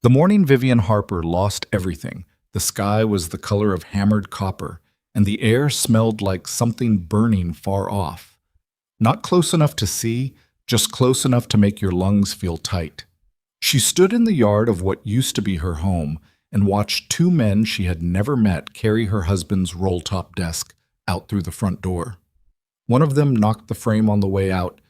The morning Vivian Harper lost everything. The sky was the color of hammered copper, and the air smelled like something burning far off. Not close enough to see, just close enough to make your lungs feel tight. She stood in the yard of what used to be her home and watched two men she had never met carry her husband's roll-top desk out through the front door. One of them knocked the frame on the way out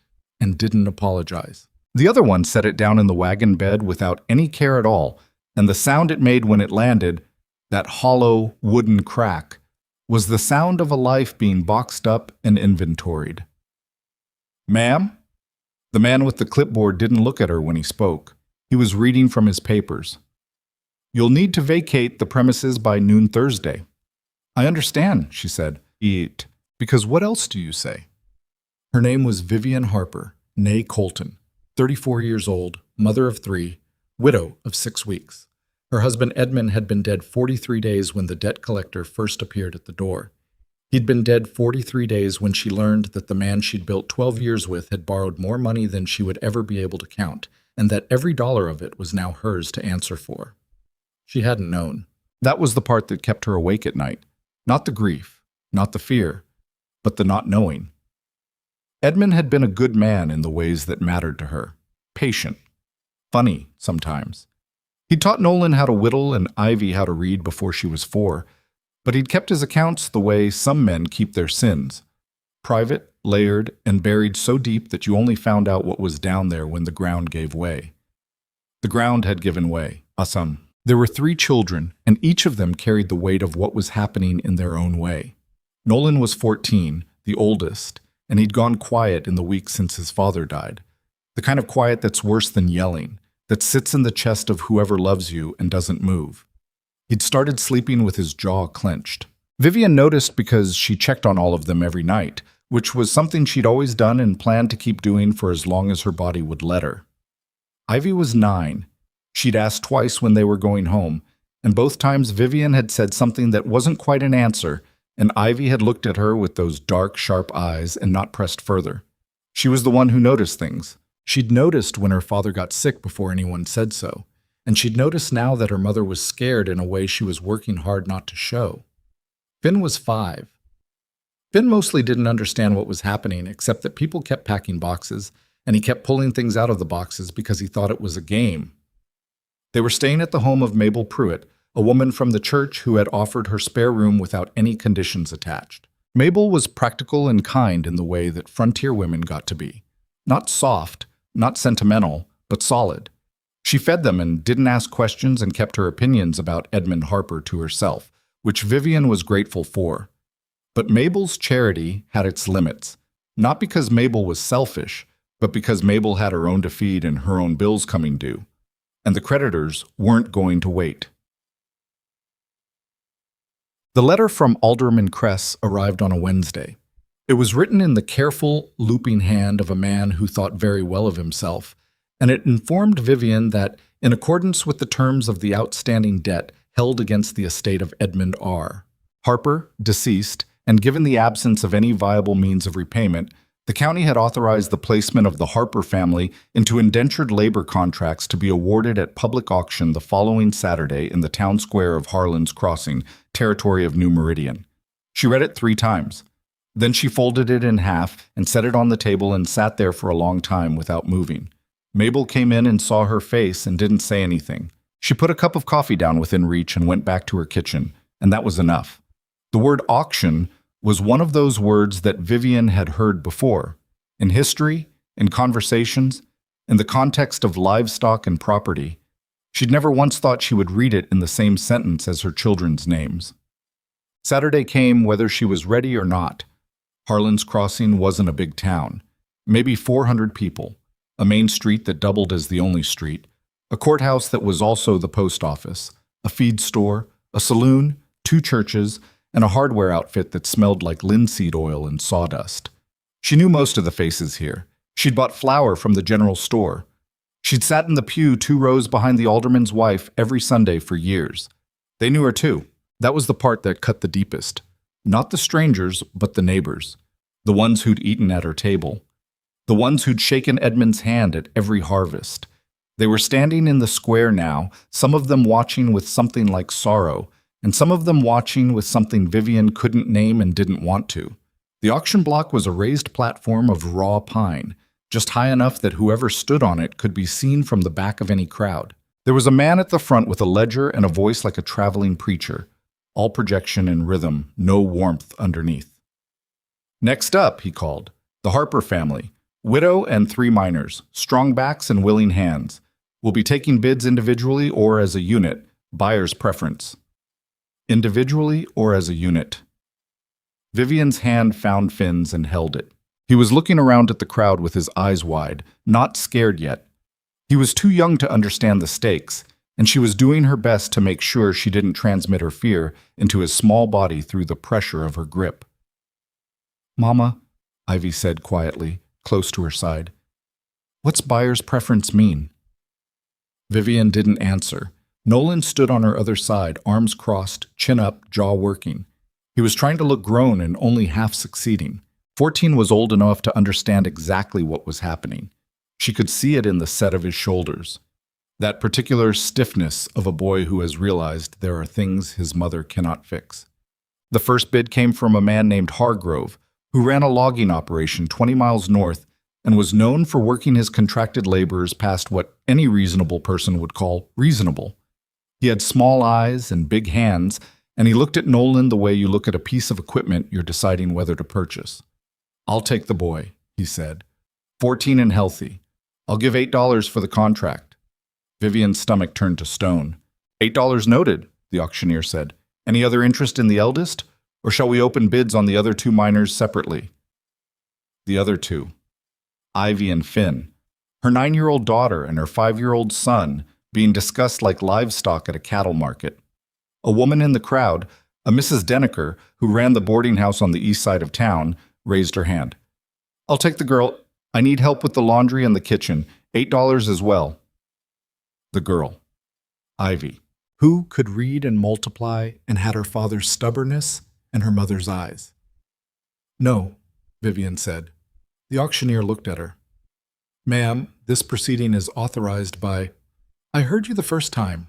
and didn't apologize. The other one set it down in the wagon bed without any care at all, and the sound it made when it landed, that hollow, wooden crack, was the sound of a life being boxed up and inventoried. "Ma'am?" The man with the clipboard didn't look at her when he spoke. He was reading from his papers. "You'll need to vacate the premises by noon Thursday." "I understand," she said. "Eat. Because what else do you say?" Her name was Vivian Harper, née Colton, 34 years old, mother of 3, widow of 6 weeks. Her husband Edmund had been dead 43 days when the debt collector first appeared at the door. He'd been dead 43 days when she learned that the man she'd built 12 years with had borrowed more money than she would ever be able to count, and that every dollar of it was now hers to answer for. She hadn't known. That was the part that kept her awake at night. Not the grief, not the fear, but the not knowing. Edmund had been a good man in the ways that mattered to her. Patient. Funny, sometimes. He'd taught Nolan how to whittle and Ivy how to read before she was 4, but he'd kept his accounts the way some men keep their sins. Private, layered, and buried so deep that you only found out what was down there when the ground gave way. The ground had given way. Awesome. There were 3 children, and each of them carried the weight of what was happening in their own way. Nolan was 14, the oldest, and he'd gone quiet in the week since his father died. The kind of quiet that's worse than yelling, that sits in the chest of whoever loves you and doesn't move. He'd started sleeping with his jaw clenched. Vivian noticed because she checked on all of them every night, which was something she'd always done and planned to keep doing for as long as her body would let her. Ivy was 9. She'd asked twice when they were going home, and both times Vivian had said something that wasn't quite an answer, and Ivy had looked at her with those dark, sharp eyes and not pressed further. She was the one who noticed things. She'd noticed when her father got sick before anyone said so, and she'd noticed now that her mother was scared in a way she was working hard not to show. Finn was 5. Finn mostly didn't understand what was happening except that people kept packing boxes, and he kept pulling things out of the boxes because he thought it was a game. They were staying at the home of Mabel Pruitt, a woman from the church who had offered her spare room without any conditions attached. Mabel was practical and kind in the way that frontier women got to be. Not soft, not sentimental, but solid. She fed them and didn't ask questions and kept her opinions about Edmund Harper to herself, which Vivian was grateful for. But Mabel's charity had its limits, not because Mabel was selfish, but because Mabel had her own to feed and her own bills coming due. And the creditors weren't going to wait. The letter from Alderman Kress arrived on a Wednesday. It was written in the careful, looping hand of a man who thought very well of himself, and it informed Vivian that, in accordance with the terms of the outstanding debt held against the estate of Edmund R. Harper, deceased, and given the absence of any viable means of repayment, the county had authorized the placement of the Harper family into indentured labor contracts to be awarded at public auction the following Saturday in the town square of Harlan's Crossing, territory of New Meridian. She read it 3 times. Then she folded it in half and set it on the table and sat there for a long time without moving. Mabel came in and saw her face and didn't say anything. She put a cup of coffee down within reach and went back to her kitchen, and that was enough. The word auction was one of those words that Vivian had heard before, in history, in conversations, in the context of livestock and property. She'd never once thought she would read it in the same sentence as her children's names. Saturday came whether she was ready or not. Harlan's Crossing wasn't a big town, maybe 400 people, a main street that doubled as the only street, a courthouse that was also the post office, a feed store, a saloon, 2 churches, and a hardware outfit that smelled like linseed oil and sawdust. She knew most of the faces here. She'd bought flour from the general store. She'd sat in the pew 2 rows behind the alderman's wife every Sunday for years. They knew her too. That was the part that cut the deepest. Not the strangers, but the neighbors. The ones who'd eaten at her table. The ones who'd shaken Edmund's hand at every harvest. They were standing in the square now, some of them watching with something like sorrow, and some of them watching with something Vivian couldn't name and didn't want to. The auction block was a raised platform of raw pine, just high enough that whoever stood on it could be seen from the back of any crowd. There was a man at the front with a ledger and a voice like a traveling preacher, all projection and rhythm, no warmth underneath. "Next up," he called, "the Harper family, widow and 3 minors, strong backs and willing hands. We'll be taking bids individually or as a unit, buyer's preference." Individually or as a unit. Vivian's hand found Finn's and held it. He was looking around at the crowd with his eyes wide, not scared yet. He was too young to understand the stakes, and she was doing her best to make sure she didn't transmit her fear into his small body through the pressure of her grip. "Mama," Ivy said quietly, close to her side, "what's buyer's preference mean?" Vivian didn't answer. Nolan stood on her other side, arms crossed, chin up, jaw working. He was trying to look grown and only half succeeding. 14 was old enough to understand exactly what was happening. She could see it in the set of his shoulders. That particular stiffness of a boy who has realized there are things his mother cannot fix. The first bid came from a man named Hargrove, who ran a logging operation 20 miles north and was known for working his contracted laborers past what any reasonable person would call reasonable. He had small eyes and big hands, and he looked at Nolan the way you look at a piece of equipment you're deciding whether to purchase. "I'll take the boy," he said. 14 and healthy. I'll give $8 for the contract." Vivian's stomach turned to stone. $8 noted, the auctioneer said. "Any other interest in the eldest? Or shall we open bids on the other 2 minors separately?" The other 2. Ivy and Finn. Her 9-year-old daughter and her 5-year-old son being discussed like livestock at a cattle market. A woman in the crowd, a Mrs. Denneker, who ran the boarding house on the east side of town, raised her hand. "I'll take the girl. I need help with the laundry and the kitchen. $8 as well." The girl. Ivy, who could read and multiply and had her father's stubbornness and her mother's eyes. "No," Vivian said. The auctioneer looked at her. "Ma'am, this proceeding is authorized by—" "I heard you the first time."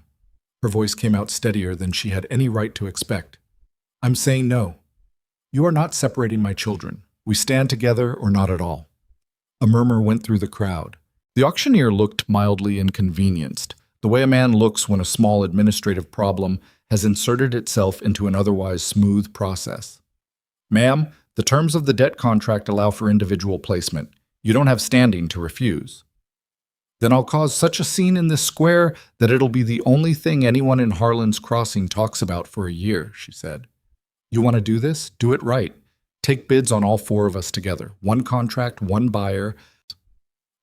Her voice came out steadier than she had any right to expect. "I'm saying no. You are not separating my children. We stand together or not at all." A murmur went through the crowd. The auctioneer looked mildly inconvenienced, the way a man looks when a small administrative problem has inserted itself into an otherwise smooth process. "Ma'am, the terms of the debt contract allow for individual placement. You don't have standing to refuse." "Then I'll cause such a scene in this square that it'll be the only thing anyone in Harlan's Crossing talks about for a year," she said. "You want to do this? Do it right. Take bids on all 4 of us together. 1 contract, 1 buyer."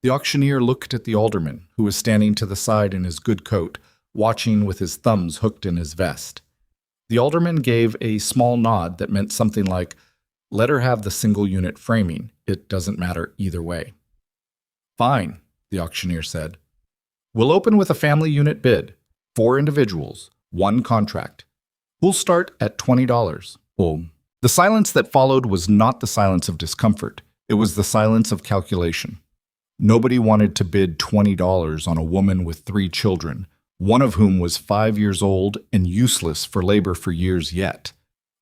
The auctioneer looked at the alderman, who was standing to the side in his good coat, watching with his thumbs hooked in his vest. The alderman gave a small nod that meant something like, "Let her have the single unit framing. It doesn't matter either way." "Fine," the auctioneer said. "We'll open with a family unit bid. 4 individuals, 1 contract. We'll start at $20. Oh." The silence that followed was not the silence of discomfort. It was the silence of calculation. Nobody wanted to bid $20 on a woman with 3 children, one of whom was 5 years old and useless for labor for years yet.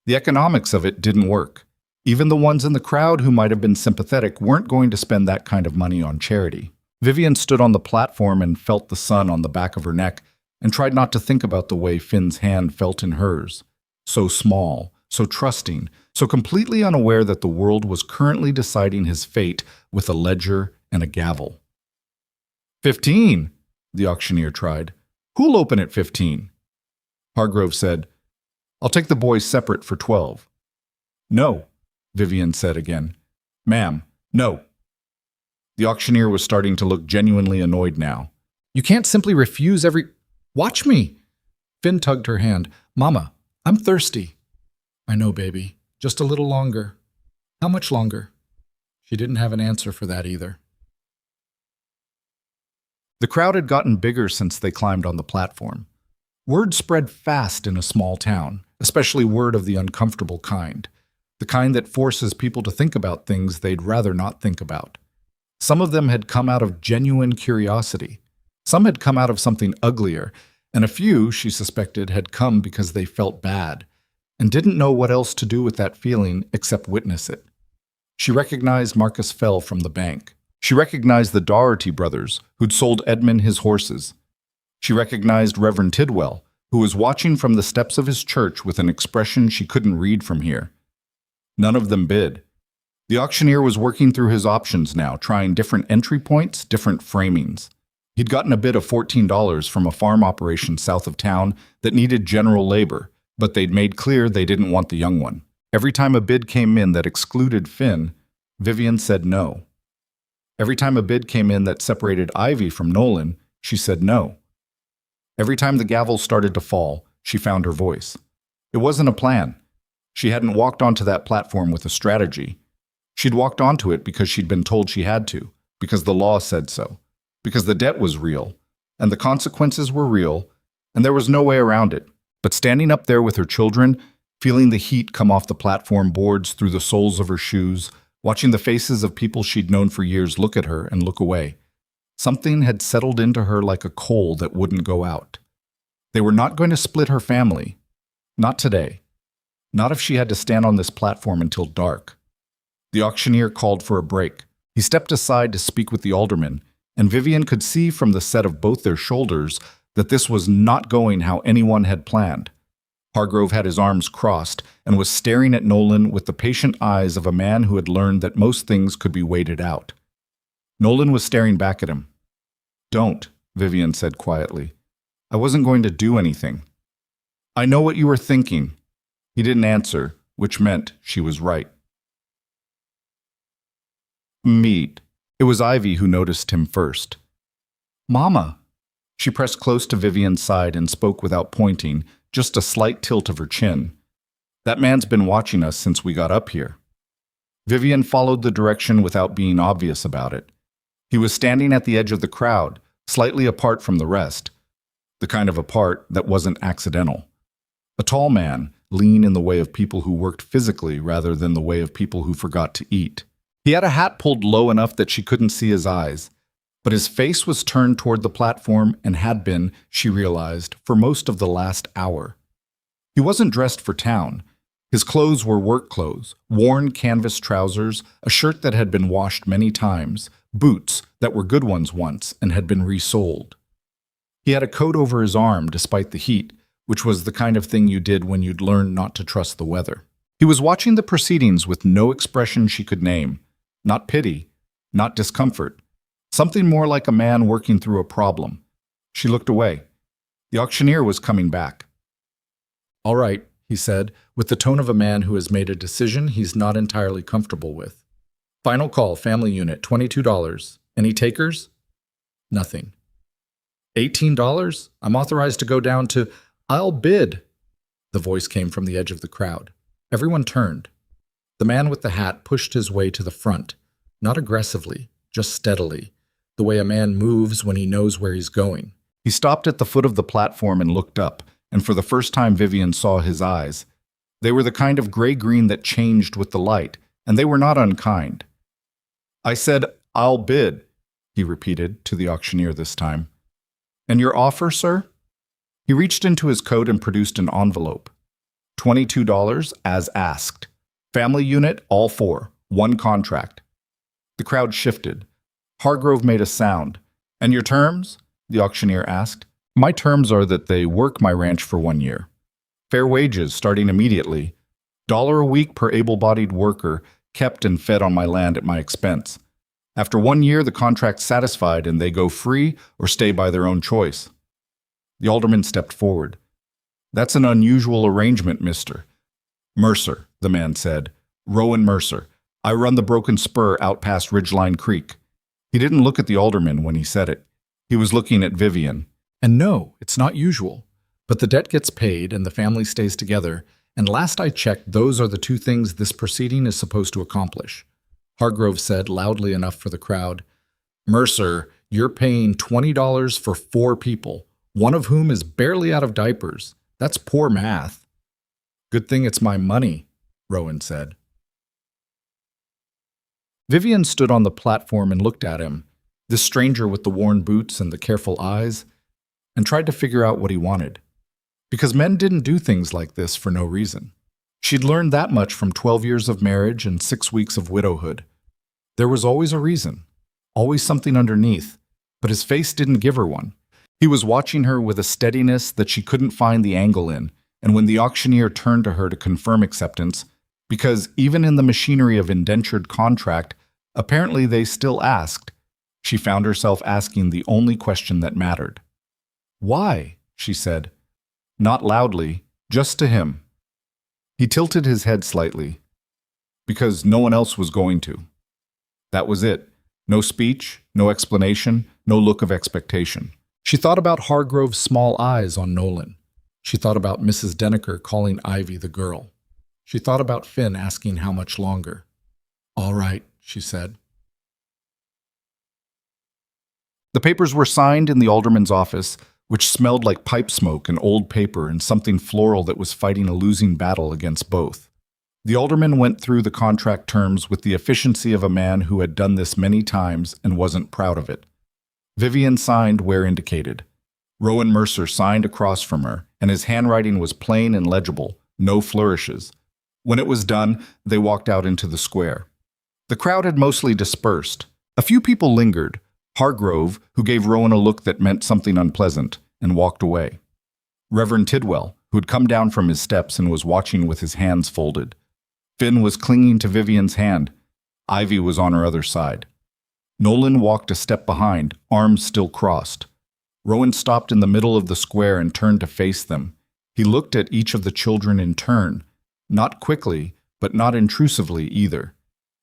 The economics of it didn't work. Even the ones in the crowd who might have been sympathetic weren't going to spend that kind of money on charity. Vivian stood on the platform and felt the sun on the back of her neck and tried not to think about the way Finn's hand felt in hers. So small, so trusting, so completely unaware that the world was currently deciding his fate with a ledger and a gavel. 15, the auctioneer tried. Who'll open at 15? Hargrove said, I'll take the boys separate for 12. No, Vivian said again. Ma'am, no. The auctioneer was starting to look genuinely annoyed now. You can't simply refuse every— Watch me! Finn tugged her hand. Mama, I'm thirsty. I know, baby. Just a little longer. How much longer? She didn't have an answer for that either. The crowd had gotten bigger since they climbed on the platform. Word spread fast in a small town, especially word of the uncomfortable kind, the kind that forces people to think about things they'd rather not think about. Some of them had come out of genuine curiosity. Some had come out of something uglier, and a few, she suspected, had come because they felt bad and didn't know what else to do with that feeling except witness it. She recognized Marcus Fell from the bank. She recognized the Doherty brothers, who'd sold Edmund his horses. She recognized Reverend Tidwell, who was watching from the steps of his church with an expression she couldn't read from here. None of them bid. The auctioneer was working through his options now, trying different entry points, different framings. He'd gotten a bid of $14 from a farm operation south of town that needed general labor, but they'd made clear they didn't want the young one. Every time a bid came in that excluded Finn, Vivian said no. Every time a bid came in that separated Ivy from Nolan, she said no. Every time the gavel started to fall, she found her voice. It wasn't a plan. She hadn't walked onto that platform with a strategy. She'd walked onto it because she'd been told she had to, because the law said so, because the debt was real, and the consequences were real, and there was no way around it. But standing up there with her children, feeling the heat come off the platform boards through the soles of her shoes, watching the faces of people she'd known for years look at her and look away, something had settled into her like a coal that wouldn't go out. They were not going to split her family. Not today. Not if she had to stand on this platform until dark. The auctioneer called for a break. He stepped aside to speak with the alderman, and Vivian could see from the set of both their shoulders that this was not going how anyone had planned. Hargrove had his arms crossed and was staring at Nolan with the patient eyes of a man who had learned that most things could be waited out. Nolan was staring back at him. "Don't," Vivian said quietly. "I wasn't going to do anything." "I know what you were thinking." He didn't answer, which meant she was right. Meet. It was Ivy who noticed him first. "Mama." She pressed close to Vivian's side and spoke without pointing, just a slight tilt of her chin. "That man's been watching us since we got up here." Vivian followed the direction without being obvious about it. He was standing at the edge of the crowd, slightly apart from the rest, the kind of apart that wasn't accidental. A tall man, lean in the way of people who worked physically rather than the way of people who forgot to eat. He had a hat pulled low enough that she couldn't see his eyes, but his face was turned toward the platform and had been, she realized, for most of the last hour. He wasn't dressed for town. His clothes were work clothes, worn canvas trousers, a shirt that had been washed many times, boots that were good ones once and had been resoled. He had a coat over his arm despite the heat, which was the kind of thing you did when you'd learned not to trust the weather. He was watching the proceedings with no expression she could name. Not pity, not discomfort. Something more like a man working through a problem. She looked away. The auctioneer was coming back. "All right," he said, with the tone of a man who has made a decision he's not entirely comfortable with. "Final call, family unit, $22. Any takers?" Nothing. $18? I'm authorized to go down to— "I'll bid." The voice came from the edge of the crowd. Everyone turned. The man with the hat pushed his way to the front, not aggressively, just steadily, the way a man moves when he knows where he's going. He stopped at the foot of the platform and looked up, and for the first time Vivian saw his eyes. They were the kind of gray-green that changed with the light, and they were not unkind. "I said, I'll bid," he repeated, to the auctioneer this time. "And your offer, sir?" He reached into his coat and produced an envelope. $22, as asked. Family unit, all four. One contract. The crowd shifted. Hargrove made a sound. "And your terms?" the auctioneer asked. "My terms are that they work my ranch for 1 year. Fair wages, starting immediately. $1 a week per able-bodied worker, kept and fed on my land at my expense. After 1 year, the contract's satisfied and they go free or stay by their own choice." The alderman stepped forward. "That's an unusual arrangement, Mr. Mercer," the man said. "Rowan Mercer. I run the Broken Spur out past Ridgeline Creek." He didn't look at the alderman when he said it. He was looking at Vivian. "And no, it's not usual. But the debt gets paid and the family stays together, and last I checked, those are the two things this proceeding is supposed to accomplish." Hargrove said loudly enough for the crowd, "Mercer, you're paying $20 for 4 people, one of whom is barely out of diapers. That's poor math." "Good thing it's my money," Rowan said. Vivian stood on the platform and looked at him. this stranger with the worn boots and the careful eyes, and tried to figure out what he wanted. Because men didn't do things like this for no reason. She'd learned that much from 12 years of marriage and 6 weeks of widowhood. There was always a reason, always something underneath, but his face didn't give her one. He was watching her with a steadiness that she couldn't find the angle in, and when the auctioneer turned to her to confirm acceptance, because even in the machinery of indentured contract, apparently they still asked, she found herself asking the only question that mattered. "Why?" she said. Not loudly, just to him. He tilted his head slightly. Because no one else was going to. That was it. No speech, no explanation, no look of expectation. She thought about Hargrove's small eyes on Nolan. She thought about Mrs. Denneker calling Ivy the girl. She thought about Finn asking how much longer. "All right," she said. The papers were signed in the alderman's office, which smelled like pipe smoke and old paper and something floral that was fighting a losing battle against both. The alderman went through the contract terms with the efficiency of a man who had done this many times and wasn't proud of it. Vivian signed where indicated. Rowan Mercer signed across from her, and his handwriting was plain and legible, no flourishes. When it was done, they walked out into the square. The crowd had mostly dispersed. A few people lingered. Hargrove, who gave Rowan a look that meant something unpleasant, and walked away. Reverend Tidwell, who had come down from his steps and was watching with his hands folded. Finn was clinging to Vivian's hand. Ivy was on her other side. Nolan walked a step behind, arms still crossed. Rowan stopped in the middle of the square and turned to face them. He looked at each of the children in turn, not quickly, but not intrusively either.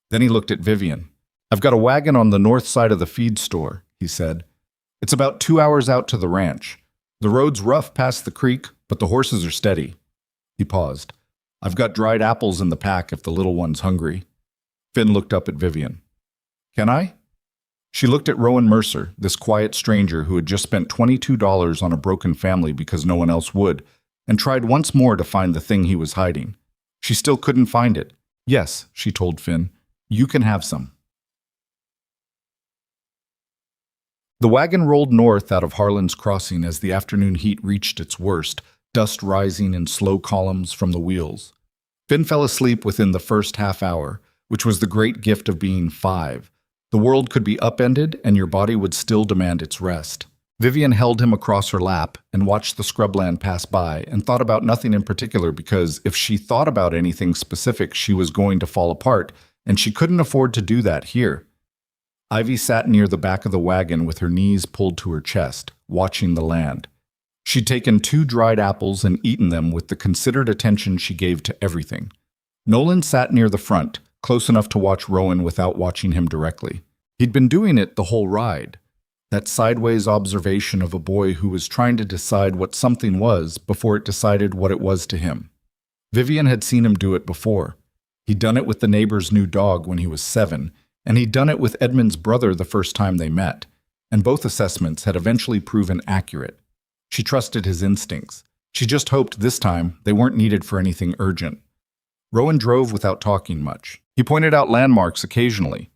Then he looked at Vivian. "I've got a wagon on the north side of the feed store," he said. "It's about 2 hours out to the ranch. The road's rough past the creek, but the horses are steady." He paused. "I've got dried apples in the pack if the little one's hungry." Finn looked up at Vivian. "Can I?" She looked at Rowan Mercer, this quiet stranger who had just spent $22 on a broken family because no one else would, and tried once more to find the thing he was hiding. She still couldn't find it. "Yes," she told Finn, "you can have some." The wagon rolled north out of Harlan's Crossing as the afternoon heat reached its worst, dust rising in slow columns from the wheels. Finn fell asleep within the first half hour, which was the great gift of being 5. The world could be upended and your body would still demand its rest. Vivian held him across her lap and watched the scrubland pass by and thought about nothing in particular because if she thought about anything specific, she was going to fall apart, and she couldn't afford to do that here. Ivy sat near the back of the wagon with her knees pulled to her chest, watching the land. She'd taken 2 dried apples and eaten them with the considered attention she gave to everything. Nolan sat near the front, close enough to watch Rowan without watching him directly. He'd been doing it the whole ride. That sideways observation of a boy who was trying to decide what something was before it decided what it was to him. Vivian had seen him do it before. He'd done it with the neighbor's new dog when he was 7, and he'd done it with Edmund's brother the first time they met, and both assessments had eventually proven accurate. She trusted his instincts. She just hoped this time they weren't needed for anything urgent. Rowan drove without talking much. He pointed out landmarks occasionally.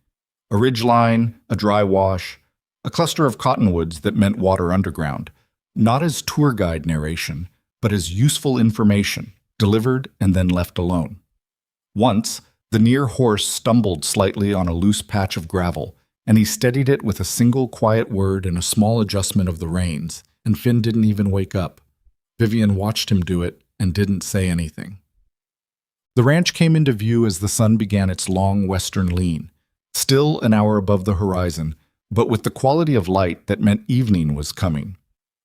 A ridgeline, a dry wash, a cluster of cottonwoods that meant water underground. Not as tour guide narration, but as useful information, delivered and then left alone. Once, the near horse stumbled slightly on a loose patch of gravel, and he steadied it with a single quiet word and a small adjustment of the reins, and Finn didn't even wake up. Vivian watched him do it and didn't say anything. The ranch came into view as the sun began its long western lean, still an hour above the horizon, but with the quality of light that meant evening was coming.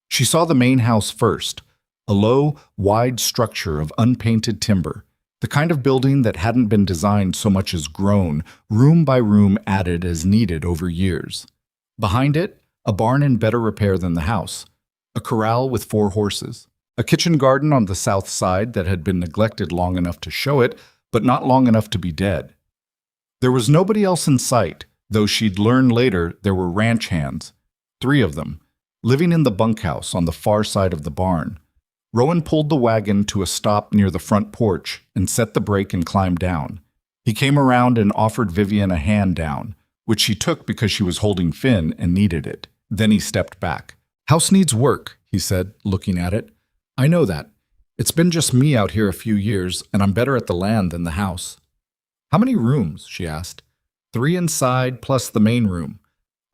She saw the main house first, a low, wide structure of unpainted timber, the kind of building that hadn't been designed so much as grown, room by room added as needed over years. Behind it, a barn in better repair than the house, a corral with 4 horses, a kitchen garden on the south side that had been neglected long enough to show it, but not long enough to be dead. There was nobody else in sight, though she'd learn later there were ranch hands, 3 of them, living in the bunkhouse on the far side of the barn. Rowan pulled the wagon to a stop near the front porch and set the brake and climbed down. He came around and offered Vivian a hand down, which she took because she was holding Finn and needed it. Then he stepped back. "House needs work," he said, looking at it. "I know that. It's been just me out here a few years, and I'm better at the land than the house." "How many rooms?" she asked. "3 inside, plus the main room.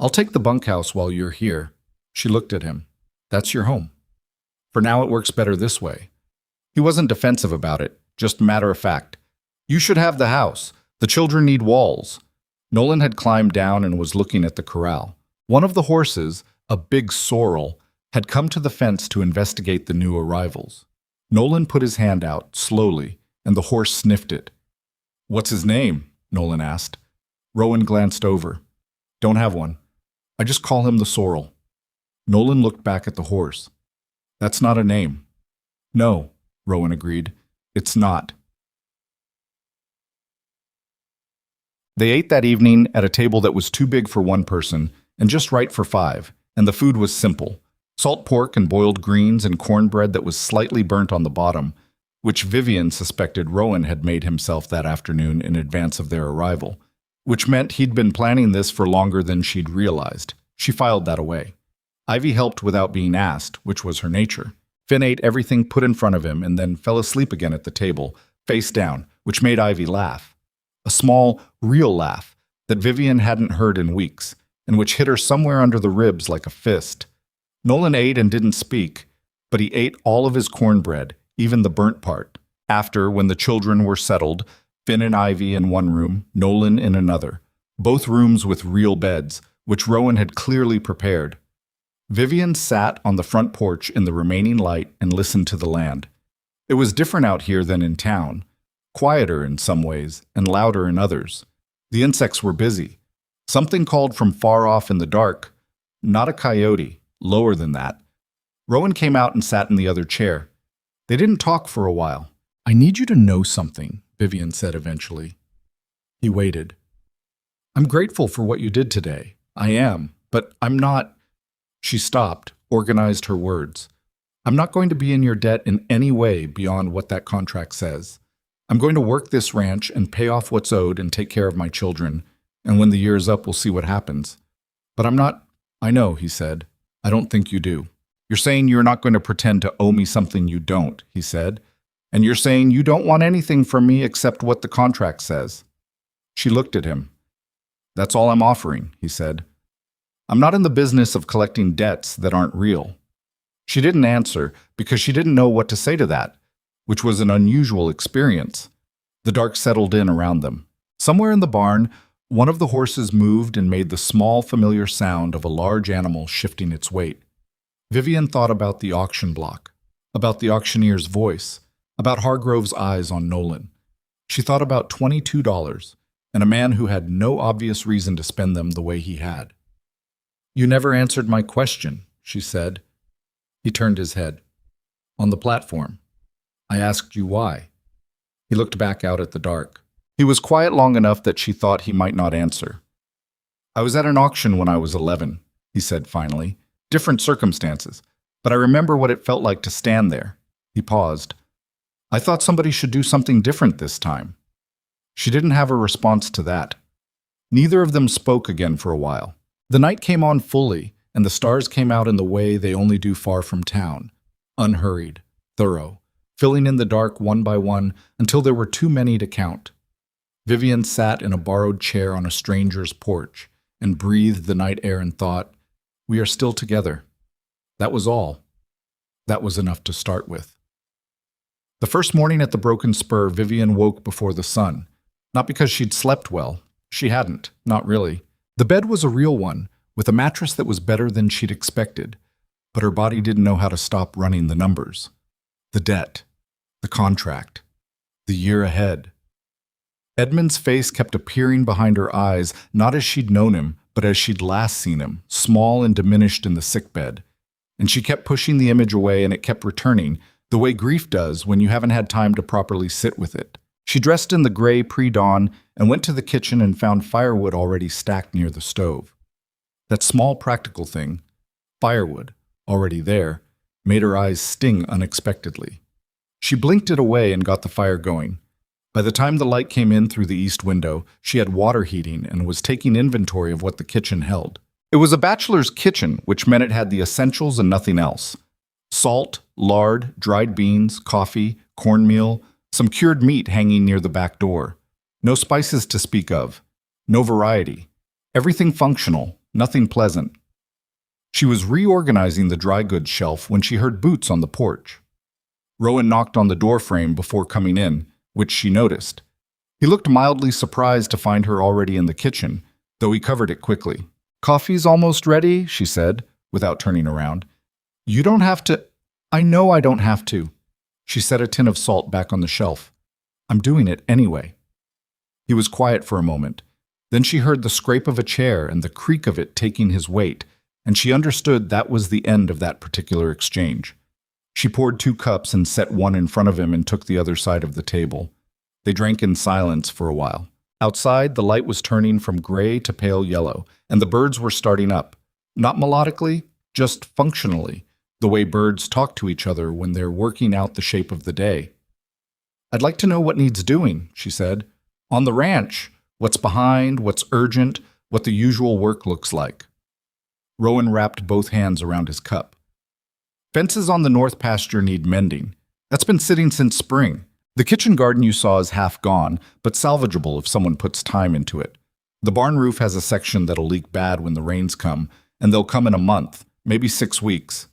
I'll take the bunkhouse while you're here." She looked at him. "That's your home. For now it works better this way." He wasn't defensive about it, just matter of fact. "You should have the house. The children need walls." Nolan had climbed down and was looking at the corral. One of the horses, a big sorrel, had come to the fence to investigate the new arrivals. Nolan put his hand out, slowly, and the horse sniffed it. "What's his name?" Nolan asked. Rowan glanced over. "Don't have one. I just call him the sorrel." Nolan looked back at the horse. "That's not a name." "No," Rowan agreed. "It's not." They ate that evening at a table that was too big for one person and just right for 5, and the food was simple. Salt pork and boiled greens and cornbread that was slightly burnt on the bottom, which Vivian suspected Rowan had made himself that afternoon in advance of their arrival, which meant he'd been planning this for longer than she'd realized. She filed that away. Ivy helped without being asked, which was her nature. Finn ate everything put in front of him and then fell asleep again at the table, face down, which made Ivy laugh. A small, real laugh that Vivian hadn't heard in weeks, and which hit her somewhere under the ribs like a fist. Nolan ate and didn't speak, but he ate all of his cornbread, even the burnt part. After, when the children were settled, Finn and Ivy in one room, Nolan in another, both rooms with real beds, which Rowan had clearly prepared. Vivian sat on the front porch in the remaining light and listened to the land. It was different out here than in town, quieter in some ways and louder in others. The insects were busy. Something called from far off in the dark, not a coyote, lower than that. Rowan came out and sat in the other chair. They didn't talk for a while. "I need you to know something," Vivian said eventually. He waited. "I'm grateful for what you did today. I am, but I'm not—" She stopped, organized her words. "I'm not going to be in your debt in any way beyond what that contract says. I'm going to work this ranch and pay off what's owed and take care of my children, and when the year's up, we'll see what happens. But I'm not—" "I know," he said. "I don't think you do. You're saying you're not going to pretend to owe me something you don't," he said. "And you're saying you don't want anything from me except what the contract says." She looked at him. "That's all I'm offering," he said. "I'm not in the business of collecting debts that aren't real." She didn't answer because she didn't know what to say to that, which was an unusual experience. The dark settled in around them. Somewhere in the barn, one of the horses moved and made the small, familiar sound of a large animal shifting its weight. Vivian thought about the auction block, about the auctioneer's voice, about Hargrove's eyes on Nolan. She thought about $22 and a man who had no obvious reason to spend them the way he had. "You never answered my question," she said. He turned his head. "On the platform. I asked you why." He looked back out at the dark. He was quiet long enough that she thought he might not answer. "I was at an auction when I was 11, he said finally. "Different circumstances, but I remember what it felt like to stand there." He paused. "I thought somebody should do something different this time." She didn't have a response to that. Neither of them spoke again for a while. The night came on fully, and the stars came out in the way they only do far from town, unhurried, thorough, filling in the dark one by one until there were too many to count. Vivian sat in a borrowed chair on a stranger's porch and breathed the night air and thought, "We are still together." That was all. That was enough to start with. The first morning at the Broken Spur, Vivian woke before the sun. Not because she'd slept well. She hadn't, not really. The bed was a real one, with a mattress that was better than she'd expected, but her body didn't know how to stop running the numbers. The debt, the contract, the year ahead. Edmund's face kept appearing behind her eyes, not as she'd known him, but as she'd last seen him, small and diminished in the sickbed. And she kept pushing the image away and it kept returning, the way grief does when you haven't had time to properly sit with it. She dressed in the gray pre-dawn and went to the kitchen and found firewood already stacked near the stove. That small practical thing, firewood, already there, made her eyes sting unexpectedly. She blinked it away and got the fire going. By the time the light came in through the east window, she had water heating and was taking inventory of what the kitchen held. It was a bachelor's kitchen, which meant it had the essentials and nothing else. Salt, lard, dried beans, coffee, cornmeal, some cured meat hanging near the back door. No spices to speak of. No variety. Everything functional, nothing pleasant. She was reorganizing the dry goods shelf when she heard boots on the porch. Rowan knocked on the door frame before coming in, which she noticed. He looked mildly surprised to find her already in the kitchen, though he covered it quickly. "Coffee's almost ready," she said, without turning around. "You don't have to—" "I know I don't have to." She set a tin of salt back on the shelf. "I'm doing it anyway." He was quiet for a moment. Then she heard the scrape of a chair and the creak of it taking his weight, and she understood that was the end of that particular exchange. She poured 2 cups and set one in front of him and took the other side of the table. They drank in silence for a while. Outside, the light was turning from gray to pale yellow, and the birds were starting up. Not melodically, just functionally, the way birds talk to each other when they're working out the shape of the day. "I'd like to know what needs doing," she said. "On the ranch, what's behind, what's urgent, what the usual work looks like." Rowan wrapped both hands around his cup. "Fences on the north pasture need mending. That's been sitting since spring. The kitchen garden you saw is half gone, but salvageable if someone puts time into it. The barn roof has a section that'll leak bad when the rains come, and they'll come in a month, maybe 6 weeks."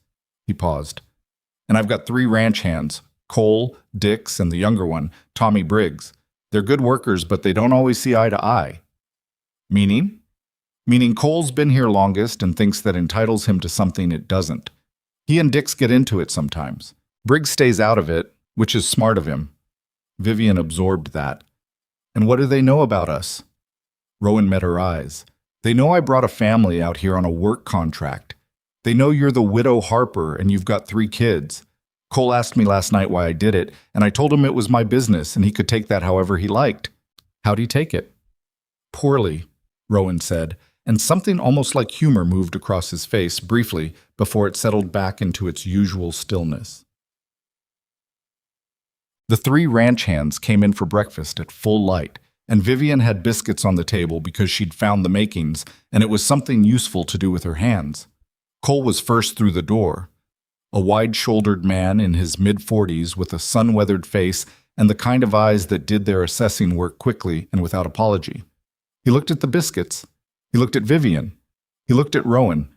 He paused. "And I've got 3 ranch hands, Cole, Dix, and the younger one, Tommy Briggs. They're good workers, but they don't always see eye to eye." "Meaning?" "Meaning Cole's been here longest and thinks that entitles him to something it doesn't. He and Dix get into it sometimes. Briggs stays out of it, which is smart of him." Vivian absorbed that. "And what do they know about us?" Rowan met her eyes. "They know I brought a family out here on a work contract. They know you're the widow Harper and you've got 3 kids. Cole asked me last night why I did it, and I told him it was my business and he could take that however he liked." "How'd he take it?" "Poorly," Rowan said, and something almost like humor moved across his face briefly before it settled back into its usual stillness. The 3 ranch hands came in for breakfast at full light, and Vivian had biscuits on the table because she'd found the makings, and it was something useful to do with her hands. Cole was first through the door. A wide-shouldered man in his mid-40s with a sun-weathered face and the kind of eyes that did their assessing work quickly and without apology. He looked at the biscuits. He looked at Vivian. He looked at Rowan.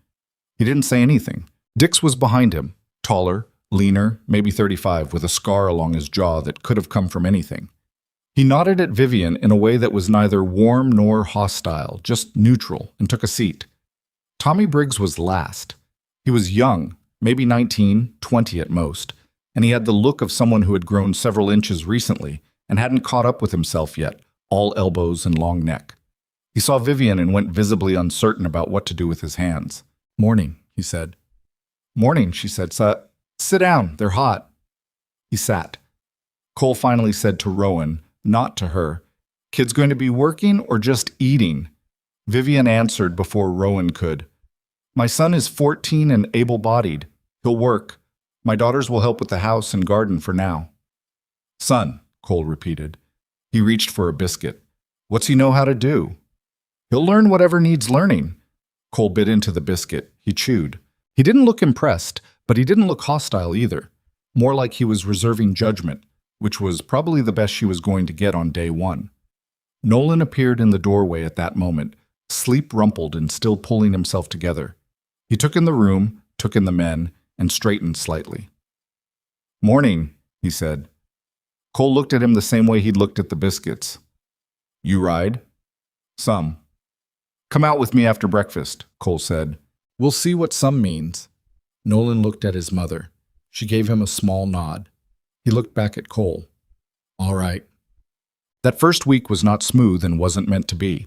He didn't say anything. Dix was behind him, taller, leaner, maybe 35, with a scar along his jaw that could have come from anything. He nodded at Vivian in a way that was neither warm nor hostile, just neutral, and took a seat. Tommy Briggs was last. He was young, maybe 19, 20 at most, and he had the look of someone who had grown several inches recently and hadn't caught up with himself yet, all elbows and long neck. He saw Vivian and went visibly uncertain about what to do with his hands. "Morning," he said. "Morning," she said. Sit down, they're hot." He sat. Cole finally said to Rowan, not to her, "Kid's going to be working or just eating?" Vivian answered before Rowan could. "My son is 14 and able-bodied. He'll work. My daughters will help with the house and garden for now." "Son," Cole repeated. He reached for a biscuit. "What's he know how to do?" "He'll learn whatever needs learning." Cole bit into the biscuit. He chewed. He didn't look impressed, but he didn't look hostile either. More like he was reserving judgment, which was probably the best she was going to get on day 1. Nolan appeared in the doorway at that moment, sleep-rumpled and still pulling himself together. He took in the room, took in the men, and straightened slightly. "Morning," he said. Cole looked at him the same way he'd looked at the biscuits. "You ride?" "Some." "Come out with me after breakfast," Cole said. "We'll see what some means." Nolan looked at his mother. She gave him a small nod. He looked back at Cole. "All right." That first week was not smooth and wasn't meant to be.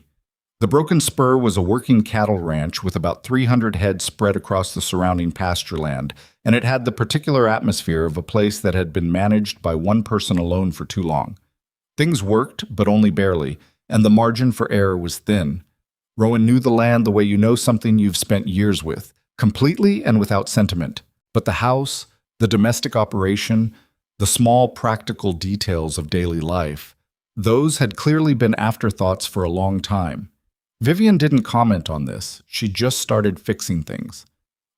The Broken Spur was a working cattle ranch with about 300 head spread across the surrounding pasture land, and it had the particular atmosphere of a place that had been managed by one person alone for too long. Things worked, but only barely, and the margin for error was thin. Rowan knew the land the way you know something you've spent years with, completely and without sentiment. But the house, the domestic operation, the small practical details of daily life, Those had clearly been afterthoughts for a long time. Vivian didn't comment on this. She just started fixing things.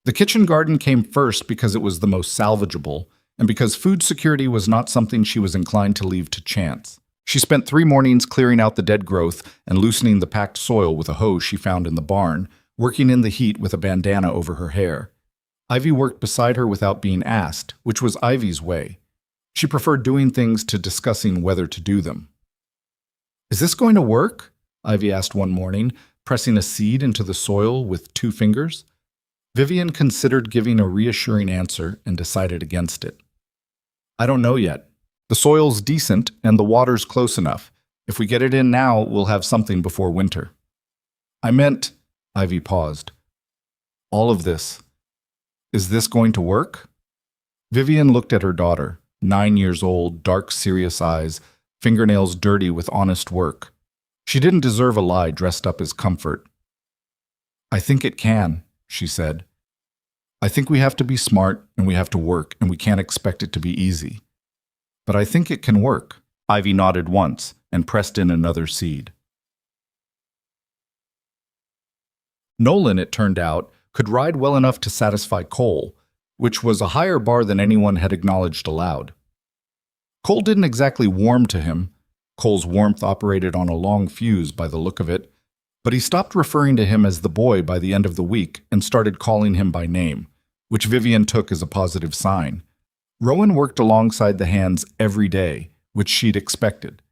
The kitchen garden came first because it was the most salvageable, and because food security was not something she was inclined to leave to chance. She spent 3 mornings clearing out the dead growth and loosening the packed soil with a hose she found in the barn, working in the heat with a bandana over her hair. Ivy worked beside her without being asked, which was Ivy's way. She preferred doing things to discussing whether to do them. "Is this going to work?" Ivy asked one morning, pressing a seed into the soil with 2 fingers. Vivian considered giving a reassuring answer and decided against it. "I don't know yet. The soil's decent and the water's close enough. If we get it in now, we'll have something before winter." "I meant," Ivy paused, "all of this. Is this going to work?" Vivian looked at her daughter, 9 years old, dark, serious eyes, fingernails dirty with honest work. She didn't deserve a lie dressed up as comfort. "I think it can," she said. "I think we have to be smart and we have to work and we can't expect it to be easy. But I think it can work." Ivy nodded once and pressed in another seed. Nolan, it turned out, could ride well enough to satisfy Cole, which was a higher bar than anyone had acknowledged aloud. Cole didn't exactly warm to him. Cole's warmth operated on a long fuse by the look of it, but he stopped referring to him as the boy by the end of the week and started calling him by name, which Vivian took as a positive sign. Rowan worked alongside the hands every day, which she'd expected.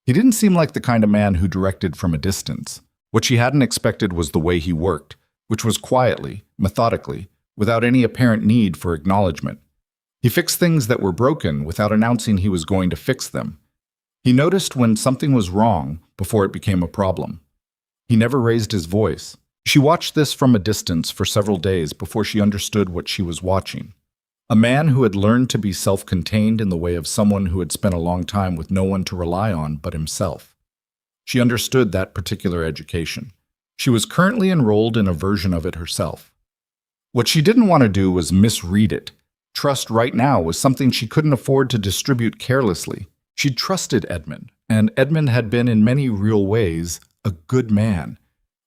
He didn't seem like the kind of man who directed from a distance. What she hadn't expected was the way he worked, which was quietly, methodically, without any apparent need for acknowledgement. He fixed things that were broken without announcing he was going to fix them. He noticed when something was wrong before it became a problem. He never raised his voice. She watched this from a distance for several days before she understood what she was watching. A man who had learned to be self-contained in the way of someone who had spent a long time with no one to rely on but himself. She understood that particular education. She was currently enrolled in a version of it herself. What she didn't want to do was misread it. Trust right now was something she couldn't afford to distribute carelessly. She trusted Edmund, and Edmund had been in many real ways a good man.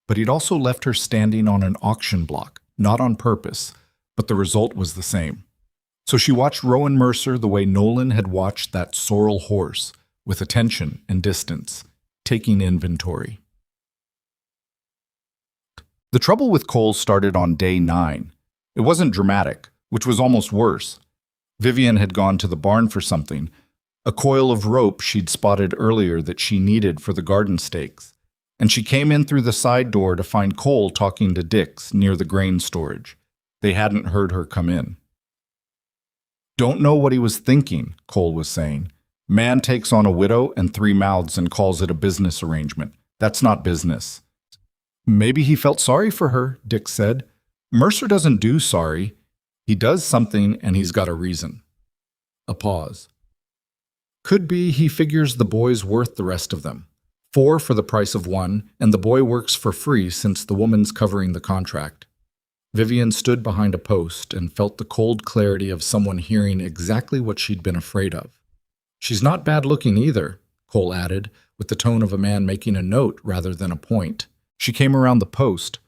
But he'd also left her standing on an auction block, not on purpose, but the result was the same. So she watched Rowan Mercer the way Nolan had watched that sorrel horse, with attention and distance, taking inventory. The trouble with Cole started on day 9. It wasn't dramatic, which was almost worse. Vivian had gone to the barn for something, a coil of rope she'd spotted earlier that she needed for the garden stakes, and she came in through the side door to find Cole talking to Dix near the grain storage. They hadn't heard her come in. "Don't know what he was thinking," Cole was saying. "Man takes on a widow and 3 mouths and calls it a business arrangement. That's not business." "Maybe he felt sorry for her," Dick said. "Mercer doesn't do sorry. He does something and he's got a reason." A pause. "Could be he figures the boy's worth the rest of them. 4 for the price of 1, and the boy works for free since the woman's covering the contract." Vivian stood behind a post and felt the cold clarity of someone hearing exactly what she'd been afraid of. "She's not bad looking either," Cole added, with the tone of a man making a note rather than a point. She came around the post.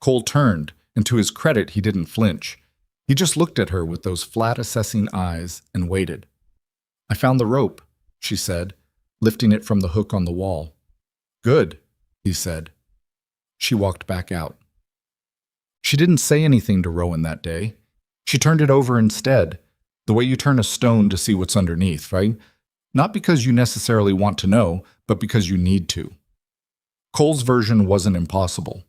Cole turned, and to his credit he didn't flinch. He just looked at her with those flat, assessing eyes and waited. "I found the rope," she said, lifting it from the hook on the wall. "Good," he said. She walked back out. She didn't say anything to Rowan that day. She turned it over instead, the way you turn a stone to see what's underneath, right? Not because you necessarily want to know, but because you need to. Cole's version wasn't impossible.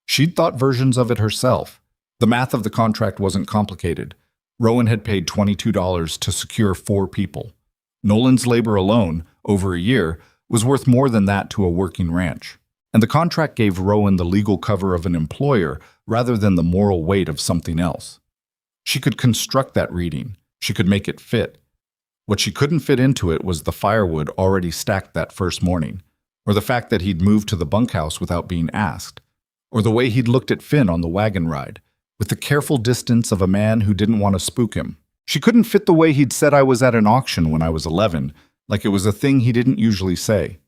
She'd thought versions of it herself. The math of the contract wasn't complicated. Rowan had paid $22 to secure 4 people. Nolan's labor alone, over a year, was worth more than that to a working ranch. And the contract gave Rowan the legal cover of an employer rather than the moral weight of something else. She could construct that reading. She could make it fit. What she couldn't fit into it was the firewood already stacked that first morning, or the fact that he'd moved to the bunkhouse without being asked, or the way he'd looked at Finn on the wagon ride, with the careful distance of a man who didn't want to spook him. She couldn't fit the way he'd said I was at an auction when I was 11, like it was a thing he didn't usually say.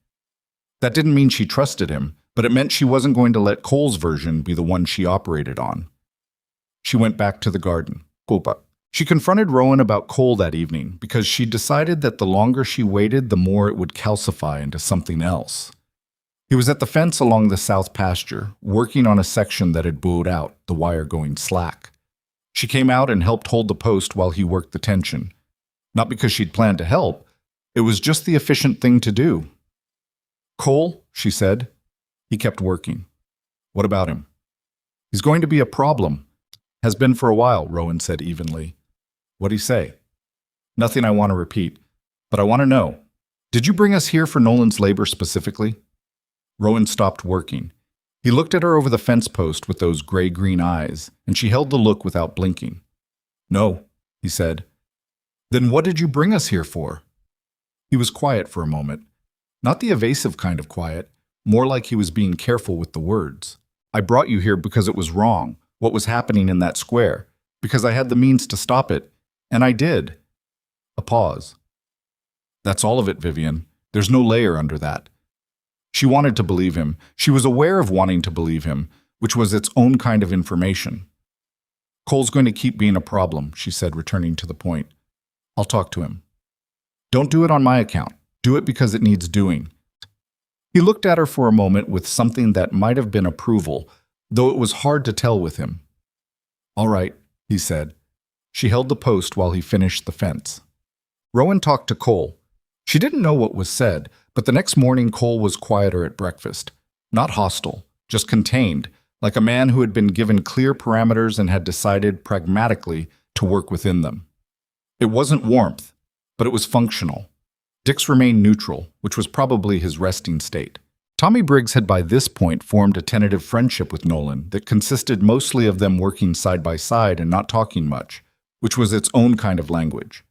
That didn't mean she trusted him, but it meant she wasn't going to let Cole's version be the one she operated on. She went back to the garden. Culpa. She confronted Rowan about Cole that evening because she decided that the longer she waited, the more it would calcify into something else. He was at the fence along the south pasture, working on a section that had bowed out, the wire going slack. She came out and helped hold the post while he worked the tension. Not because she'd planned to help, it was just the efficient thing to do. Cole, she said. He kept working. What about him? He's going to be a problem. Has been for a while, Rowan said evenly. What'd he say? Nothing I want to repeat, but I want to know. Did you bring us here for Nolan's labor specifically? Rowan stopped working. He looked at her over the fence post with those gray-green eyes, and she held the look without blinking. No, he said. Then what did you bring us here for? He was quiet for a moment. Not the evasive kind of quiet, more like he was being careful with the words. I brought you here because it was wrong, what was happening in that square, because I had the means to stop it, and I did. A pause. That's all of it, Vivian. There's no layer under that. She wanted to believe him. She was aware of wanting to believe him, which was its own kind of information. Cole's going to keep being a problem, she said, returning to the point. I'll talk to him. Don't do it on my account. Do it because it needs doing. He looked at her for a moment with something that might have been approval, though it was hard to tell with him. All right, he said. She held the post while he finished the fence. Rowan talked to Cole. She didn't know what was said, but the next morning Cole was quieter at breakfast. Not hostile, just contained, like a man who had been given clear parameters and had decided pragmatically to work within them. It wasn't warmth, but it was functional. Dix remained neutral, which was probably his resting state. Tommy Briggs had by this point formed a tentative friendship with Nolan that consisted mostly of them working side by side and not talking much, which was its own kind of language.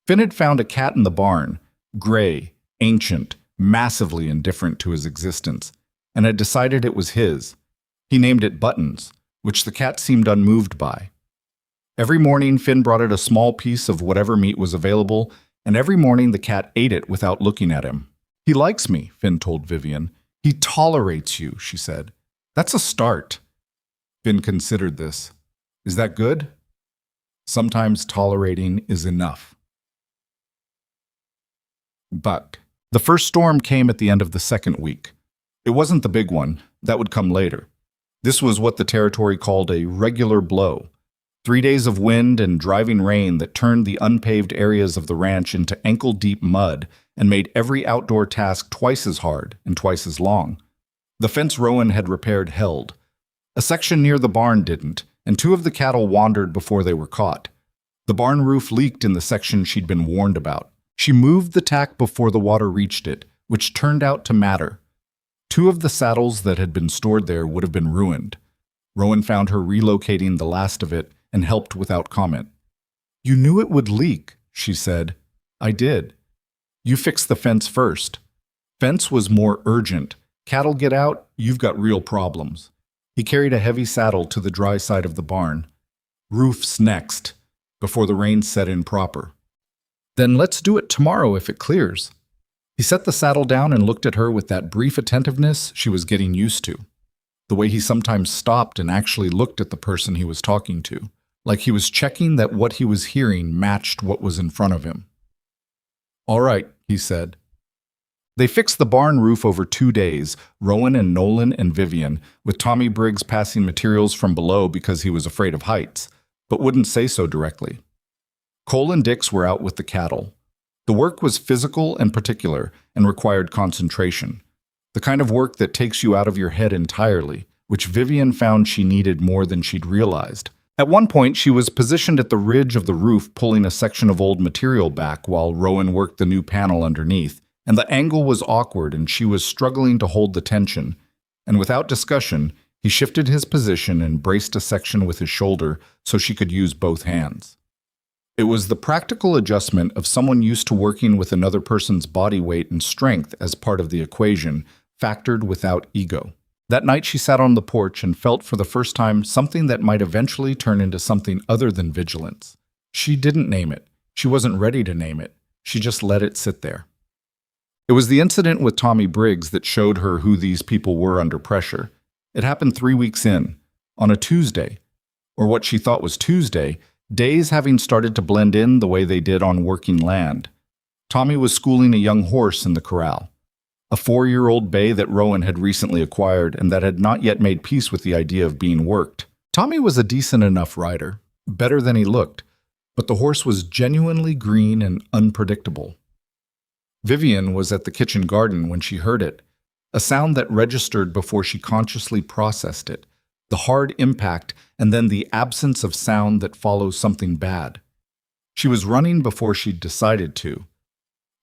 Finn had found a cat in the barn, gray, ancient, massively indifferent to his existence, and had decided it was his. He named it Buttons, which the cat seemed unmoved by. Every morning, Finn brought it a small piece of whatever meat was available, and every morning the cat ate it without looking at him. He likes me, Finn told Vivian. He tolerates you, she said. That's a start. Finn considered this. Is that good? Sometimes tolerating is enough. But the first storm came at the end of the second week. It wasn't the big one. That would come later. This was what the territory called a regular blow. 3 days of wind and driving rain that turned the unpaved areas of the ranch into ankle-deep mud and made every outdoor task twice as hard and twice as long. The fence Rowan had repaired held. A section near the barn didn't, and 2 of the cattle wandered before they were caught. The barn roof leaked in the section she'd been warned about. She moved the tack before the water reached it, which turned out to matter. 2 of the saddles that had been stored there would have been ruined. Rowan found her relocating the last of it and helped without comment. You knew it would leak, she said. I did. You fixed the fence first. Fence was more urgent. Cattle get out, you've got real problems. He carried a heavy saddle to the dry side of the barn. Roof's next, before the rain set in proper. Then let's do it tomorrow if it clears. He set the saddle down and looked at her with that brief attentiveness she was getting used to. The way he sometimes stopped and actually looked at the person he was talking to, like he was checking that what he was hearing matched what was in front of him. All right, he said. They fixed the barn roof over 2 days, Rowan and Nolan and Vivian, with Tommy Briggs passing materials from below because he was afraid of heights, but wouldn't say so directly. Cole and Dix were out with the cattle. The work was physical and particular and required concentration, the kind of work that takes you out of your head entirely, which Vivian found she needed more than she'd realized. At one point, she was positioned at the ridge of the roof pulling a section of old material back while Rowan worked the new panel underneath, and the angle was awkward and she was struggling to hold the tension. And without discussion, he shifted his position and braced a section with his shoulder so she could use both hands. It was the practical adjustment of someone used to working with another person's body weight and strength as part of the equation, factored without ego. That night she sat on the porch and felt for the first time something that might eventually turn into something other than vigilance. She didn't name it. She wasn't ready to name it. She just let it sit there. It was the incident with Tommy Briggs that showed her who these people were under pressure. It happened 3 weeks in, on a Tuesday, or what she thought was Tuesday, days having started to blend in the way they did on working land. Tommy was schooling a young horse in the corral, a 4-year-old bay that Rowan had recently acquired and that had not yet made peace with the idea of being worked. Tommy was a decent enough rider, better than he looked, but the horse was genuinely green and unpredictable. Vivian was at the kitchen garden when she heard it, a sound that registered before she consciously processed it, the hard impact and then the absence of sound that follows something bad. She was running before she'd decided to.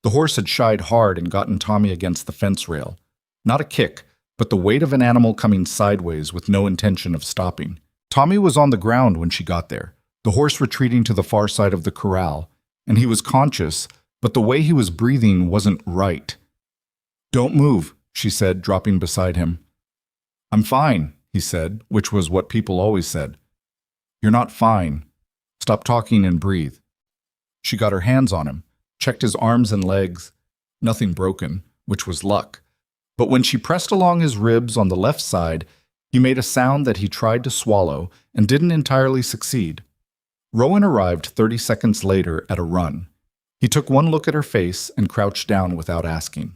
The horse had shied hard and gotten Tommy against the fence rail. Not a kick, but the weight of an animal coming sideways with no intention of stopping. Tommy was on the ground when she got there, the horse retreating to the far side of the corral, and he was conscious, but the way he was breathing wasn't right. "Don't move," she said, dropping beside him. "I'm fine," he said, which was what people always said. "You're not fine. Stop talking and breathe." She got her hands on him, checked his arms and legs. Nothing broken, which was luck. But when she pressed along his ribs on the left side, he made a sound that he tried to swallow and didn't entirely succeed. Rowan arrived 30 seconds later at a run. He took one look at her face and crouched down without asking.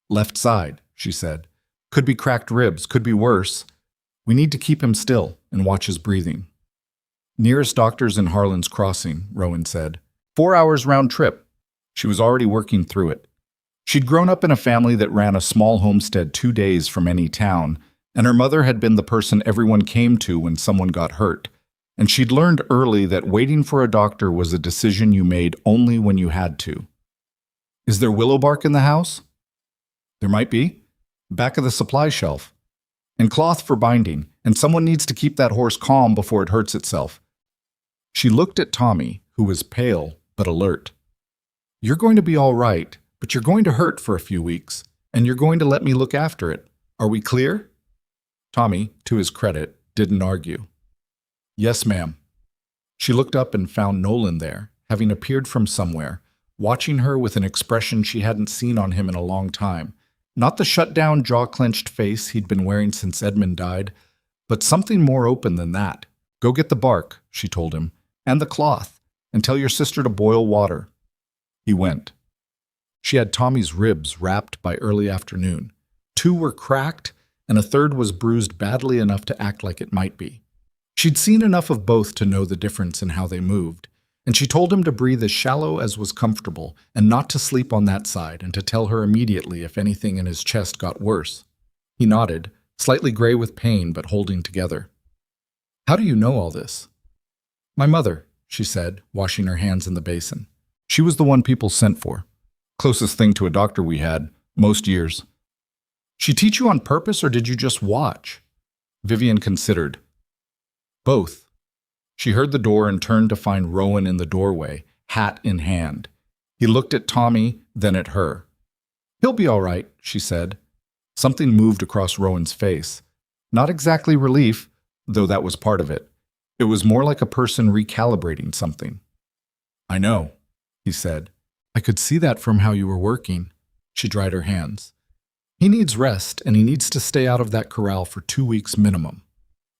"Left side," she said. "Could be cracked ribs, could be worse. We need to keep him still and watch his breathing." "Nearest doctor's in Harlan's Crossing," Rowan said. 4 hours round trip. She was already working through it. She'd grown up in a family that ran a small homestead 2 days from any town, and her mother had been the person everyone came to when someone got hurt. And she'd learned early that waiting for a doctor was a decision you made only when you had to. "Is there willow bark in the house?" "There might be. Back of the supply shelf. And cloth for binding, and someone needs to keep that horse calm before it hurts itself." She looked at Tommy, who was pale but alert. "You're going to be all right, but you're going to hurt for a few weeks, and you're going to let me look after it. Are we clear?" Tommy, to his credit, didn't argue. "Yes, ma'am." She looked up and found Nolan there, having appeared from somewhere, watching her with an expression she hadn't seen on him in a long time. Not the shut-down, jaw-clenched face he'd been wearing since Edmund died, but something more open than that. "Go get the bark," she told him, "and the cloth, and tell your sister to boil water." He went. She had Tommy's ribs wrapped by early afternoon. 2 were cracked, and a third was bruised badly enough to act like it might be. She'd seen enough of both to know the difference in how they moved, and she told him to breathe as shallow as was comfortable and not to sleep on that side and to tell her immediately if anything in his chest got worse. He nodded, slightly gray with pain but holding together. "How do you know all this?" "My mother," she said, washing her hands in the basin. "She was the one people sent for. Closest thing to a doctor we had, most years." "She teach you on purpose or did you just watch?" Vivian considered. "Both." She heard the door and turned to find Rowan in the doorway, hat in hand. He looked at Tommy, then at her. "He'll be all right," she said. Something moved across Rowan's face. Not exactly relief, though that was part of it. It was more like a person recalibrating something. "I know," he said. "I could see that from how you were working." She dried her hands. "He needs rest, and he needs to stay out of that corral for 2 weeks minimum."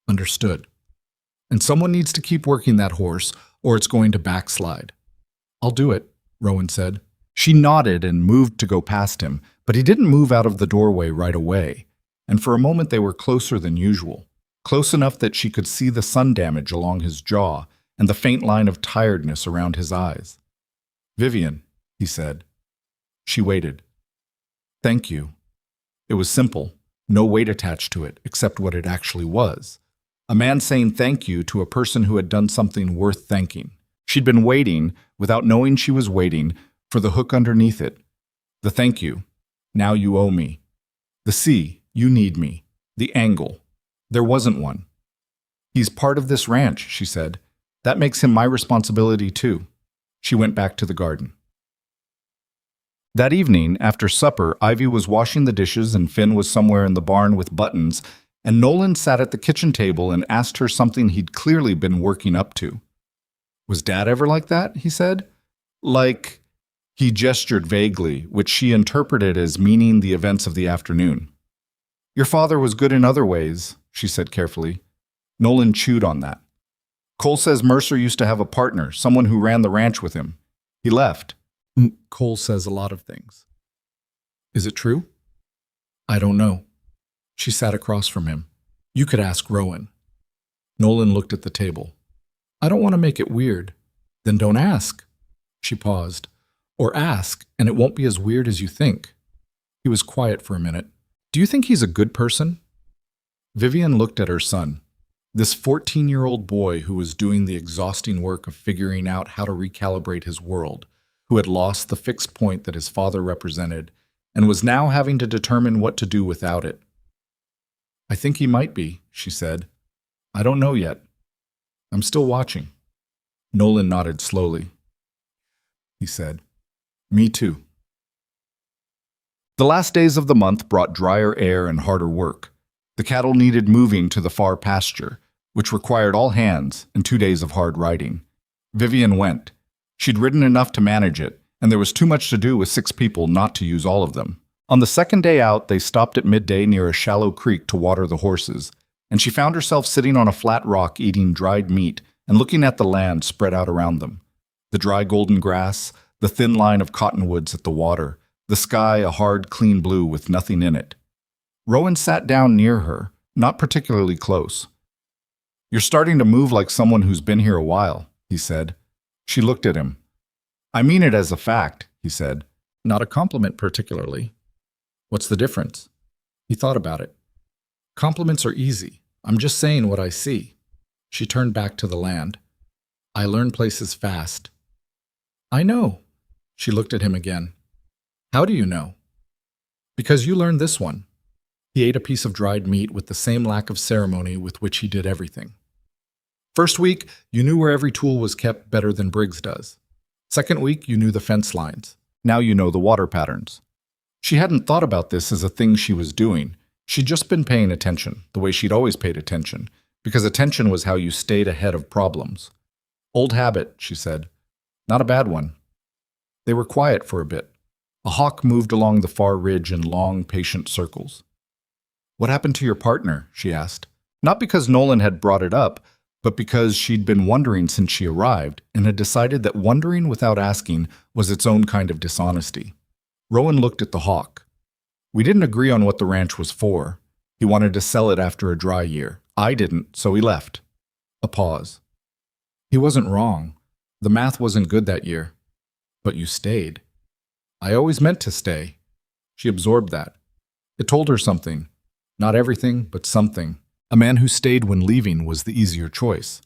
"Understood." "And someone needs to keep working that horse, or it's going to backslide." "I'll do it," Rowan said. She nodded and moved to go past him, but he didn't move out of the doorway right away, and for a moment they were closer than usual, close enough that she could see the sun damage along his jaw and the faint line of tiredness around his eyes. "Vivian," he said. She waited. "Thank you." It was simple, no weight attached to it, except what it actually was. A man saying thank you to a person who had done something worth thanking. She'd been waiting, without knowing she was waiting, for the hook underneath it. The thank you. Now you owe me. The see, you need me. The angle. There wasn't one. "He's part of this ranch," she said. "That makes him my responsibility too." She went back to the garden. That evening, after supper, Ivy was washing the dishes and Finn was somewhere in the barn with Buttons, and Nolan sat at the kitchen table and asked her something he'd clearly been working up to. "Was Dad ever like that?" he said. "Like, He gestured vaguely, which she interpreted as meaning the events of the afternoon. Your father was good in other ways, she said carefully. Nolan chewed on that. Cole says Mercer used to have a partner, someone who ran the ranch with him. He left. Cole says a lot of things. Is it true? I don't know. She sat across from him. You could ask Rowan. Nolan looked at the table. I don't want to make it weird. Then don't ask. She paused. Or ask, and it won't be as weird as you think. He was quiet for a minute. Do you think he's a good person? Vivian looked at her son. This 14-year-old boy who was doing the exhausting work of figuring out how to recalibrate his world, who had lost the fixed point that his father represented, and was now having to determine what to do without it. I think he might be, she said. I don't know yet. I'm still watching. Nolan nodded slowly. He said, Me too. The last days of the month brought drier air and harder work. The cattle needed moving to the far pasture, which required all hands and 2 days of hard riding. Vivian went. She'd ridden enough to manage it, and there was too much to do with 6 people not to use all of them. On the second day out, they stopped at midday near a shallow creek to water the horses, and she found herself sitting on a flat rock eating dried meat and looking at the land spread out around them. The dry golden grass, the thin line of cottonwoods at the water, the sky a hard, clean blue with nothing in it. Rowan sat down near her, not particularly close. You're starting to move like someone who's been here a while, he said. She looked at him. I mean it as a fact, he said. Not a compliment particularly. What's the difference? He thought about it. Compliments are easy. I'm just saying what I see. She turned back to the land. I learn places fast. I know. She looked at him again. How do you know? Because you learned this one. He ate a piece of dried meat with the same lack of ceremony with which he did everything. First week, you knew where every tool was kept better than Briggs does. Second week, you knew the fence lines. Now you know the water patterns. She hadn't thought about this as a thing she was doing. She'd just been paying attention, the way she'd always paid attention, because attention was how you stayed ahead of problems. Old habit, she said. Not a bad one. They were quiet for a bit. A hawk moved along the far ridge in long, patient circles. What happened to your partner? She asked. Not because Nolan had brought it up, but because she'd been wondering since she arrived and had decided that wondering without asking was its own kind of dishonesty. Rowan looked at the hawk. We didn't agree on what the ranch was for. He wanted to sell it after a dry year. I didn't, so he left. A pause. He wasn't wrong. The math wasn't good that year. But you stayed. I always meant to stay. She absorbed that. It told her something. Not everything, but something. A man who stayed when leaving was the easier choice.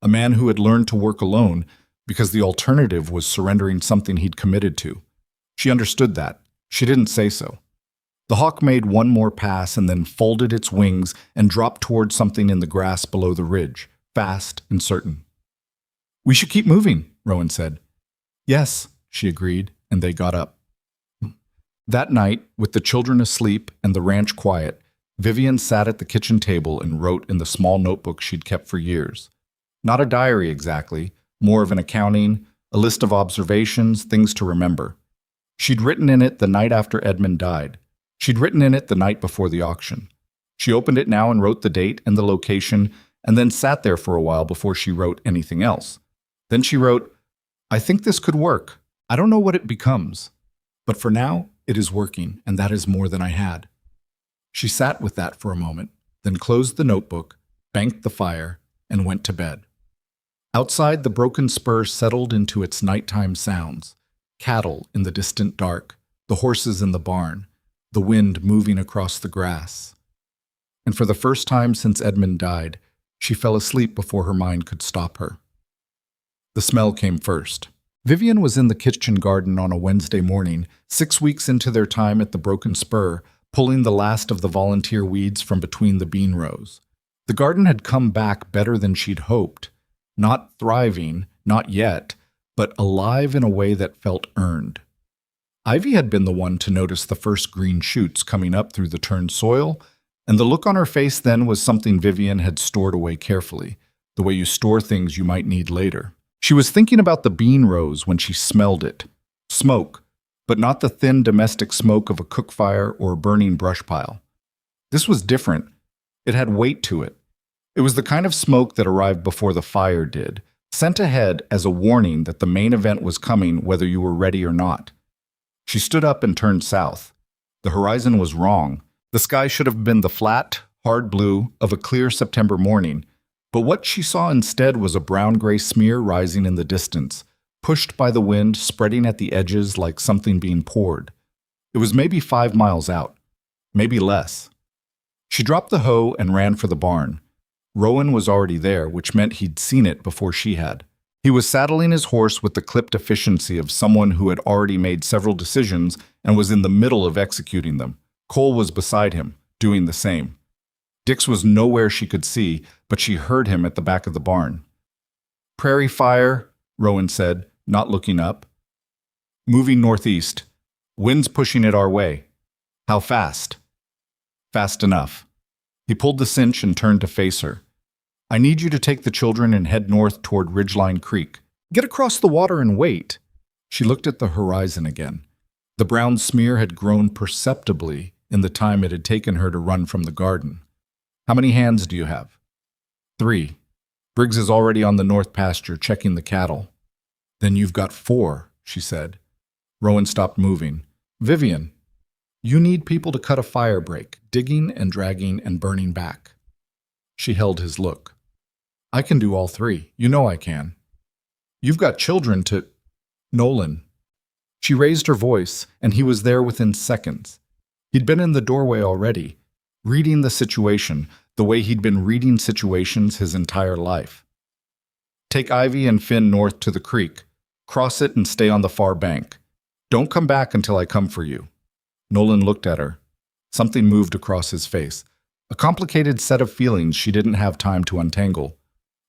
A man who had learned to work alone because the alternative was surrendering something he'd committed to. She understood that. She didn't say so. The hawk made one more pass and then folded its wings and dropped toward something in the grass below the ridge, fast and certain. We should keep moving, Rowan said. Yes, she agreed, and they got up. That night, with the children asleep and the ranch quiet, Vivian sat at the kitchen table and wrote in the small notebook she'd kept for years. Not a diary exactly, more of an accounting, a list of observations, things to remember. She'd written in it the night after Edmund died. She'd written in it the night before the auction. She opened it now and wrote the date and the location, and then sat there for a while before she wrote anything else. Then she wrote, I think this could work. I don't know what it becomes. But for now, it is working, and that is more than I had. She sat with that for a moment, then closed the notebook, banked the fire, and went to bed. Outside, the Broken Spur settled into its nighttime sounds. Cattle in the distant dark, the horses in the barn, the wind moving across the grass. And for the first time since Edmund died, she fell asleep before her mind could stop her. The smell came first. Vivian was in the kitchen garden on a Wednesday morning, 6 weeks into their time at the Broken Spur, pulling the last of the volunteer weeds from between the bean rows. The garden had come back better than she'd hoped. Not thriving, not yet, but alive in a way that felt earned. Ivy had been the one to notice the first green shoots coming up through the turned soil, and the look on her face then was something Vivian had stored away carefully, the way you store things you might need later. She was thinking about the bean rows when she smelled it. Smoke, but not the thin domestic smoke of a cook fire or a burning brush pile. This was different. It had weight to it. It was the kind of smoke that arrived before the fire did, sent ahead as a warning that the main event was coming whether you were ready or not. She stood up and turned south. The horizon was wrong. The sky should have been the flat, hard blue of a clear September morning, but what she saw instead was a brown-gray smear rising in the distance, pushed by the wind, spreading at the edges like something being poured. It was maybe 5 miles out, maybe less. She dropped the hoe and ran for the barn. Rowan was already there, which meant he'd seen it before she had. He was saddling his horse with the clipped efficiency of someone who had already made several decisions and was in the middle of executing them. Cole was beside him, doing the same. Dix was nowhere she could see, but she heard him at the back of the barn. "Prairie fire," Rowan said, not looking up. "Moving northeast. Wind's pushing it our way." "How fast?" "Fast enough." He pulled the cinch and turned to face her. "I need you to take the children and head north toward Ridgeline Creek. Get across the water and wait." She looked at the horizon again. The brown smear had grown perceptibly in the time it had taken her to run from the garden. "How many hands do you have?" "3. Briggs is already on the north pasture checking the cattle." "Then you've got 4, she said. Rowan stopped moving. "Vivian, you need people to cut a fire break, digging and dragging and burning back." She held his look. "I can do all 3. You know I can." "You've got children to—" "Nolan." She raised her voice, and he was there within seconds. He'd been in the doorway already, reading the situation the way he'd been reading situations his entire life. "Take Ivy and Finn north to the creek. Cross it and stay on the far bank. Don't come back until I come for you." Nolan looked at her. Something moved across his face. A complicated set of feelings she didn't have time to untangle.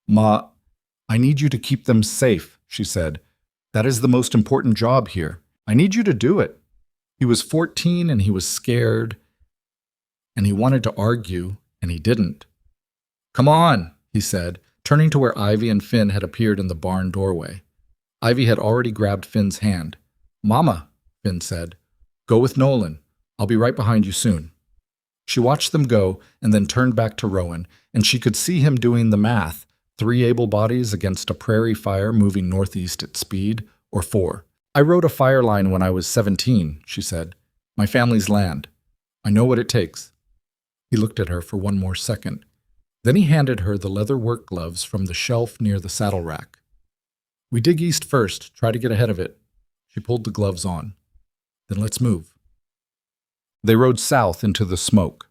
"Ma, I need you to keep them safe," she said. "That is the most important job here. I need you to do it." He was 14 and he was scared, and he wanted to argue, and he didn't. "Come on," he said, turning to where Ivy and Finn had appeared in the barn doorway. Ivy had already grabbed Finn's hand. "Mama," Finn said, "go with Nolan. I'll be right behind you soon." She watched them go and then turned back to Rowan, and she could see him doing the math. 3 able bodies against a prairie fire moving northeast at speed, or 4. "I rode a fire line when I was 17, she said. "My family's land. I know what it takes." He looked at her for one more second. Then he handed her the leather work gloves from the shelf near the saddle rack. "We dig east first. Try to get ahead of it." She pulled the gloves on. "Then let's move." They rode south into the smoke.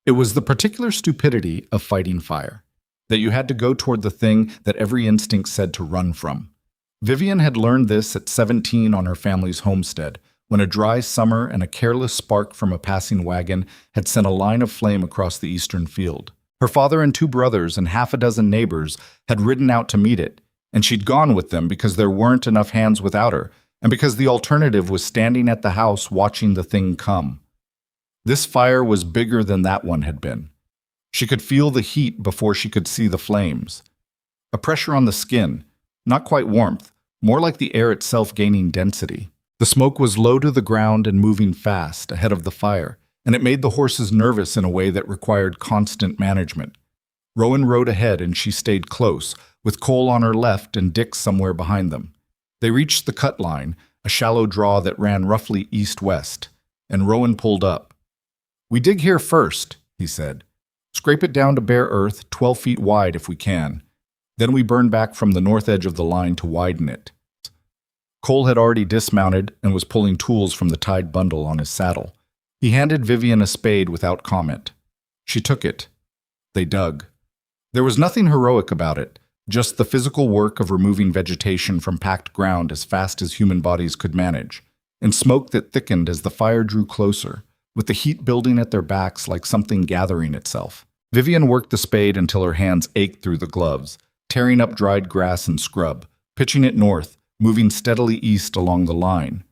It was the particular stupidity of fighting fire, that you had to go toward the thing that every instinct said to run from. Vivian had learned this at 17 on her family's homestead, when a dry summer and a careless spark from a passing wagon had sent a line of flame across the eastern field. Her father and 2 brothers and half a dozen neighbors had ridden out to meet it, and she'd gone with them because there weren't enough hands without her, and because the alternative was standing at the house watching the thing come. This fire was bigger than that one had been. She could feel the heat before she could see the flames. A pressure on the skin, not quite warmth, more like the air itself gaining density. The smoke was low to the ground and moving fast ahead of the fire, and it made the horses nervous in a way that required constant management. Rowan rode ahead and she stayed close, with Cole on her left and Dick somewhere behind them. They reached the cut line, a shallow draw that ran roughly east-west, and Rowan pulled up. "We dig here first," he said. "Scrape it down to bare earth, 12 feet wide if we can. Then we burn back from the north edge of the line to widen it." Cole had already dismounted and was pulling tools from the tied bundle on his saddle. He handed Vivian a spade without comment. She took it. They dug. There was nothing heroic about it, just the physical work of removing vegetation from packed ground as fast as human bodies could manage, and smoke that thickened as the fire drew closer, with the heat building at their backs like something gathering itself. Vivian worked the spade until her hands ached through the gloves, tearing up dried grass and scrub, pitching it north, moving steadily east along the line.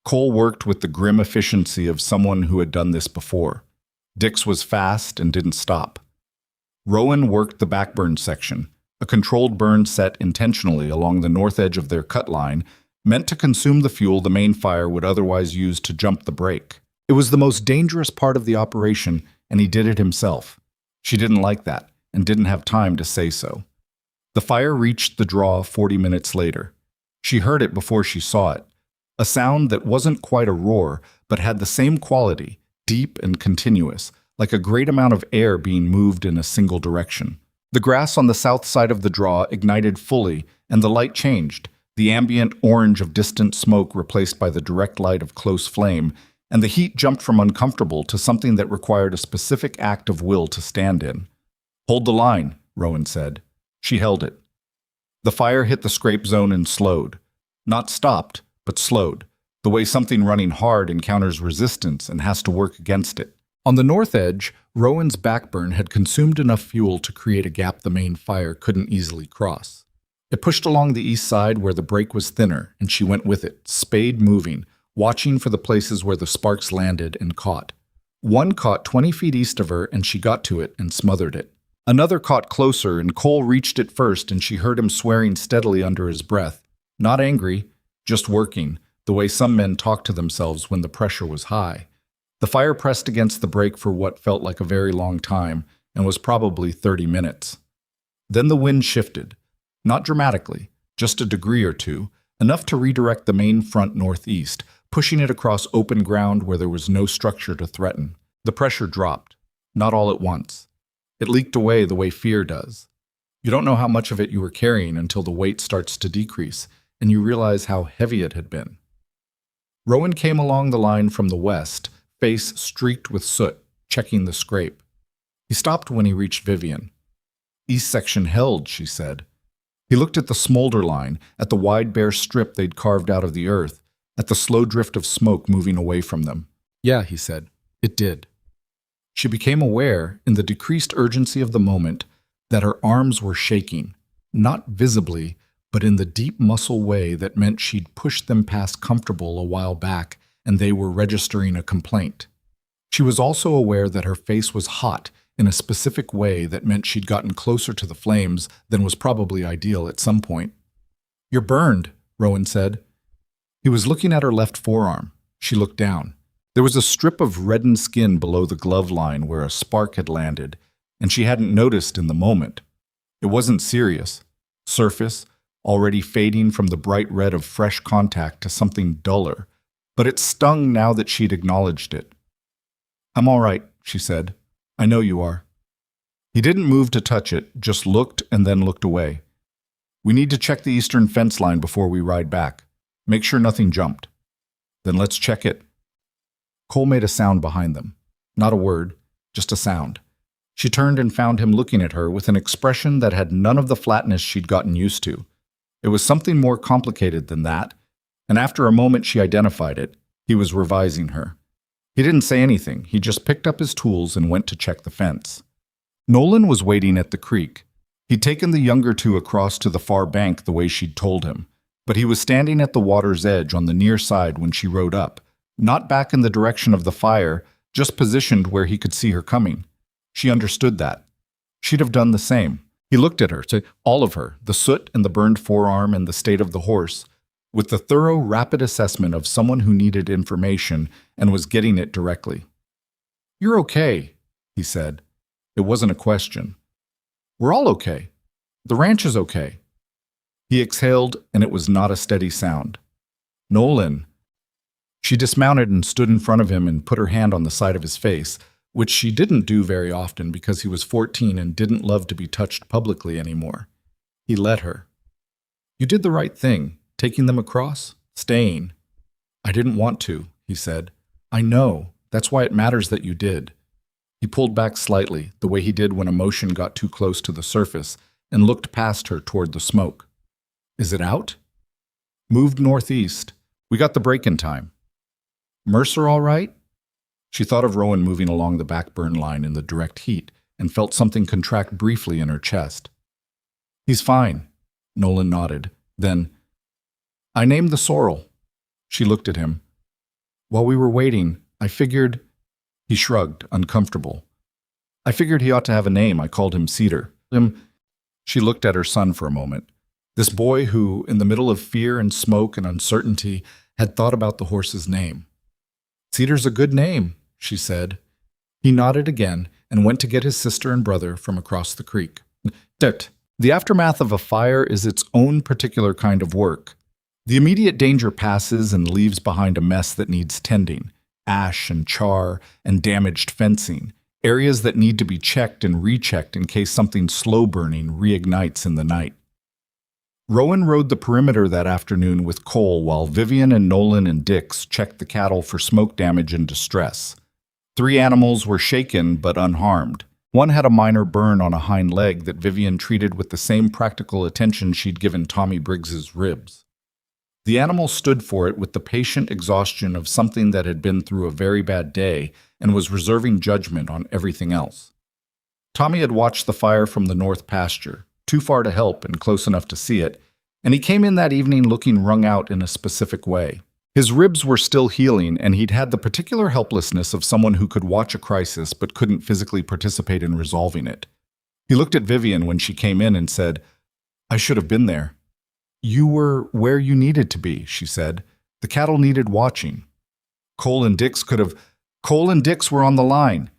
Cole worked with the grim efficiency of someone who had done this before. Dix was fast and didn't stop. Rowan worked the backburn section, a controlled burn set intentionally along the north edge of their cut line, meant to consume the fuel the main fire would otherwise use to jump the brake. It was the most dangerous part of the operation, and he did it himself. She didn't like that, and didn't have time to say so. The fire reached the draw 40 minutes later. She heard it before she saw it. A sound that wasn't quite a roar, but had the same quality, deep and continuous, like a great amount of air being moved in a single direction. The grass on the south side of the draw ignited fully, and the light changed, the ambient orange of distant smoke replaced by the direct light of close flame, and the heat jumped from uncomfortable to something that required a specific act of will to stand in. "Hold the line," Rowan said. She held it. The fire hit the scrape zone and slowed. Not stopped, but slowed, the way something running hard encounters resistance and has to work against it. On the north edge, Rowan's backburn had consumed enough fuel to create a gap the main fire couldn't easily cross. It pushed along the east side where the brake was thinner, and she went with it, spade moving, watching for the places where the sparks landed and caught. One caught 20 feet east of her, and she got to it and smothered it. Another caught closer, and Cole reached it first, and she heard him swearing steadily under his breath. Not angry, just working, the way some men talk to themselves when the pressure was high. The fire pressed against the brake for what felt like a very long time, and was probably 30 minutes. Then the wind shifted. Not dramatically, just a degree or two, enough to redirect the main front northeast, pushing it across open ground where there was no structure to threaten. The pressure dropped, not all at once. It leaked away the way fear does. You don't know how much of it you were carrying until the weight starts to decrease, and you realize how heavy it had been. Rowan came along the line from the west, face streaked with soot, checking the scrape. He stopped when he reached Vivian. "East section held," she said. He looked at the smolder line, at the wide bare strip they'd carved out of the earth, at the slow drift of smoke moving away from them. "Yeah," he said, "it did." She became aware, in the decreased urgency of the moment, that her arms were shaking, not visibly, but in the deep muscle way that meant she'd pushed them past comfortable a while back and they were registering a complaint. She was also aware that her face was hot in a specific way that meant she'd gotten closer to the flames than was probably ideal at some point. "You're burned," Rowan said. He was looking at her left forearm. She looked down. There was a strip of reddened skin below the glove line where a spark had landed, and she hadn't noticed in the moment. It wasn't serious. Surface, already fading from the bright red of fresh contact to something duller, but it stung now that she'd acknowledged it. "I'm all right," she said. "I know you are." He didn't move to touch it, just looked and then looked away. "We need to check the eastern fence line before we ride back. Make sure nothing jumped." "Then let's check it." Cole made a sound behind them. Not a word, just a sound. She turned and found him looking at her with an expression that had none of the flatness she'd gotten used to. It was something more complicated than that, and after a moment she identified it. He was revising her. He didn't say anything, he just picked up his tools and went to check the fence. Nolan was waiting at the creek. He'd taken the younger two across to the far bank the way she'd told him, but he was standing at the water's edge on the near side when she rode up, not back in the direction of the fire, just positioned where he could see her coming. She understood that. She'd have done the same. He looked at her, to all of her, the soot and the burned forearm and the state of the horse, with the thorough, rapid assessment of someone who needed information and was getting it directly. "You're okay," he said. It wasn't a question. "We're all okay. The ranch is okay." He exhaled, and it was not a steady sound. "Nolan." She dismounted and stood in front of him and put her hand on the side of his face, which she didn't do very often because he was 14 and didn't love to be touched publicly anymore. He let her. "You did the right thing, taking them across, staying." "I didn't want to," he said. "I know. That's why it matters that you did." He pulled back slightly, the way he did when emotion got too close to the surface, and looked past her toward the smoke. "Is it out?" "Moved northeast. We got the break in time." "Mercer all right?" She thought of Rowan moving along the backburn line in the direct heat and felt something contract briefly in her chest. "He's fine," Nolan nodded. Then, "I named the sorrel." She looked at him. "While we were waiting, I figured—" He shrugged, uncomfortable. "I figured he ought to have a name. I called him Cedar." She looked at her son for a moment. This boy who, in the middle of fear and smoke and uncertainty, had thought about the horse's name. "Cedar's a good name," she said. He nodded again and went to get his sister and brother from across the creek. Dirt. The aftermath of a fire is its own particular kind of work. The immediate danger passes and leaves behind a mess that needs tending, ash and char and damaged fencing, areas that need to be checked and rechecked in case something slow-burning reignites in the night. Rowan rode the perimeter that afternoon with Cole while Vivian and Nolan and Dix checked the cattle for smoke damage and distress. 3 animals were shaken but unharmed. One had a minor burn on a hind leg that Vivian treated with the same practical attention she'd given Tommy Briggs's ribs. The animal stood for it with the patient exhaustion of something that had been through a very bad day and was reserving judgment on everything else. Tommy had watched the fire from the north pasture, too far to help and close enough to see it, and he came in that evening looking wrung out in a specific way. His ribs were still healing, and he'd had the particular helplessness of someone who could watch a crisis but couldn't physically participate in resolving it. He looked at Vivian when she came in and said, "I should have been there." "You were where you needed to be," she said. "The cattle needed watching." Cole and Dix were on the line.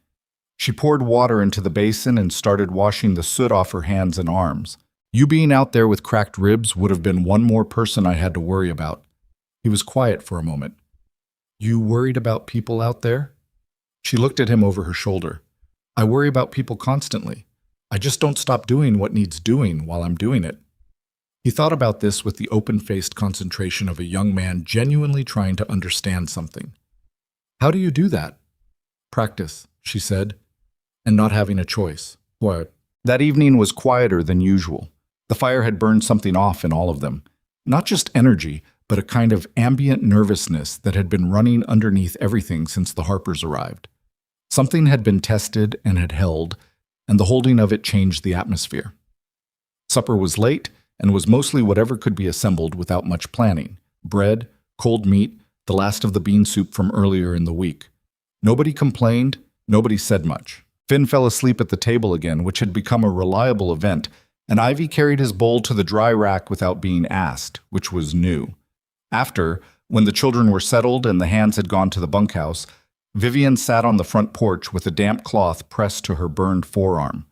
She poured water into the basin and started washing the soot off her hands and arms. "You being out there with cracked ribs would have been one more person I had to worry about." He was quiet for a moment. "You worried about people out there?" She looked at him over her shoulder. "I worry about people constantly. I just don't stop doing what needs doing while I'm doing it." He thought about this with the open-faced concentration of a young man genuinely trying to understand something. "How do you do that?" "Practice," she said, "and not having a choice." What? That evening was quieter than usual. The fire had burned something off in all of them. Not just energy, but a kind of ambient nervousness that had been running underneath everything since the Harpers arrived. Something had been tested and had held, and the holding of it changed the atmosphere. Supper was late and was mostly whatever could be assembled without much planning. Bread, cold meat, the last of the bean soup from earlier in the week. Nobody complained, nobody said much. Finn fell asleep at the table again, which had become a reliable event, and Ivy carried his bowl to the dry rack without being asked, which was new. After, when the children were settled and the hands had gone to the bunkhouse, Vivian sat on the front porch with a damp cloth pressed to her burned forearm.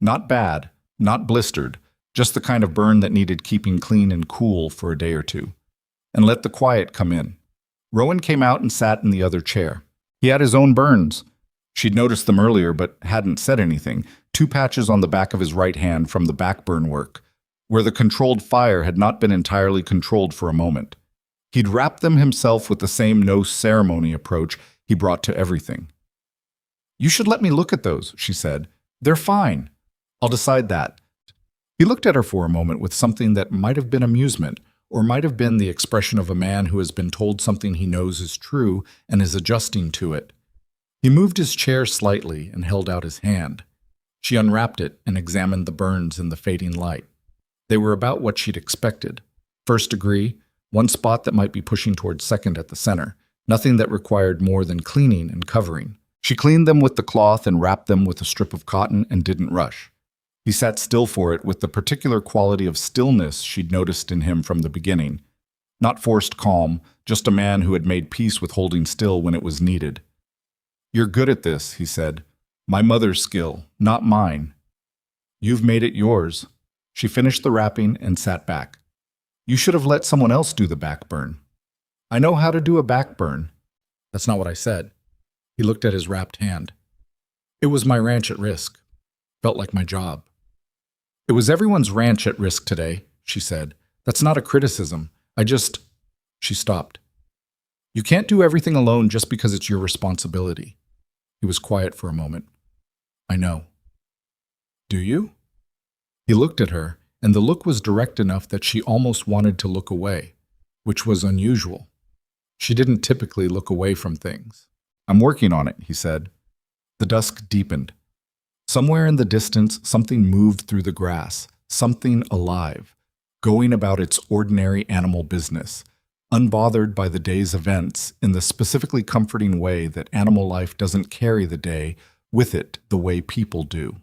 Not bad, not blistered, just the kind of burn that needed keeping clean and cool for a day or two. And let the quiet come in. Rowan came out and sat in the other chair. He had his own burns. She'd noticed them earlier but hadn't said anything, 2 patches on the back of his right hand from the backburn work, where the controlled fire had not been entirely controlled for a moment. He'd wrapped them himself with the same no-ceremony approach he brought to everything. "You should let me look at those," she said. "They're fine. I'll decide that." He looked at her for a moment with something that might have been amusement, or might have been the expression of a man who has been told something he knows is true and is adjusting to it. He moved his chair slightly and held out his hand. She unwrapped it and examined the burns in the fading light. They were about what she'd expected. 1st degree, one spot that might be pushing towards 2nd at the center, nothing that required more than cleaning and covering. She cleaned them with the cloth and wrapped them with a strip of cotton and didn't rush. He sat still for it with the particular quality of stillness she'd noticed in him from the beginning. Not forced calm, just a man who had made peace with holding still when it was needed. "You're good at this," he said. "My mother's skill, not mine." "You've made it yours." She finished the wrapping and sat back. "You should have let someone else do the backburn." "I know how to do a backburn." "That's not what I said." He looked at his wrapped hand. "It was my ranch at risk. Felt like my job." "It was everyone's ranch at risk today," she said. "That's not a criticism. She stopped. "You can't do everything alone just because it's your responsibility." He was quiet for a moment. "I know." "Do you?" He looked at her, and the look was direct enough that she almost wanted to look away, which was unusual. She didn't typically look away from things. "I'm working on it," he said. The dusk deepened. Somewhere in the distance, something moved through the grass, something alive, going about its ordinary animal business, unbothered by the day's events in the specifically comforting way that animal life doesn't carry the day with it the way people do.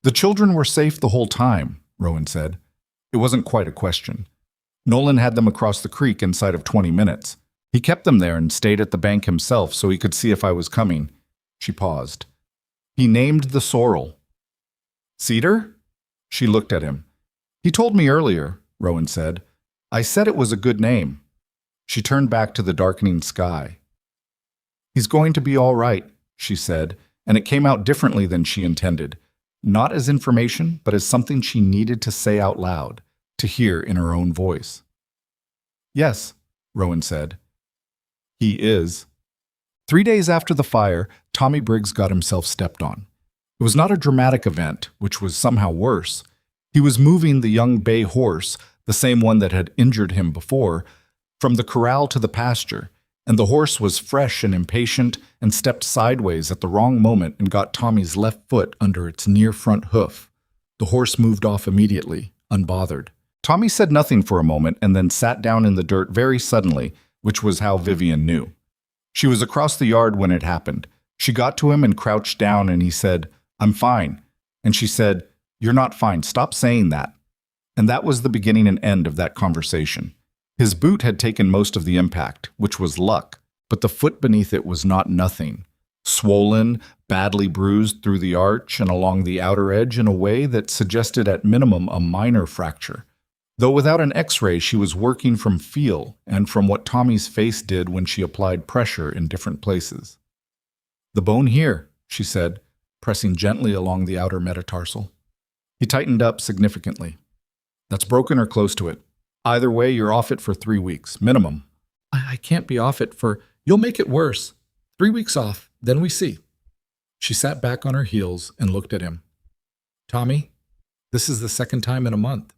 "The children were safe the whole time," Rowan said. It wasn't quite a question. Nolan had them across the creek inside of 20 minutes. He kept them there and stayed at the bank himself so he could see if I was coming. She paused. He named the sorrel. Cedar? She looked at him. He told me earlier, Rowan said. I said it was a good name. She turned back to the darkening sky. He's going to be all right, she said, and it came out differently than she intended. Not as information, but as something she needed to say out loud, to hear in her own voice. Yes, Rowan said. He is. 3 days after the fire, Tommy Briggs got himself stepped on. It was not a dramatic event, which was somehow worse. He was moving the young bay horse, the same one that had injured him before, from the corral to the pasture, and the horse was fresh and impatient and stepped sideways at the wrong moment and got Tommy's left foot under its near front hoof. The horse moved off immediately, unbothered. Tommy said nothing for a moment and then sat down in the dirt very suddenly, which was how Vivian knew. She was across the yard when it happened. She got to him and crouched down, and he said, I'm fine. And she said, You're not fine. Stop saying that. And that was the beginning and end of that conversation. His boot had taken most of the impact, which was luck, but the foot beneath it was not nothing. Swollen, badly bruised through the arch and along the outer edge in a way that suggested at minimum a minor fracture. Though without an x-ray, she was working from feel and from what Tommy's face did when she applied pressure in different places. The bone here, she said, pressing gently along the outer metatarsal. He tightened up significantly. That's broken or close to it. Either way, you're off it for 3 weeks, minimum. I can't be off it for... You'll make it worse. 3 weeks off, then we see. She sat back on her heels and looked at him. Tommy, this is the second time in a month.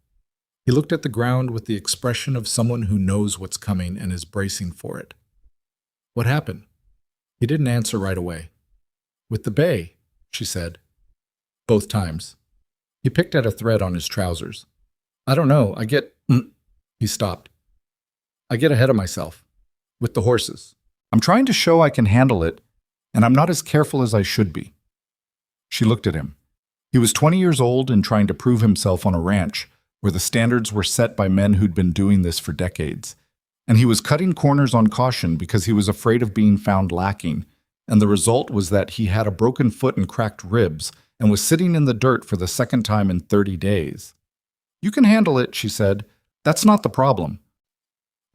He looked at the ground with the expression of someone who knows what's coming and is bracing for it. What happened? He didn't answer right away. With the bay, she said. Both times. He picked at a thread on his trousers. I don't know, He stopped. I get ahead of myself. With the horses. I'm trying to show I can handle it, and I'm not as careful as I should be. She looked at him. He was 20 years old and trying to prove himself on a ranch, where the standards were set by men who'd been doing this for decades. And he was cutting corners on caution because he was afraid of being found lacking, and the result was that he had a broken foot and cracked ribs and was sitting in the dirt for the second time in 30 days. You can handle it, she said. That's not the problem.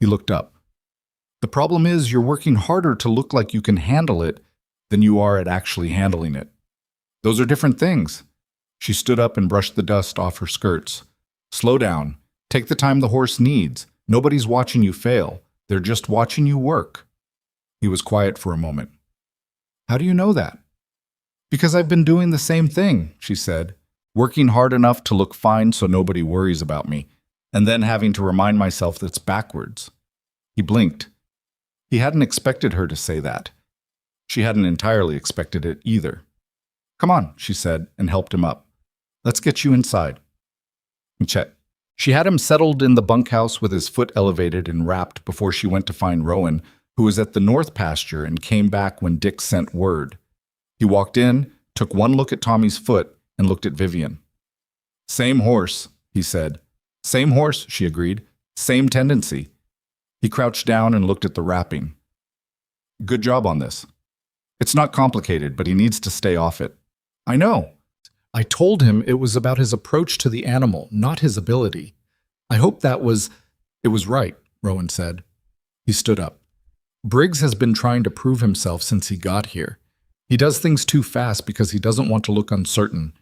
He looked up. The problem is you're working harder to look like you can handle it than you are at actually handling it. Those are different things. She stood up and brushed the dust off her skirts. Slow down. Take the time the horse needs. Nobody's watching you fail. They're just watching you work. He was quiet for a moment. How do you know that? Because I've been doing the same thing, she said, working hard enough to look fine so nobody worries about me, and then having to remind myself that it's backwards. He blinked. He hadn't expected her to say that. She hadn't entirely expected it either. Come on, she said, and helped him up. Let's get you inside. Check. She had him settled in the bunkhouse with his foot elevated and wrapped before she went to find Rowan, who was at the north pasture and came back when Dick sent word. He walked in, took one look at Tommy's foot, and looked at Vivian. Same horse, he said. Same horse, she agreed. Same tendency. He crouched down and looked at the wrapping. Good job on this. It's not complicated, but he needs to stay off it. I know. I told him it was about his approach to the animal, not his ability. I hope it was right, Rowan said. He stood up. Briggs has been trying to prove himself since he got here. He does things too fast because he doesn't want to look uncertain.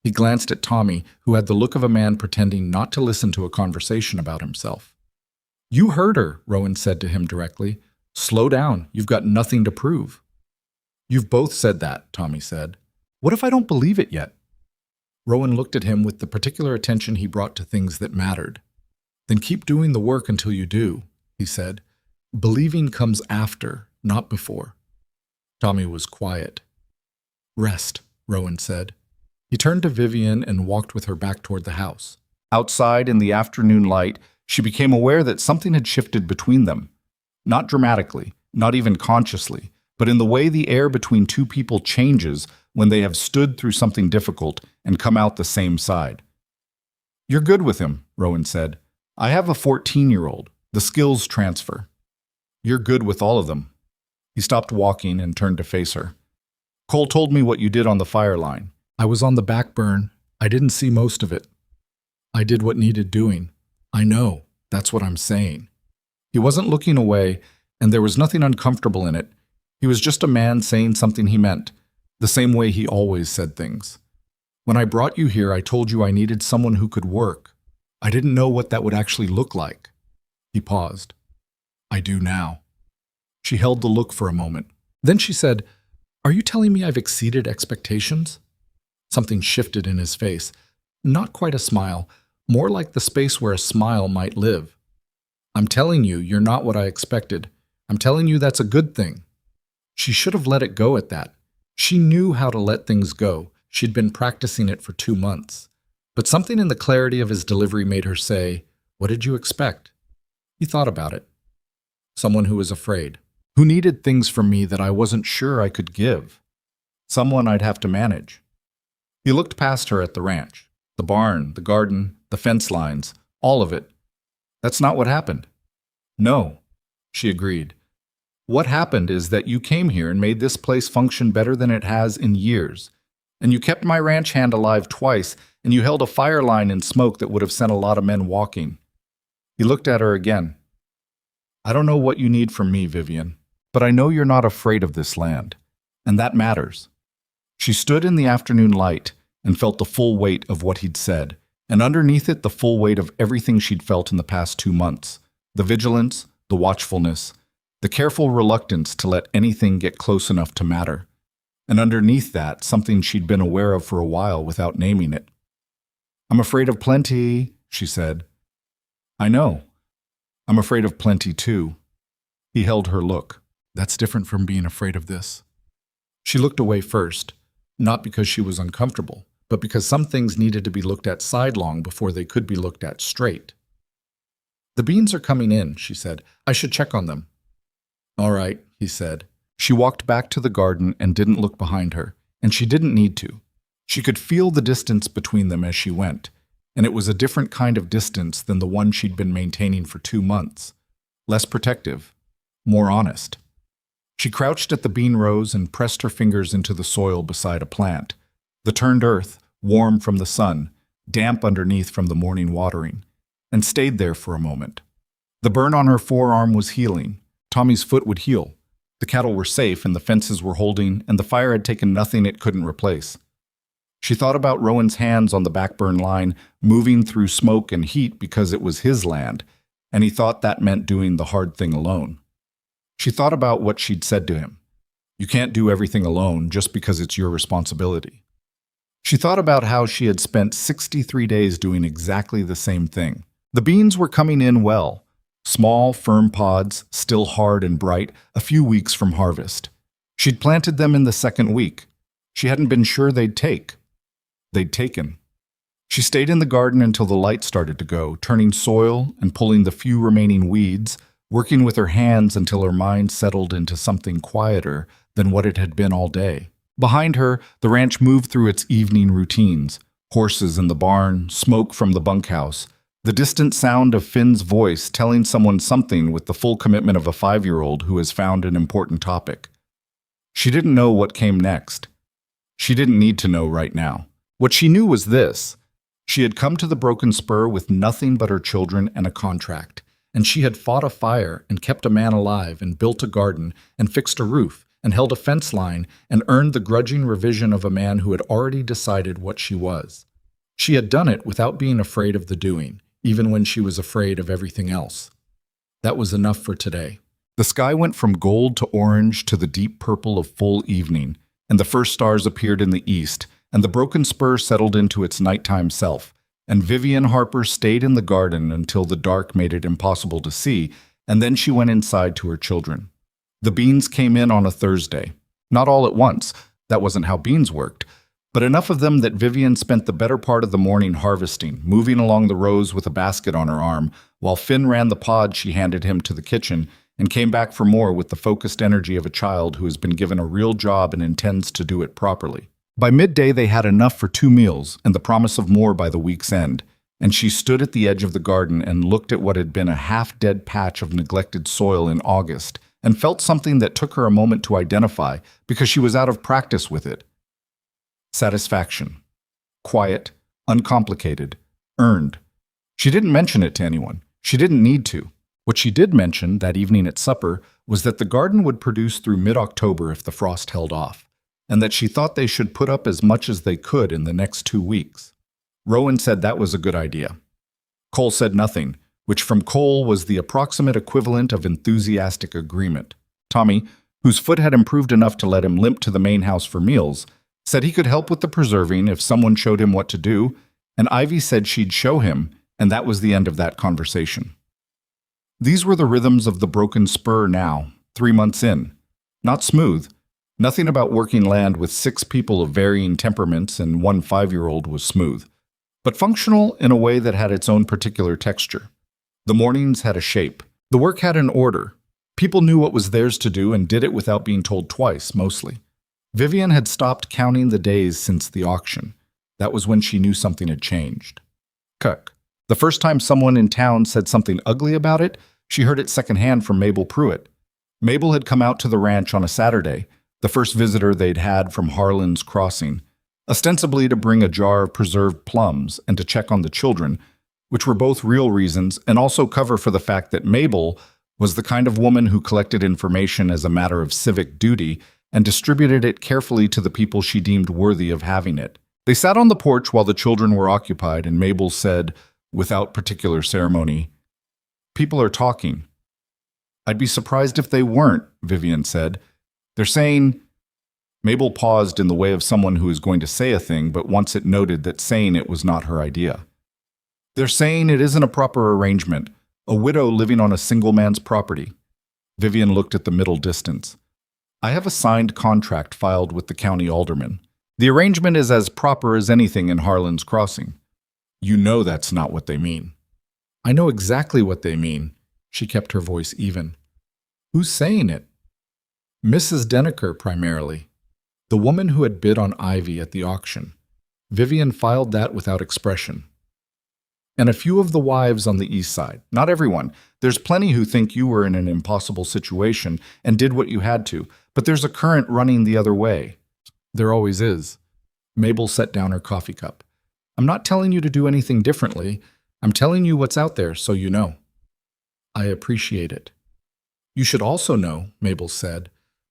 He glanced at Tommy, who had the look of a man pretending not to listen to a conversation about himself. You heard her, Rowan said to him directly. Slow down. You've got nothing to prove. You've both said that, Tommy said. What if I don't believe it yet? Rowan looked at him with the particular attention he brought to things that mattered. Then keep doing the work until you do, he said. Believing comes after, not before. Tommy was quiet. Rest, Rowan said. He turned to Vivian and walked with her back toward the house. Outside in the afternoon light, she became aware that something had shifted between them. Not dramatically, not even consciously, but in the way the air between two people changes when they have stood through something difficult and come out the same side. You're good with him, Rowan said. I have a 14-year-old. The skills transfer. You're good with all of them. He stopped walking and turned to face her. Cole told me what you did on the fire line. I was on the back burn. I didn't see most of it. I did what needed doing. I know. That's what I'm saying. He wasn't looking away, and there was nothing uncomfortable in it. He was just a man saying something he meant, the same way he always said things. When I brought you here, I told you I needed someone who could work. I didn't know what that would actually look like. He paused. I do now. She held the look for a moment. Then she said, Are you telling me I've exceeded expectations? Something shifted in his face. Not quite a smile, more like the space where a smile might live. I'm telling you, you're not what I expected. I'm telling you that's a good thing. She should have let it go at that. She knew how to let things go. She'd been practicing it for 2 months. But something in the clarity of his delivery made her say, What did you expect? He thought about it. Someone who was afraid, who needed things from me that I wasn't sure I could give. Someone I'd have to manage. He looked past her at the ranch, the barn, the garden, the fence lines, all of it. That's not what happened. No, she agreed. What happened is that you came here and made this place function better than it has in years. And you kept my ranch hand alive twice, and you held a fire line in smoke that would have sent a lot of men walking. He looked at her again. I don't know what you need from me, Vivian, but I know you're not afraid of this land, and that matters. She stood in the afternoon light and felt the full weight of what he'd said, and underneath it the full weight of everything she'd felt in the past 2 months. The vigilance, the watchfulness, the careful reluctance to let anything get close enough to matter. And underneath that, something she'd been aware of for a while without naming it. I'm afraid of plenty, she said. I know. I'm afraid of plenty too. He held her look. That's different from being afraid of this. She looked away first, not because she was uncomfortable, but because some things needed to be looked at sidelong before they could be looked at straight. The beans are coming in, she said. I should check on them. All right, he said. She walked back to the garden and didn't look behind her, and she didn't need to. She could feel the distance between them as she went, and it was a different kind of distance than the one she'd been maintaining for 2 months. Less protective, more honest. She crouched at the bean rows and pressed her fingers into the soil beside a plant. The turned earth, warm from the sun, damp underneath from the morning watering, and stayed there for a moment. The burn on her forearm was healing. Tommy's foot would heal. The cattle were safe and the fences were holding, and the fire had taken nothing it couldn't replace. She thought about Rowan's hands on the backburn line, moving through smoke and heat because it was his land, and he thought that meant doing the hard thing alone. She thought about what she'd said to him. You can't do everything alone just because it's your responsibility. She thought about how she had spent 63 days doing exactly the same thing. The beans were coming in well. Small, firm pods, still hard and bright, a few weeks from harvest. She'd planted them in the 2nd week. She hadn't been sure they'd take. They'd taken. She stayed in the garden until the light started to go, turning soil and pulling the few remaining weeds, working with her hands until her mind settled into something quieter than what it had been all day. Behind her, the ranch moved through its evening routines. Horses in the barn, smoke from the bunkhouse, the distant sound of Finn's voice telling someone something with the full commitment of a 5-year-old who has found an important topic. She didn't know what came next. She didn't need to know right now. What she knew was this. She had come to the Broken Spur with nothing but her children and a contract, and she had fought a fire and kept a man alive and built a garden and fixed a roof and held a fence line and earned the grudging revision of a man who had already decided what she was. She had done it without being afraid of the doing, even when she was afraid of everything else. That was enough for today. The sky went from gold to orange to the deep purple of full evening, and the first stars appeared in the east, and the Broken Spur settled into its nighttime self, and Vivian Harper stayed in the garden until the dark made it impossible to see, and then she went inside to her children. The beans came in on a Thursday. Not all at once. That wasn't how beans worked. But enough of them that Vivian spent the better part of the morning harvesting, moving along the rows with a basket on her arm, while Finn ran the pod she handed him to the kitchen and came back for more with the focused energy of a child who has been given a real job and intends to do it properly. By midday, they had enough for 2 meals and the promise of more by the week's end, and she stood at the edge of the garden and looked at what had been a half-dead patch of neglected soil in August and felt something that took her a moment to identify because she was out of practice with it. Satisfaction. Quiet, uncomplicated, earned. She didn't mention it to anyone. She didn't need to. What she did mention that evening at supper was that the garden would produce through mid-October if the frost held off, and that she thought they should put up as much as they could in the next 2 weeks. Rowan said that was a good idea. Cole said nothing, which from Cole was the approximate equivalent of enthusiastic agreement. Tommy, whose foot had improved enough to let him limp to the main house for meals, said he could help with the preserving if someone showed him what to do, and Ivy said she'd show him, and that was the end of that conversation. These were the rhythms of the Broken Spur now, 3 months in. Not smooth. Nothing about working land with 6 people of varying temperaments and 1 5-year-old was smooth, but functional in a way that had its own particular texture. The mornings had a shape. The work had an order. People knew what was theirs to do and did it without being told twice, mostly. Vivian had stopped counting the days since the auction. That was when she knew something had changed. Cuck. The first time someone in town said something ugly about it, she heard it secondhand from Mabel Pruitt. Mabel had come out to the ranch on a Saturday, the first visitor they'd had from Harlan's Crossing, ostensibly to bring a jar of preserved plums and to check on the children, which were both real reasons and also cover for the fact that Mabel was the kind of woman who collected information as a matter of civic duty and distributed it carefully to the people she deemed worthy of having it. They sat on the porch while the children were occupied, and Mabel said, without particular ceremony, "People are talking." "I'd be surprised if they weren't," Vivian said. "They're saying—" Mabel paused in the way of someone who is going to say a thing, but once it noted that saying it was not her idea. "They're saying it isn't a proper arrangement, a widow living on a single man's property." Vivian looked at the middle distance. "I have a signed contract filed with the county alderman. The arrangement is as proper as anything in Harlan's Crossing." "You know that's not what they mean." "I know exactly what they mean." She kept her voice even. "Who's saying it?" "Mrs. Denneker, primarily. The woman who had bid on Ivy at the auction." Vivian filed that without expression. "And a few of the wives on the east side. Not everyone. There's plenty who think you were in an impossible situation and did what you had to, but there's a current running the other way." "There always is." Mabel set down her coffee cup. "I'm not telling you to do anything differently. I'm telling you what's out there so you know." "I appreciate it." "You should also know," Mabel said,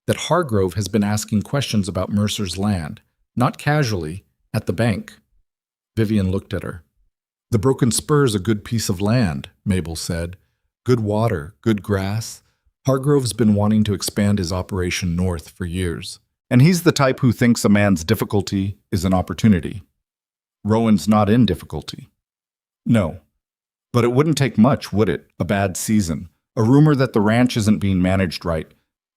"that Hargrove has been asking questions about Mercer's land, not casually, at the bank." Vivian looked at her. "The Broken Spur's a good piece of land," Mabel said. "Good water, good grass. Hargrove's been wanting to expand his operation north for years. And he's the type who thinks a man's difficulty is an opportunity. Rowan's not in difficulty." "No. But it wouldn't take much, would it? A bad season. A rumor that the ranch isn't being managed right.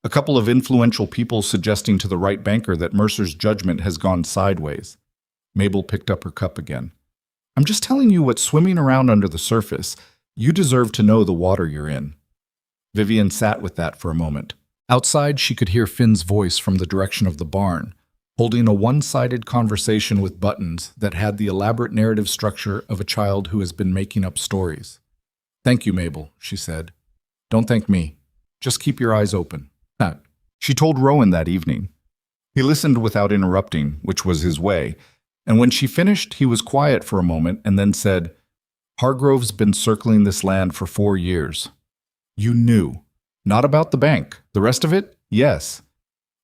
A couple of influential people suggesting to the right banker that Mercer's judgment has gone sideways." Mabel picked up her cup again. "I'm just telling you what's swimming around under the surface. You deserve to know the water you're in." Vivian sat with that for a moment. Outside, she could hear Finn's voice from the direction of the barn, holding a one-sided conversation with Buttons that had the elaborate narrative structure of a child who has been making up stories. "Thank you, Mabel," she said. "Don't thank me. Just keep your eyes open." She told Rowan that evening. He listened without interrupting, which was his way, and when she finished, he was quiet for a moment and then said, "Hargrove's been circling this land for 4 years. You knew. Not about the bank. The rest of it? Yes."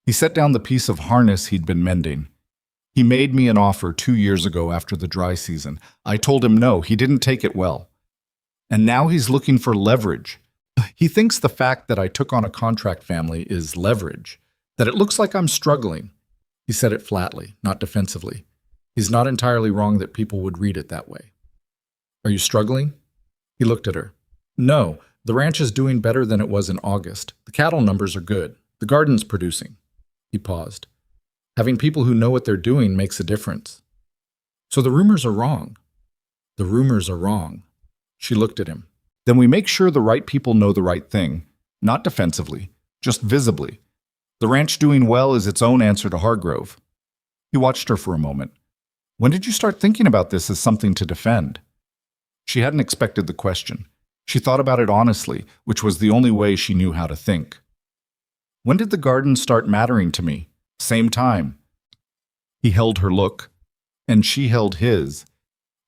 He set down the piece of harness he'd been mending. "He made me an offer 2 years ago after the dry season. I told him no. He didn't take it well. And now he's looking for leverage. He thinks the fact that I took on a contract family is leverage, that it looks like I'm struggling." He said it flatly, not defensively. He's not entirely wrong that people would read it that way. "Are you struggling?" He looked at her. "No, the ranch is doing better than it was in August. The cattle numbers are good. The garden's producing." He paused. "Having people who know what they're doing makes a difference." "So the rumors are wrong." "The rumors are wrong." She looked at him. "Then we make sure the right people know the right thing, not defensively, just visibly. The ranch doing well is its own answer to Hargrove." He watched her for a moment. "When did you start thinking about this as something to defend?" She hadn't expected the question. She thought about it honestly, which was the only way she knew how to think. When did the garden start mattering to me? Same time. He held her look, and she held his,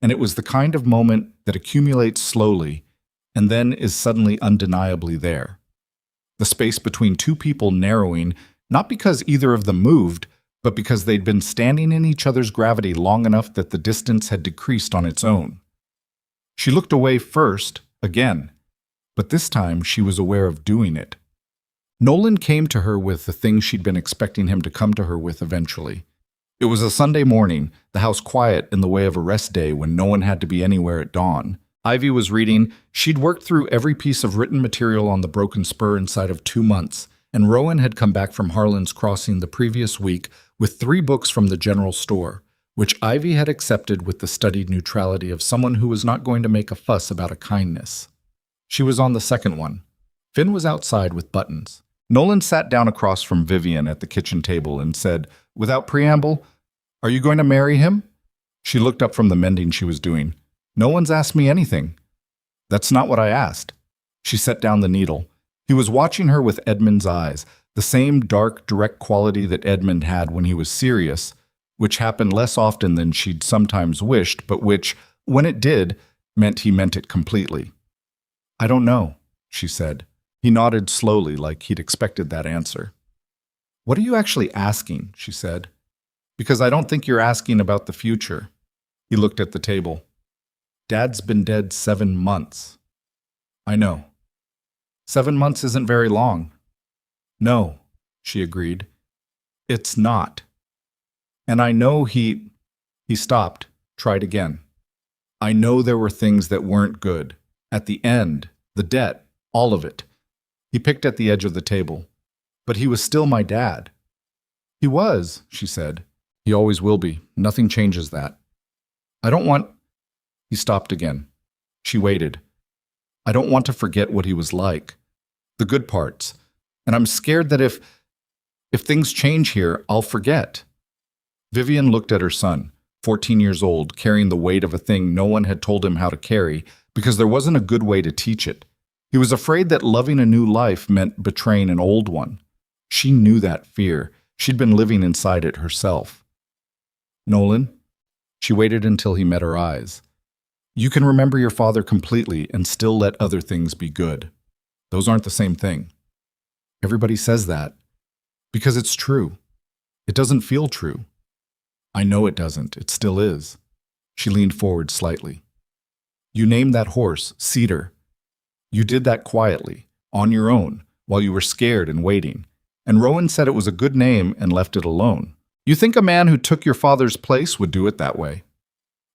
and it was the kind of moment that accumulates slowly and then is suddenly undeniably there. The space between two people narrowing, not because either of them moved, but because they'd been standing in each other's gravity long enough that the distance had decreased on its own. She looked away first, again, but this time she was aware of doing it. Nolan came to her with the thing she'd been expecting him to come to her with eventually. It was a Sunday morning, the house quiet in the way of a rest day when no one had to be anywhere at dawn. Ivy was reading. She'd worked through every piece of written material on the Broken Spur inside of 2 months, and Rowan had come back from Harlan's Crossing the previous week with 3 books from the general store, which Ivy had accepted with the studied neutrality of someone who was not going to make a fuss about a kindness. She was on the second one. Finn was outside with Buttons. Nolan sat down across from Vivian at the kitchen table and said, without preamble, "Are you going to marry him?" She looked up from the mending she was doing. "No one's asked me anything." "That's not what I asked." She set down the needle. He was watching her with Edmund's eyes, the same dark, direct quality that Edmund had when he was serious, which happened less often than she'd sometimes wished, but which, when it did, meant he meant it completely. "I don't know," she said. He nodded slowly, like he'd expected that answer. "What are you actually asking?" she said. "Because I don't think you're asking about the future." He looked at the table. "Dad's been dead 7 months." "I know. 7 months isn't very long." "No," she agreed. "It's not. And I know he stopped, tried again. "I know there were things that weren't good. At the end, the debt, all of it." He picked at the edge of the table. "But he was still my dad." "He was," she said. "He always will be. Nothing changes that." "I don't want—" He stopped again. She waited. "I don't want to forget what he was like. The good parts. And I'm scared that if things change here, I'll forget." Vivian looked at her son, 14 years old, carrying the weight of a thing no one had told him how to carry because there wasn't a good way to teach it. He was afraid that loving a new life meant betraying an old one. She knew that fear. She'd been living inside it herself. "Nolan?" She waited until he met her eyes. "You can remember your father completely and still let other things be good. Those aren't the same thing." "Everybody says that. Because it's true. It doesn't feel true." "I know it doesn't. It still is." She leaned forward slightly. "You named that horse Cedar. You did that quietly, on your own, while you were scared and waiting. And Rowan said it was a good name and left it alone. You think a man who took your father's place would do it that way?"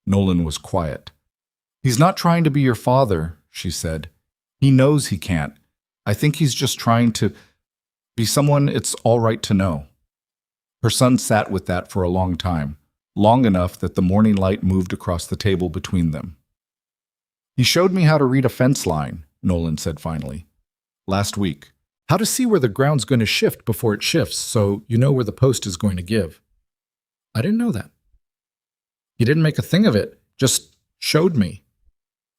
Nolan was quiet. "He's not trying to be your father," she said. "He knows he can't. I think he's just trying to be someone it's all right to know." Her son sat with that for a long time, long enough that the morning light moved across the table between them. "He showed me how to read a fence line," Nolan said finally. "Last week. How to see where the ground's going to shift before it shifts, so you know where the post is going to give." "I didn't know that." "He didn't make a thing of it, just showed me."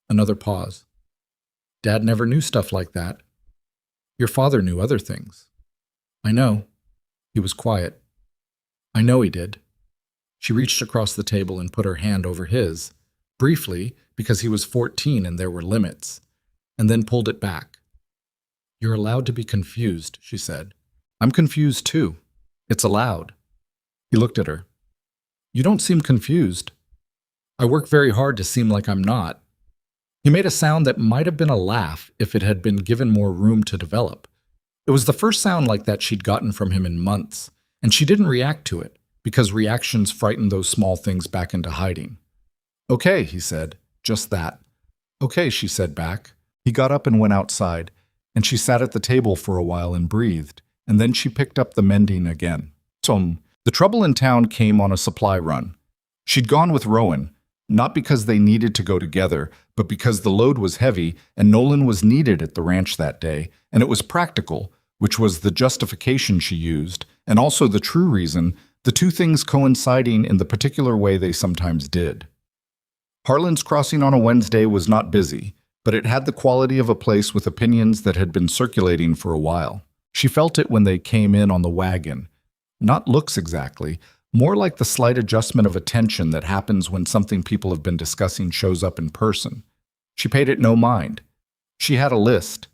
Another pause. "Dad never knew stuff like that." "Your father knew other things." "I know." He was quiet. "I know he did." She reached across the table and put her hand over his, briefly, because he was 14 and there were limits, and then pulled it back. "You're allowed to be confused," she said. "I'm confused too. It's allowed." He looked at her. "You don't seem confused." "I work very hard to seem like I'm not." He made a sound that might have been a laugh if it had been given more room to develop. It was the first sound like that she'd gotten from him in months, and she didn't react to it, because reactions frightened those small things back into hiding. "Okay," he said. "Just that." "Okay," she said back. He got up and went outside, and she sat at the table for a while and breathed, and then she picked up the mending again. The trouble in town came on a supply run. She'd gone with Rowan, not because they needed to go together, but because the load was heavy and Nolan was needed at the ranch that day, and it was practical, which was the justification she used, and also the true reason, the two things coinciding in the particular way they sometimes did. Harlan's Crossing on a Wednesday was not busy, but it had the quality of a place with opinions that had been circulating for a while. She felt it when they came in on the wagon. Not looks exactly, more like the slight adjustment of attention that happens when something people have been discussing shows up in person. She paid it no mind. She had a list.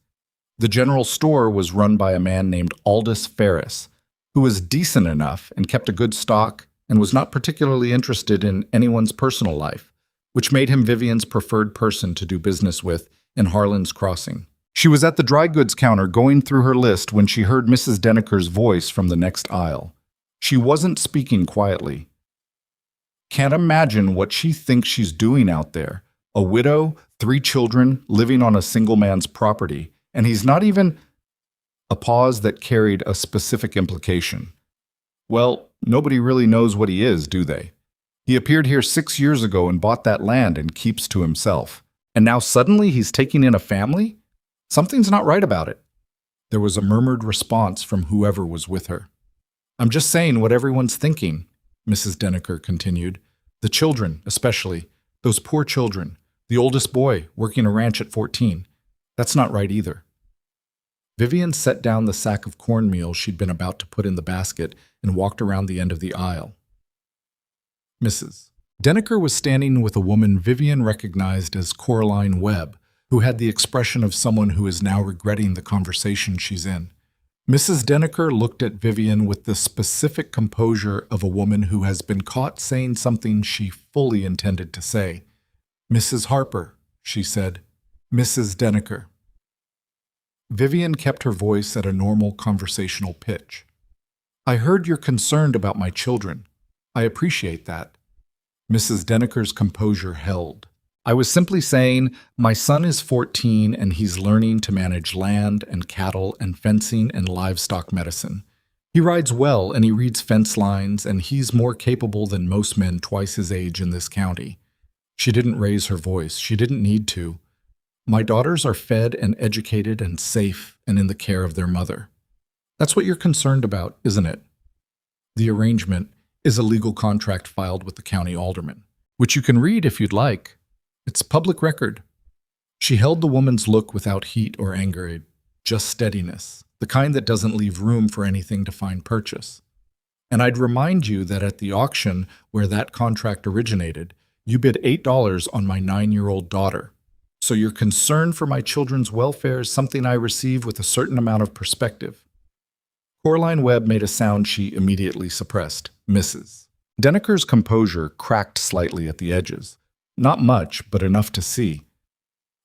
The general store was run by a man named Aldous Ferris, who was decent enough and kept a good stock and was not particularly interested in anyone's personal life, which made him Vivian's preferred person to do business with in Harlan's Crossing. She was at the dry goods counter going through her list when she heard Mrs. Denneker's voice from the next aisle. She wasn't speaking quietly. Can't imagine what she thinks she's doing out there. A widow, 3 children, living on a single man's property, and he's not even... A pause that carried a specific implication. Well, nobody really knows what he is, do they? He appeared here 6 years ago and bought that land and keeps to himself. And now suddenly he's taking in a family? Something's not right about it. There was a murmured response from whoever was with her. I'm just saying what everyone's thinking, Mrs. Denneker continued. The children, especially. Those poor children. The oldest boy, working a ranch at 14. That's not right either. Vivian set down the sack of cornmeal she'd been about to put in the basket and walked around the end of the aisle. Mrs. Denneker was standing with a woman Vivian recognized as Coraline Webb, who had the expression of someone who is now regretting the conversation she's in. Mrs. Denneker looked at Vivian with the specific composure of a woman who has been caught saying something she fully intended to say. Mrs. Harper, she said. Mrs. Denneker. Vivian kept her voice at a normal conversational pitch. I heard you're concerned about my children. I appreciate that. Mrs. Denneker's composure held. I was simply saying, my son is 14 and he's learning to manage land and cattle and fencing and livestock medicine. He rides well and he reads fence lines and he's more capable than most men twice his age in this county. She didn't raise her voice. She didn't need to. My daughters are fed and educated and safe and in the care of their mother. That's what you're concerned about, isn't it? The arrangement is a legal contract filed with the county alderman, which you can read if you'd like. It's public record. She held the woman's look without heat or anger, just steadiness, the kind that doesn't leave room for anything to find purchase. And I'd remind you that at the auction where that contract originated, you bid $8 on my 9-year-old daughter. So your concern for my children's welfare is something I receive with a certain amount of perspective. Coraline Webb made a sound she immediately suppressed. Mrs. Denneker's composure cracked slightly at the edges. Not much, but enough to see.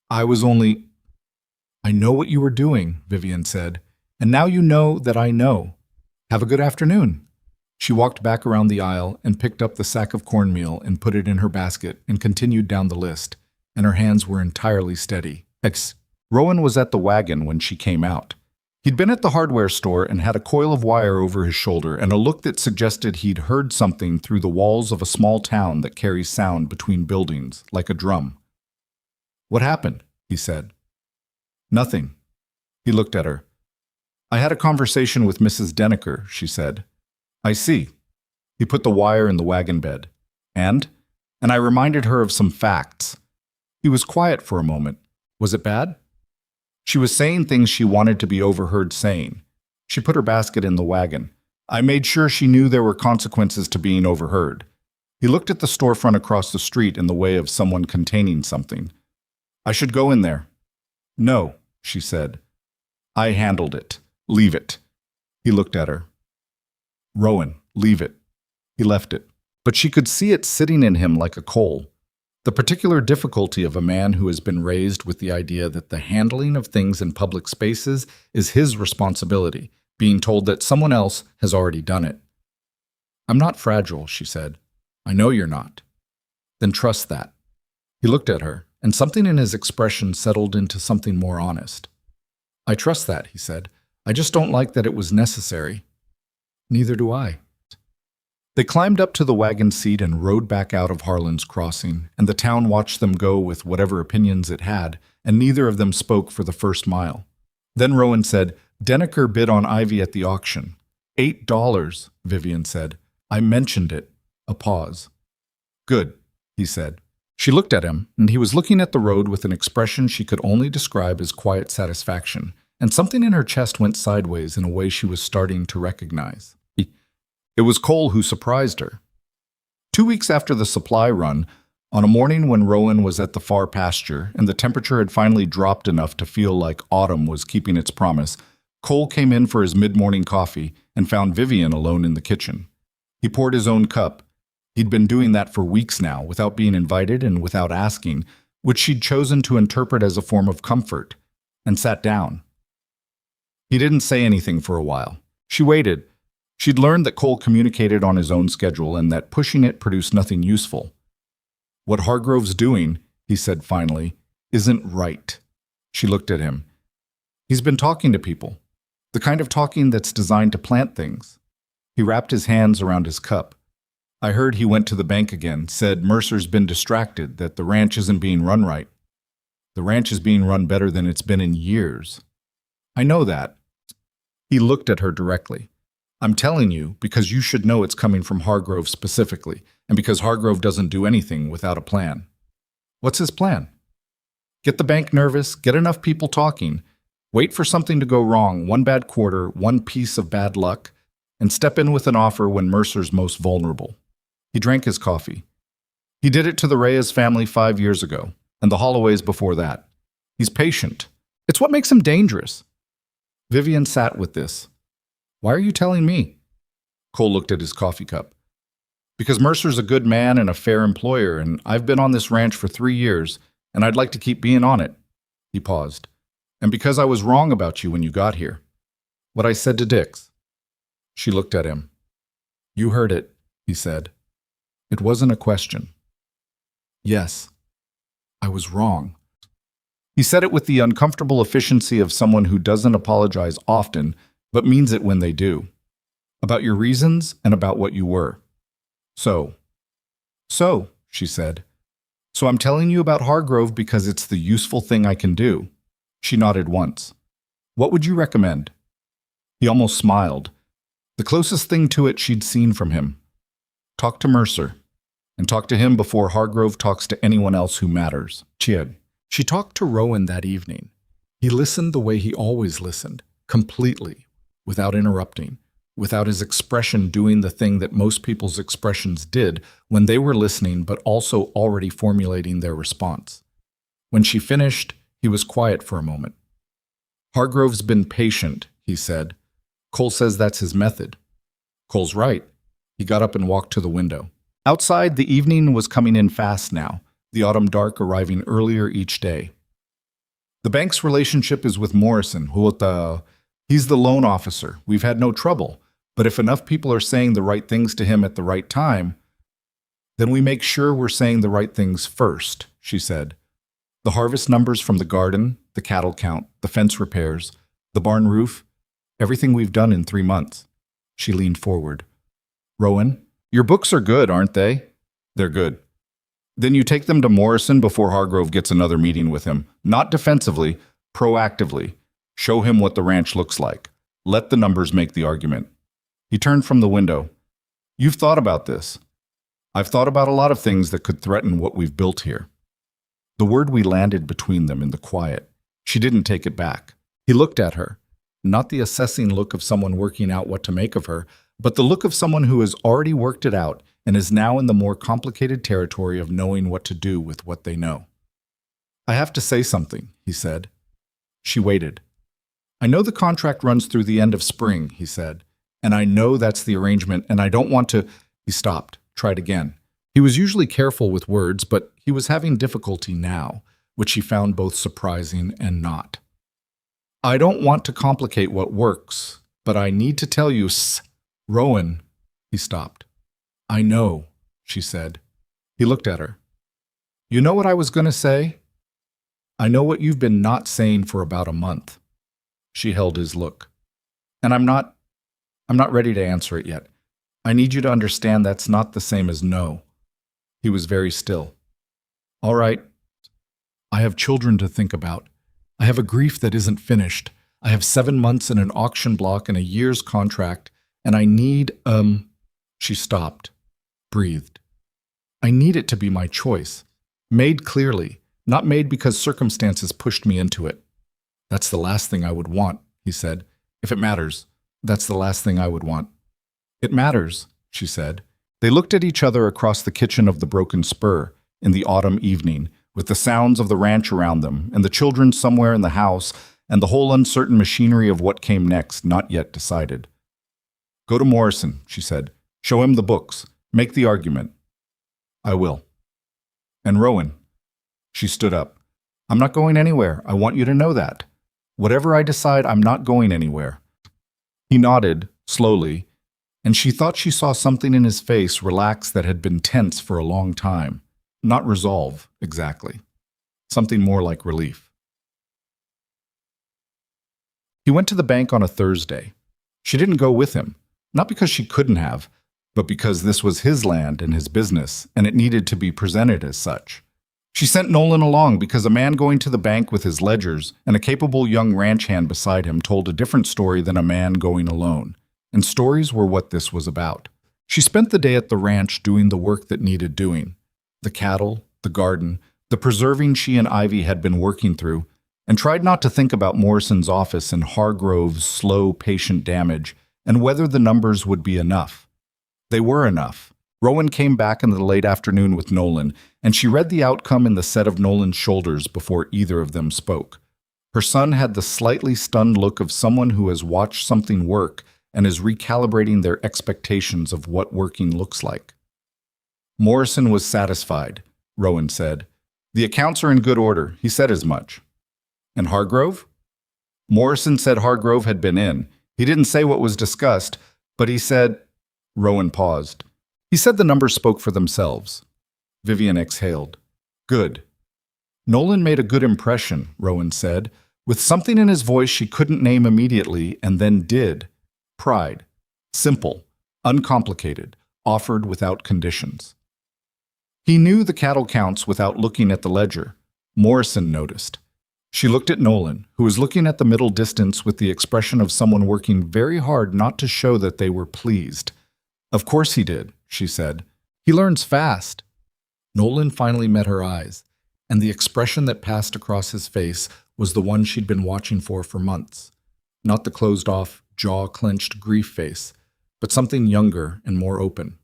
I know what you were doing, Vivian said, and now you know that I know. Have a good afternoon. She walked back around the aisle and picked up the sack of cornmeal and put it in her basket and continued down the list, and her hands were entirely steady. Rowan was at the wagon when she came out. He'd been at the hardware store and had a coil of wire over his shoulder and a look that suggested he'd heard something through the walls of a small town that carries sound between buildings, like a drum. What happened? He said. Nothing. He looked at her. I had a conversation with Mrs. Denneker, she said. I see. He put the wire in the wagon bed. And I reminded her of some facts. He was quiet for a moment. Was it bad? She was saying things she wanted to be overheard saying. She put her basket in the wagon. I made sure she knew there were consequences to being overheard. He looked at the storefront across the street in the way of someone containing something. I should go in there. No, she said. I handled it. Leave it. He looked at her. Rowan, leave it. He left it. But she could see it sitting in him like a coal. The particular difficulty of a man who has been raised with the idea that the handling of things in public spaces is his responsibility, being told that someone else has already done it. I'm not fragile, she said. I know you're not. Then trust that. He looked at her, and something in his expression settled into something more honest. I trust that, he said. I just don't like that it was necessary. Neither do I. They climbed up to the wagon seat and rode back out of Harlan's Crossing, and the town watched them go with whatever opinions it had, and neither of them spoke for the first mile. Then Rowan said, Denneker bid on Ivy at the auction. $8, Vivian said. I mentioned it. A pause. Good, he said. She looked at him, and he was looking at the road with an expression she could only describe as quiet satisfaction, and something in her chest went sideways in a way she was starting to recognize. It was Cole who surprised her. 2 weeks after the supply run, on a morning when Rowan was at the far pasture and the temperature had finally dropped enough to feel like autumn was keeping its promise, Cole came in for his mid-morning coffee and found Vivian alone in the kitchen. He poured his own cup. He'd been doing that for weeks now, without being invited and without asking, which she'd chosen to interpret as a form of comfort, and sat down. He didn't say anything for a while. She waited. She'd learned that Cole communicated on his own schedule and that pushing it produced nothing useful. "What Hargrove's doing," he said finally, "isn't right." She looked at him. "He's been talking to people. The kind of talking that's designed to plant things." He wrapped his hands around his cup. "I heard he went to the bank again, said Mercer's been distracted, that the ranch isn't being run right. The ranch is being run better than it's been in years." "I know that." He looked at her directly. "I'm telling you because you should know it's coming from Hargrove specifically, and because Hargrove doesn't do anything without a plan." "What's his plan?" "Get the bank nervous, get enough people talking, wait for something to go wrong, one bad quarter, one piece of bad luck, and step in with an offer when Mercer's most vulnerable." He drank his coffee. "He did it to the Reyes family 5 years ago, and the Holloways before that. He's patient. It's what makes him dangerous." Vivian sat with this. "Why are you telling me?" Cole looked at his coffee cup. "Because Mercer's a good man and a fair employer, and I've been on this ranch for 3 years, and I'd like to keep being on it." He paused. "And because I was wrong about you when you got here. What I said to Dix." She looked at him. "You heard it," he said. It wasn't a question. "Yes, I was wrong." He said it with the uncomfortable efficiency of someone who doesn't apologize often, but means it when they do. "About your reasons and about what you were." So, she said. "So I'm telling you about Hargrove because it's the useful thing I can do." She nodded once. "What would you recommend?" He almost smiled. The closest thing to it she'd seen from him. "Talk to Mercer. And talk to him before Hargrove talks to anyone else who matters." She talked to Rowan that evening. He listened the way he always listened, completely, without interrupting, without his expression doing the thing that most people's expressions did when they were listening but also already formulating their response. When she finished, he was quiet for a moment. "Hargrove's been patient," he said. "Cole says that's his method." "Cole's right." He got up and walked to the window. Outside, the evening was coming in fast now, the autumn dark arriving earlier each day. "The bank's relationship is with Morrison, he's the loan officer. We've had no trouble, but if enough people are saying the right things to him at the right time, then we make sure we're saying the right things first," she said. "The harvest numbers from the garden, the cattle count, the fence repairs, the barn roof, everything we've done in 3 months." She leaned forward. "Rowan, your books are good, aren't they?" "They're good." "Then you take them to Morrison before Hargrove gets another meeting with him. Not defensively, proactively. Show him what the ranch looks like. Let the numbers make the argument." He turned from the window. "You've thought about this." "I've thought about a lot of things that could threaten what we've built here." The word we landed between them in the quiet. She didn't take it back. He looked at her, not the assessing look of someone working out what to make of her, but the look of someone who has already worked it out and is now in the more complicated territory of knowing what to do with what they know. "I have to say something," he said. She waited. "I know the contract runs through the end of spring," he said, "and I know that's the arrangement, and I don't want to—" He stopped, tried again. He was usually careful with words, but he was having difficulty now, which she found both surprising and not. "I don't want to complicate what works, but I need to tell you, Rowan." He stopped. "I know," she said. He looked at her. "You know what I was going to say? I know what you've been not saying for about a month." She held his look. "And I'm not ready to answer it yet. I need you to understand that's not the same as no." He was very still. "All right. I have children to think about. I have a grief that isn't finished. I have 7 months in an auction block and a year's contract, and I need, She stopped, breathed. "I need it to be my choice. Made clearly, not made because circumstances pushed me into it. That's the last thing I would want, he said. If it matters, that's the last thing I would want. It matters, she said. They looked at each other across the kitchen of the Broken Spur in the autumn evening, with the sounds of the ranch around them, and the children somewhere in the house, and the whole uncertain machinery of what came next not yet decided. Go to Morrison, she said. Show him the books. Make the argument. I will. And Rowan. She stood up. I'm not going anywhere. I want you to know that. Whatever I decide, I'm not going anywhere. He nodded, slowly, and she thought she saw something in his face relax that had been tense for a long time. Not resolve, exactly. Something more like relief. He went to the bank on a Thursday. She didn't go with him, not because she couldn't have, but because this was his land and his business, and it needed to be presented as such. She sent Nolan along because a man going to the bank with his ledgers and a capable young ranch hand beside him told a different story than a man going alone, and stories were what this was about. She spent the day at the ranch doing the work that needed doing. The cattle, the garden, the preserving she and Ivy had been working through, and tried not to think about Morrison's office and Hargrove's slow, patient damage, and whether the numbers would be enough. They were enough. Rowan came back in the late afternoon with Nolan, and she read the outcome in the set of Nolan's shoulders before either of them spoke. Her son had the slightly stunned look of someone who has watched something work and is recalibrating their expectations of what working looks like. Morrison was satisfied, Rowan said. The accounts are in good order. He said as much. And Hargrove? Morrison said Hargrove had been in. He didn't say what was discussed, but he said... Rowan paused. He said the numbers spoke for themselves. Vivian exhaled. Good. Nolan made a good impression, Rowan said, with something in his voice she couldn't name immediately and then did. Pride. Simple. Uncomplicated. Offered without conditions. He knew the cattle counts without looking at the ledger. Morrison noticed. She looked at Nolan, who was looking at the middle distance with the expression of someone working very hard not to show that they were pleased. Of course he did, she said. He learns fast. Nolan finally met her eyes, and the expression that passed across his face was the one she'd been watching for months. Not the closed-off, jaw-clenched grief face, but something younger and more open.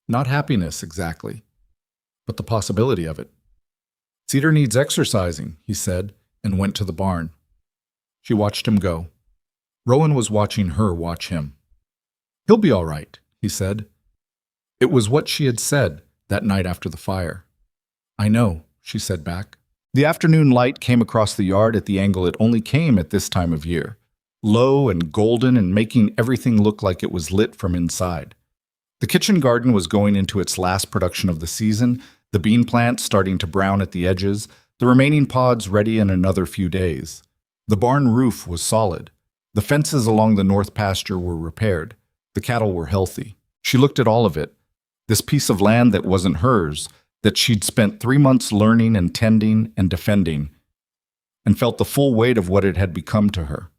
Not happiness, exactly, but the possibility of it. Cedar needs exercising, he said, and went to the barn. She watched him go. Rowan was watching her watch him. He'll be all right, he said. It was what she had said that night after the fire. I know, she said back. The afternoon light came across the yard at the angle it only came at this time of year, low and golden and making everything look like it was lit from inside. The kitchen garden was going into its last production of the season, the bean plants starting to brown at the edges, the remaining pods ready in another few days. The barn roof was solid. The fences along the north pasture were repaired. The cattle were healthy. She looked at all of it, this piece of land that wasn't hers, that she'd spent 3 months learning and tending and defending, and felt the full weight of what it had become to her.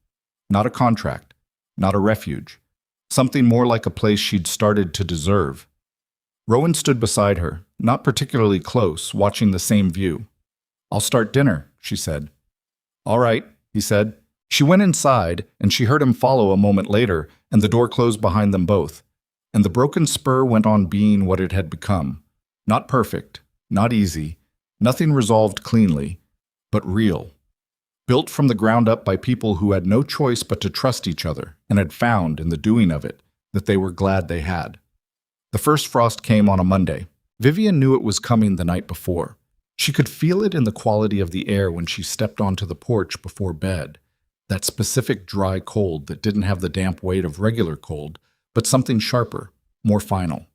Not a contract, not a refuge, something more like a place she'd started to deserve. Rowan stood beside her, not particularly close, watching the same view. I'll start dinner, she said. All right, he said. She went inside, and she heard him follow a moment later, and the door closed behind them both. And the Broken Spur went on being what it had become. Not perfect, not easy, nothing resolved cleanly, but real. Built from the ground up by people who had no choice but to trust each other, and had found, in the doing of it, that they were glad they had. The first frost came on a Monday. Vivian knew it was coming the night before. She could feel it in the quality of the air when she stepped onto the porch before bed. That specific dry cold that didn't have the damp weight of regular cold, but something sharper, more final.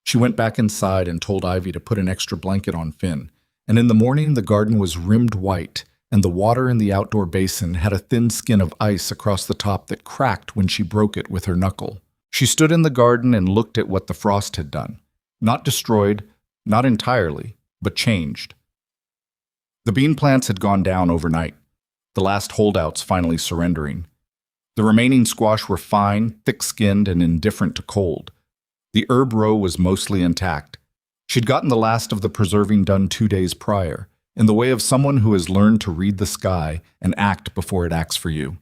She went back inside and told Ivy to put an extra blanket on Finn, and in the morning the garden was rimmed white, and the water in the outdoor basin had a thin skin of ice across the top that cracked when she broke it with her knuckle. She stood in the garden and looked at what the frost had done. Not destroyed, not entirely, but changed. The bean plants had gone down overnight, the last holdouts finally surrendering. The remaining squash were fine, thick-skinned, and indifferent to cold. The herb row was mostly intact. She'd gotten the last of the preserving done 2 days prior, in the way of someone who has learned to read the sky and act before it acts for you.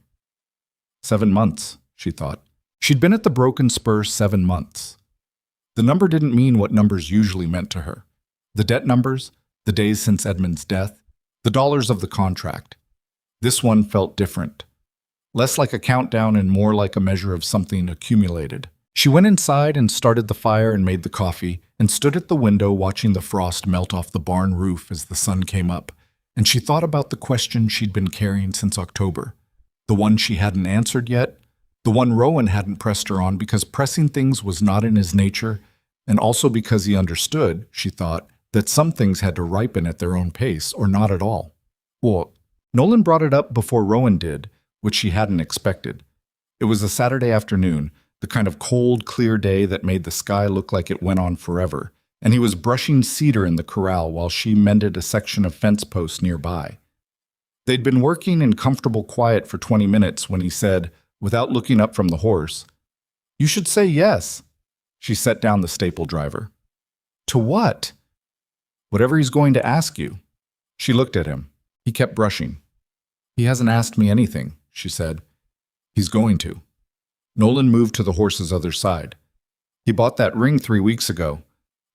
7 months, she thought. She'd been at the Broken Spur 7 months. The number didn't mean what numbers usually meant to her. The debt numbers, the days since Edmund's death, the dollars of the contract. This one felt different. Less like a countdown and more like a measure of something accumulated. She went inside and started the fire and made the coffee and stood at the window watching the frost melt off the barn roof as the sun came up, and she thought about the question she'd been carrying since October. The one she hadn't answered yet, the one Rowan hadn't pressed her on because pressing things was not in his nature, and also because he understood, she thought, that some things had to ripen at their own pace or not at all. Well, Nolan brought it up before Rowan did, which she hadn't expected. It was a Saturday afternoon, the kind of cold, clear day that made the sky look like it went on forever, and he was brushing cedar in the corral while she mended a section of fence posts nearby. They'd been working in comfortable quiet for 20 minutes when he said, without looking up from the horse, "You should say yes." She set down the staple driver. "To what?" "Whatever he's going to ask you." She looked at him. He kept brushing. "He hasn't asked me anything," she said. "He's going to." Nolan moved to the horse's other side. "He bought that ring 3 weeks ago.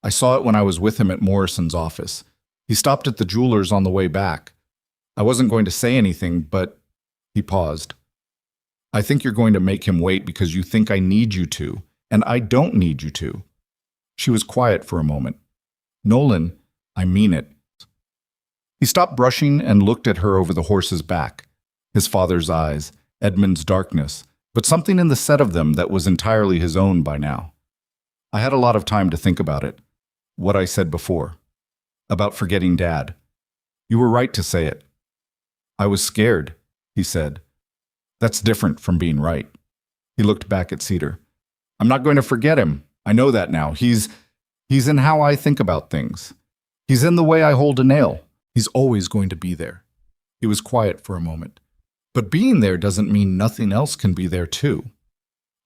I saw it when I was with him at Morrison's office. He stopped at the jeweler's on the way back. I wasn't going to say anything, but..." He paused. "I think you're going to make him wait because you think I need you to, and I don't need you to." She was quiet for a moment. "Nolan, I mean it." He stopped brushing and looked at her over the horse's back. His father's eyes, Edmund's darkness, but something in the set of them that was entirely his own by now. "I had a lot of time to think about it. What I said before. About forgetting Dad. You were right to say it." "I was scared," he said. "That's different from being right." He looked back at Cedar. "I'm not going to forget him. I know that now. He's in how I think about things. He's in the way I hold a nail. He's always going to be there." He was quiet for a moment. But being there doesn't mean nothing else can be there too.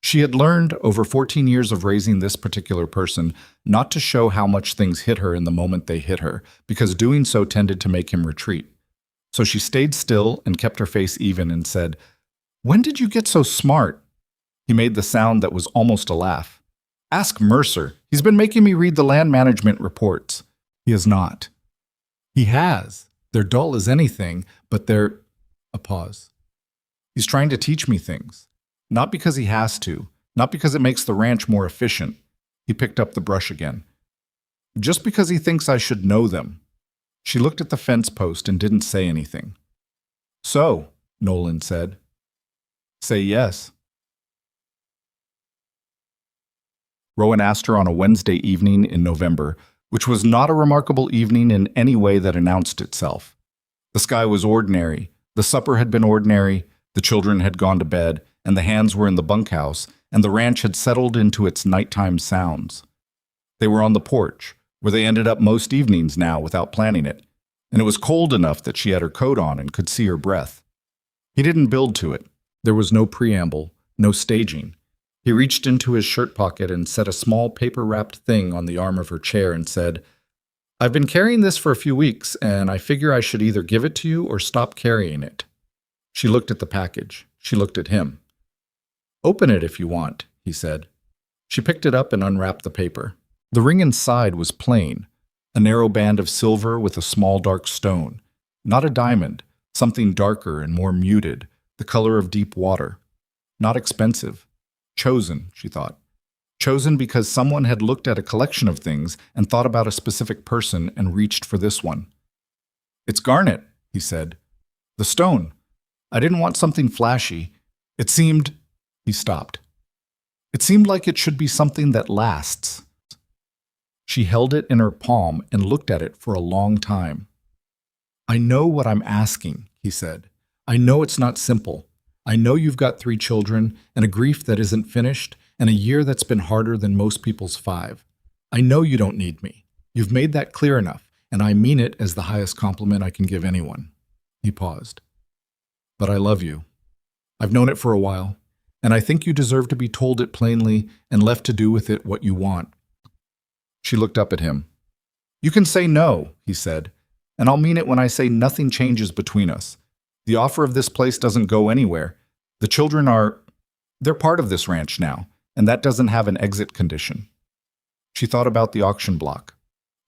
She had learned, over 14 years of raising this particular person, not to show how much things hit her in the moment they hit her, because doing so tended to make him retreat. So she stayed still and kept her face even and said, "When did you get so smart?" He made the sound that was almost a laugh. "Ask Mercer. He's been making me read the land management reports." "He has not." "He has. They're dull as anything, but they're..." A pause. "He's trying to teach me things. Not because he has to, not because it makes the ranch more efficient." He picked up the brush again. "Just because he thinks I should know them." She looked at the fence post and didn't say anything. "So," Nolan said. "Say yes." Rowan asked her on a Wednesday evening in November, which was not a remarkable evening in any way that announced itself. The sky was ordinary, the supper had been ordinary, the children had gone to bed, and the hands were in the bunkhouse, and the ranch had settled into its nighttime sounds. They were on the porch, where they ended up most evenings now without planning it, and it was cold enough that she had her coat on and could see her breath. He didn't build to it. There was no preamble, no staging. He reached into his shirt pocket and set a small paper-wrapped thing on the arm of her chair and said, "I've been carrying this for a few weeks, and I figure I should either give it to you or stop carrying it." She looked at the package. She looked at him. "Open it if you want," he said. She picked it up and unwrapped the paper. The ring inside was plain, a narrow band of silver with a small dark stone. Not a diamond, something darker and more muted, the color of deep water. Not expensive. Chosen, she thought. Chosen because someone had looked at a collection of things and thought about a specific person and reached for this one. "It's garnet," he said. "The stone. I didn't want something flashy. It seemed..." He stopped. "It seemed like it should be something that lasts." She held it in her palm and looked at it for a long time. "I know what I'm asking," he said. "I know it's not simple. I know you've got 3 children and a grief that isn't finished and a year that's been harder than most people's 5. I know you don't need me. You've made that clear enough, and I mean it as the highest compliment I can give anyone." He paused. "But I love you. I've known it for a while, and I think you deserve to be told it plainly and left to do with it what you want." She looked up at him. You can say no, he said, and I'll mean it when I say nothing changes between us. The offer of this place doesn't go anywhere. The children they're part of this ranch now, and that doesn't have an exit condition. She thought about the auction block,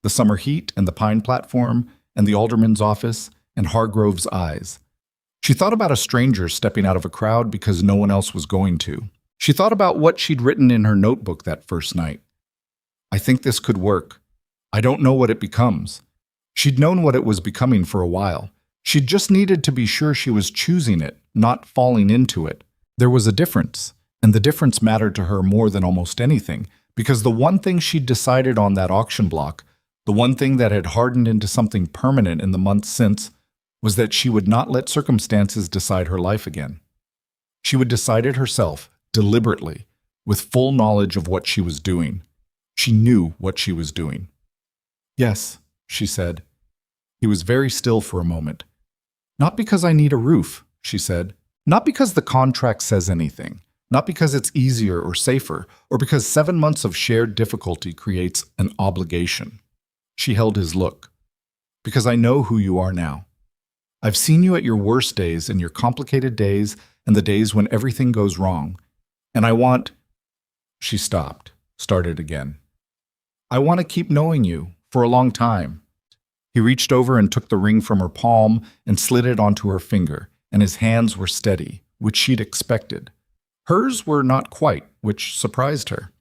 the summer heat and the pine platform and the alderman's office and Hargrove's eyes. She thought about a stranger stepping out of a crowd because no one else was going to. She thought about what she'd written in her notebook that first night. I think this could work. I don't know what it becomes. She'd known what it was becoming for a while. She'd just needed to be sure she was choosing it, not falling into it. There was a difference, and the difference mattered to her more than almost anything, because the one thing she'd decided on that auction block, the one thing that had hardened into something permanent in the months since, was that she would not let circumstances decide her life again. She would decide it herself, deliberately, with full knowledge of what she was doing. She knew what she was doing. Yes, she said. He was very still for a moment. Not because I need a roof, she said. Not because the contract says anything. Not because it's easier or safer, or because 7 months of shared difficulty creates an obligation. She held his look. Because I know who you are now. I've seen you at your worst days and your complicated days and the days when everything goes wrong. And I want... She stopped, started again. I want to keep knowing you for a long time. He reached over and took the ring from her palm and slid it onto her finger, and his hands were steady, which she'd expected. Hers were not quite, which surprised her.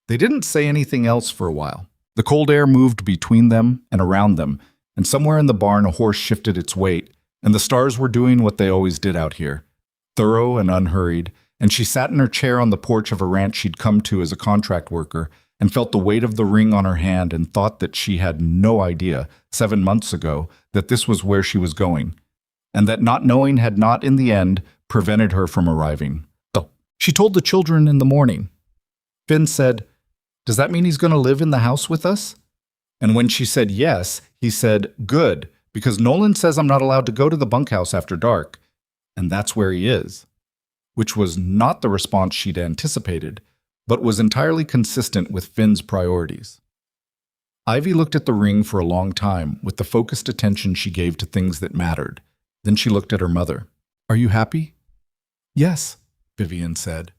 They didn't say anything else for a while. The cold air moved between them and around them, and somewhere in the barn a horse shifted its weight, and the stars were doing what they always did out here, thorough and unhurried, and she sat in her chair on the porch of a ranch she'd come to as a contract worker and felt the weight of the ring on her hand and thought that she had no idea, 7 months ago, that this was where she was going, and that not knowing had not, in the end, prevented her from arriving. So, she told the children in the morning. Finn said, "Does that mean he's going to live in the house with us?" And when she said yes, he said, "Good, because Nolan says I'm not allowed to go to the bunkhouse after dark, and that's where he is." Which was not the response she'd anticipated, but was entirely consistent with Finn's priorities. Ivy looked at the ring for a long time with the focused attention she gave to things that mattered. Then she looked at her mother. "Are you happy?" "Yes," Vivian said.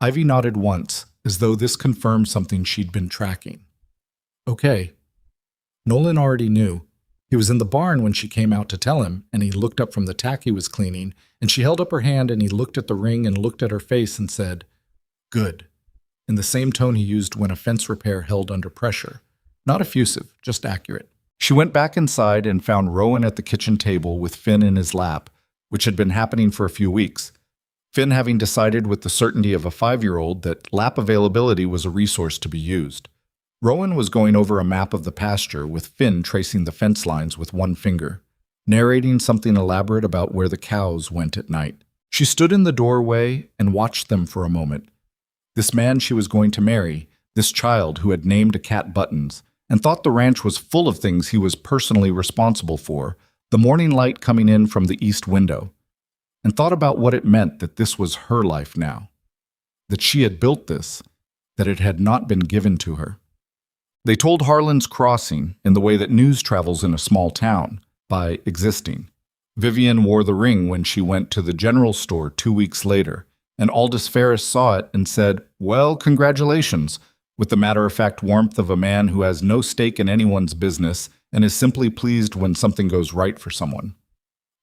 Ivy nodded once, as though this confirmed something she'd been tracking. "Okay." Nolan already knew. He was in the barn when she came out to tell him, and he looked up from the tack he was cleaning, and she held up her hand and he looked at the ring and looked at her face and said, "Good," in the same tone he used when a fence repair held under pressure. Not effusive, just accurate. She went back inside and found Rowan at the kitchen table with Finn in his lap, which had been happening for a few weeks. Finn having decided with the certainty of a 5-year-old that lap availability was a resource to be used. Rowan was going over a map of the pasture with Finn tracing the fence lines with one finger, narrating something elaborate about where the cows went at night. She stood in the doorway and watched them for a moment. This man she was going to marry, this child who had named a cat Buttons, and thought the ranch was full of things he was personally responsible for, the morning light coming in from the east window, and thought about what it meant that this was her life now, that she had built this, that it had not been given to her. They told Harlan's Crossing in the way that news travels in a small town, by existing. Vivian wore the ring when she went to the general store 2 weeks later, and Aldous Ferris saw it and said, "Well, congratulations," with the matter-of-fact warmth of a man who has no stake in anyone's business and is simply pleased when something goes right for someone.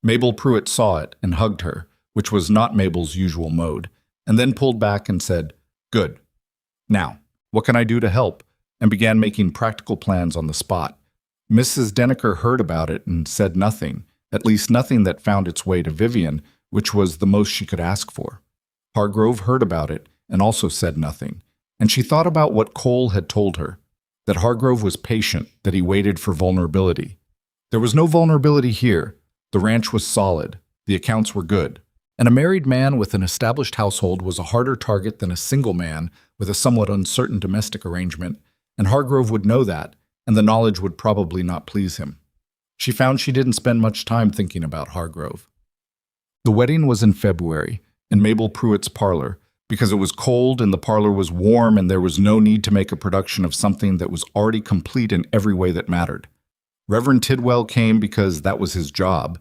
Mabel Pruitt saw it and hugged her, which was not Mabel's usual mode, and then pulled back and said, "Good. Now, what can I do to help?" and began making practical plans on the spot. Mrs. Denneker heard about it and said nothing, at least nothing that found its way to Vivian, which was the most she could ask for. Hargrove heard about it and also said nothing, and she thought about what Cole had told her, that Hargrove was patient, that he waited for vulnerability. There was no vulnerability here. The ranch was solid. The accounts were good. And a married man with an established household was a harder target than a single man with a somewhat uncertain domestic arrangement, and Hargrove would know that, and the knowledge would probably not please him. She found she didn't spend much time thinking about Hargrove. The wedding was in February, in Mabel Pruitt's parlor, because it was cold and the parlor was warm and there was no need to make a production of something that was already complete in every way that mattered. Reverend Tidwell came because that was his job,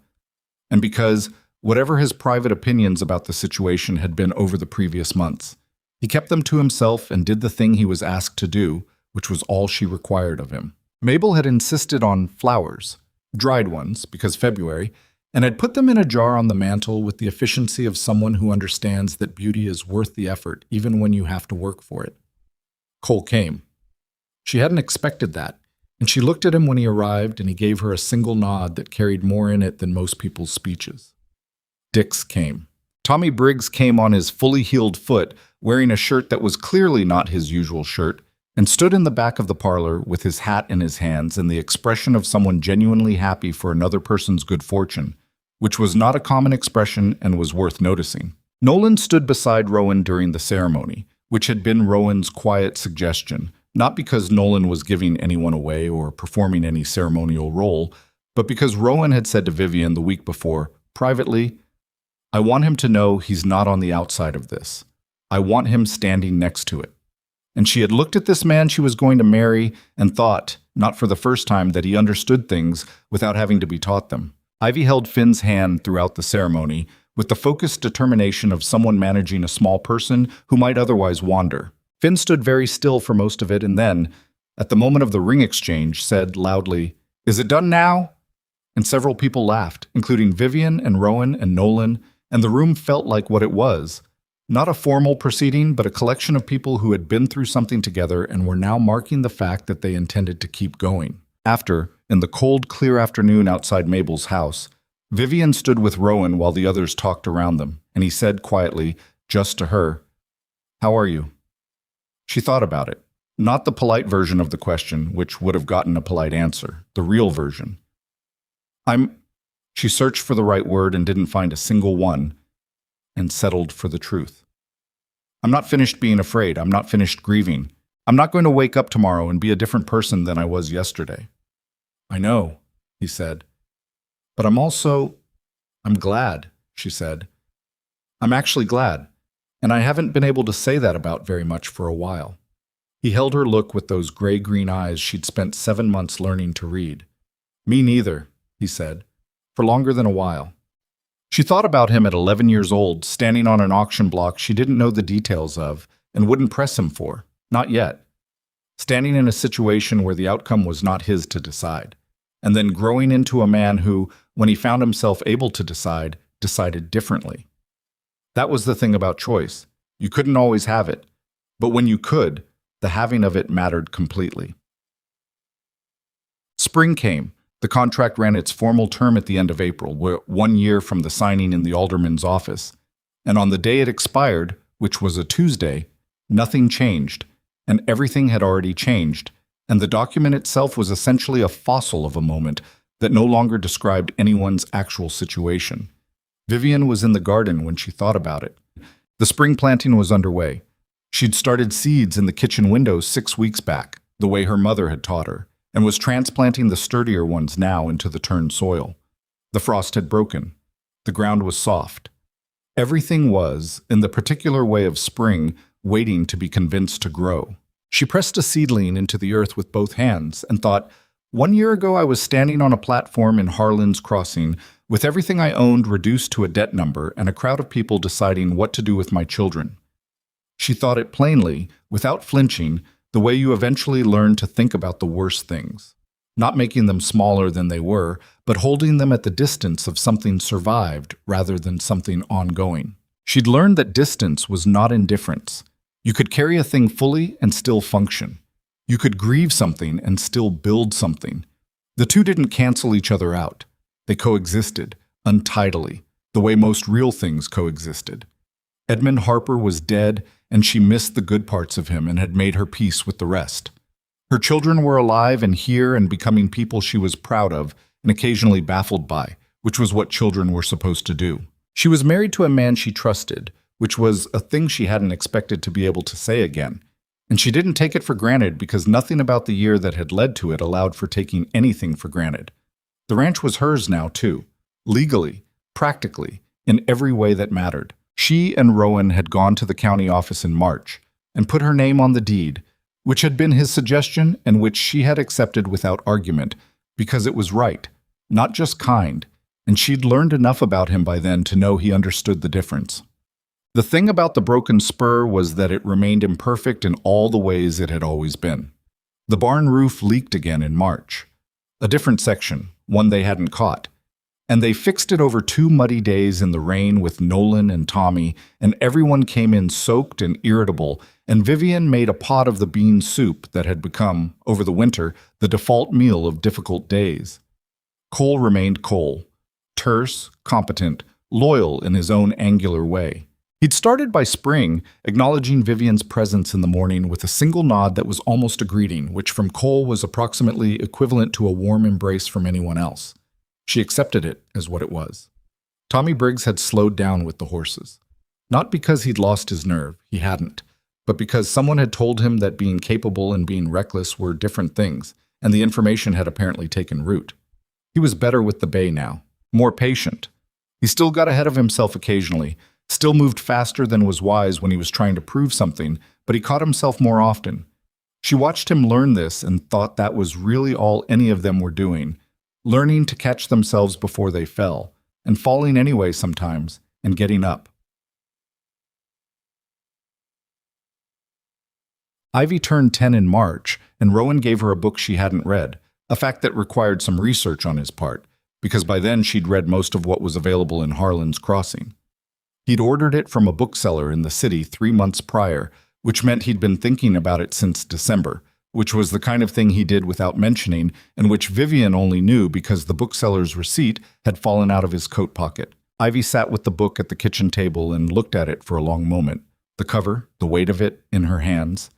and because whatever his private opinions about the situation had been over the previous months, he kept them to himself and did the thing he was asked to do, which was all she required of him. Mabel had insisted on flowers, dried ones, because February, and had put them in a jar on the mantel with the efficiency of someone who understands that beauty is worth the effort even when you have to work for it. Cole came. She hadn't expected that, and she looked at him when he arrived, and he gave her a single nod that carried more in it than most people's speeches. Dix came. Tommy Briggs came on his fully heeled foot, wearing a shirt that was clearly not his usual shirt, and stood in the back of the parlor with his hat in his hands and the expression of someone genuinely happy for another person's good fortune, which was not a common expression and was worth noticing. Nolan stood beside Rowan during the ceremony, which had been Rowan's quiet suggestion, not because Nolan was giving anyone away or performing any ceremonial role, but because Rowan had said to Vivian the week before, privately, "I want him to know he's not on the outside of this. I want him standing next to it." And she had looked at this man she was going to marry and thought, not for the first time, that he understood things without having to be taught them. Ivy held Finn's hand throughout the ceremony with the focused determination of someone managing a small person who might otherwise wander. Finn stood very still for most of it and then, at the moment of the ring exchange, said loudly, "Is it done now?" And several people laughed, including Vivian and Rowan and Nolan, and the room felt like what it was. Not a formal proceeding, but a collection of people who had been through something together and were now marking the fact that they intended to keep going. After, in the cold, clear afternoon outside Mabel's house, Vivian stood with Rowan while the others talked around them, and he said quietly, just to her, "How are you?" She thought about it. Not the polite version of the question, which would have gotten a polite answer, the real version. She searched for the right word and didn't find a single one, and settled for the truth. "I'm not finished being afraid. I'm not finished grieving. I'm not going to wake up tomorrow and be a different person than I was yesterday." "I know," he said. "But I'm glad," she said. "I'm actually glad, and I haven't been able to say that about very much for a while." He held her look with those gray-green eyes she'd spent 7 months learning to read. "Me neither," he said, "for longer than a while." She thought about him at 11 years old, standing on an auction block she didn't know the details of and wouldn't press him for, not yet. Standing in a situation where the outcome was not his to decide, and then growing into a man who, when he found himself able to decide, decided differently. That was the thing about choice. You couldn't always have it, but when you could, the having of it mattered completely. Spring came. The contract ran its formal term at the end of April, 1 year from the signing in the alderman's office. And on the day it expired, which was a Tuesday, nothing changed, and everything had already changed, and the document itself was essentially a fossil of a moment that no longer described anyone's actual situation. Vivian was in the garden when she thought about it. The spring planting was underway. She'd started seeds in the kitchen window 6 weeks back, the way her mother had taught her, and was transplanting the sturdier ones now into the turned soil. The frost had broken. The ground was soft. Everything was, in the particular way of spring, waiting to be convinced to grow. She pressed a seedling into the earth with both hands and thought, 1 year ago I was standing on a platform in Harlan's Crossing with everything I owned reduced to a debt number and a crowd of people deciding what to do with my children. She thought it plainly, without flinching, the way you eventually learn to think about the worst things, not making them smaller than they were, but holding them at the distance of something survived rather than something ongoing. She'd learned that distance was not indifference. You could carry a thing fully and still function. You could grieve something and still build something. The two didn't cancel each other out. They coexisted, untidily, the way most real things coexisted. Edmund Harper was dead, and she missed the good parts of him and had made her peace with the rest. Her children were alive and here and becoming people she was proud of and occasionally baffled by, which was what children were supposed to do. She was married to a man she trusted, which was a thing she hadn't expected to be able to say again, and she didn't take it for granted because nothing about the year that had led to it allowed for taking anything for granted. The ranch was hers now, too, legally, practically, in every way that mattered. She and Rowan had gone to the county office in March and put her name on the deed, which had been his suggestion and which she had accepted without argument, because it was right, not just kind, and she'd learned enough about him by then to know he understood the difference. The thing about the Broken Spur was that it remained imperfect in all the ways it had always been. The barn roof leaked again in March. A different section, one they hadn't caught. And they fixed it over 2 muddy days in the rain with Nolan and Tommy, and everyone came in soaked and irritable, and Vivian made a pot of the bean soup that had become, over the winter, the default meal of difficult days. Cole remained Cole, terse, competent, loyal in his own angular way. He'd started by spring, acknowledging Vivian's presence in the morning with a single nod that was almost a greeting, which from Cole was approximately equivalent to a warm embrace from anyone else. She accepted it as what it was. Tommy Briggs had slowed down with the horses. Not because he'd lost his nerve, he hadn't, but because someone had told him that being capable and being reckless were different things, and the information had apparently taken root. He was better with the bay now, more patient. He still got ahead of himself occasionally, still moved faster than was wise when he was trying to prove something, but he caught himself more often. She watched him learn this and thought that was really all any of them were doing, learning to catch themselves before they fell, and falling anyway sometimes, and getting up. Ivy turned 10 in March, and Rowan gave her a book she hadn't read, a fact that required some research on his part, because by then she'd read most of what was available in Harlan's Crossing. He'd ordered it from a bookseller in the city 3 months prior, which meant he'd been thinking about it since December, which was the kind of thing he did without mentioning, and which Vivian only knew because the bookseller's receipt had fallen out of his coat pocket. Ivy sat with the book at the kitchen table and looked at it for a long moment, the cover, the weight of it, in her hands.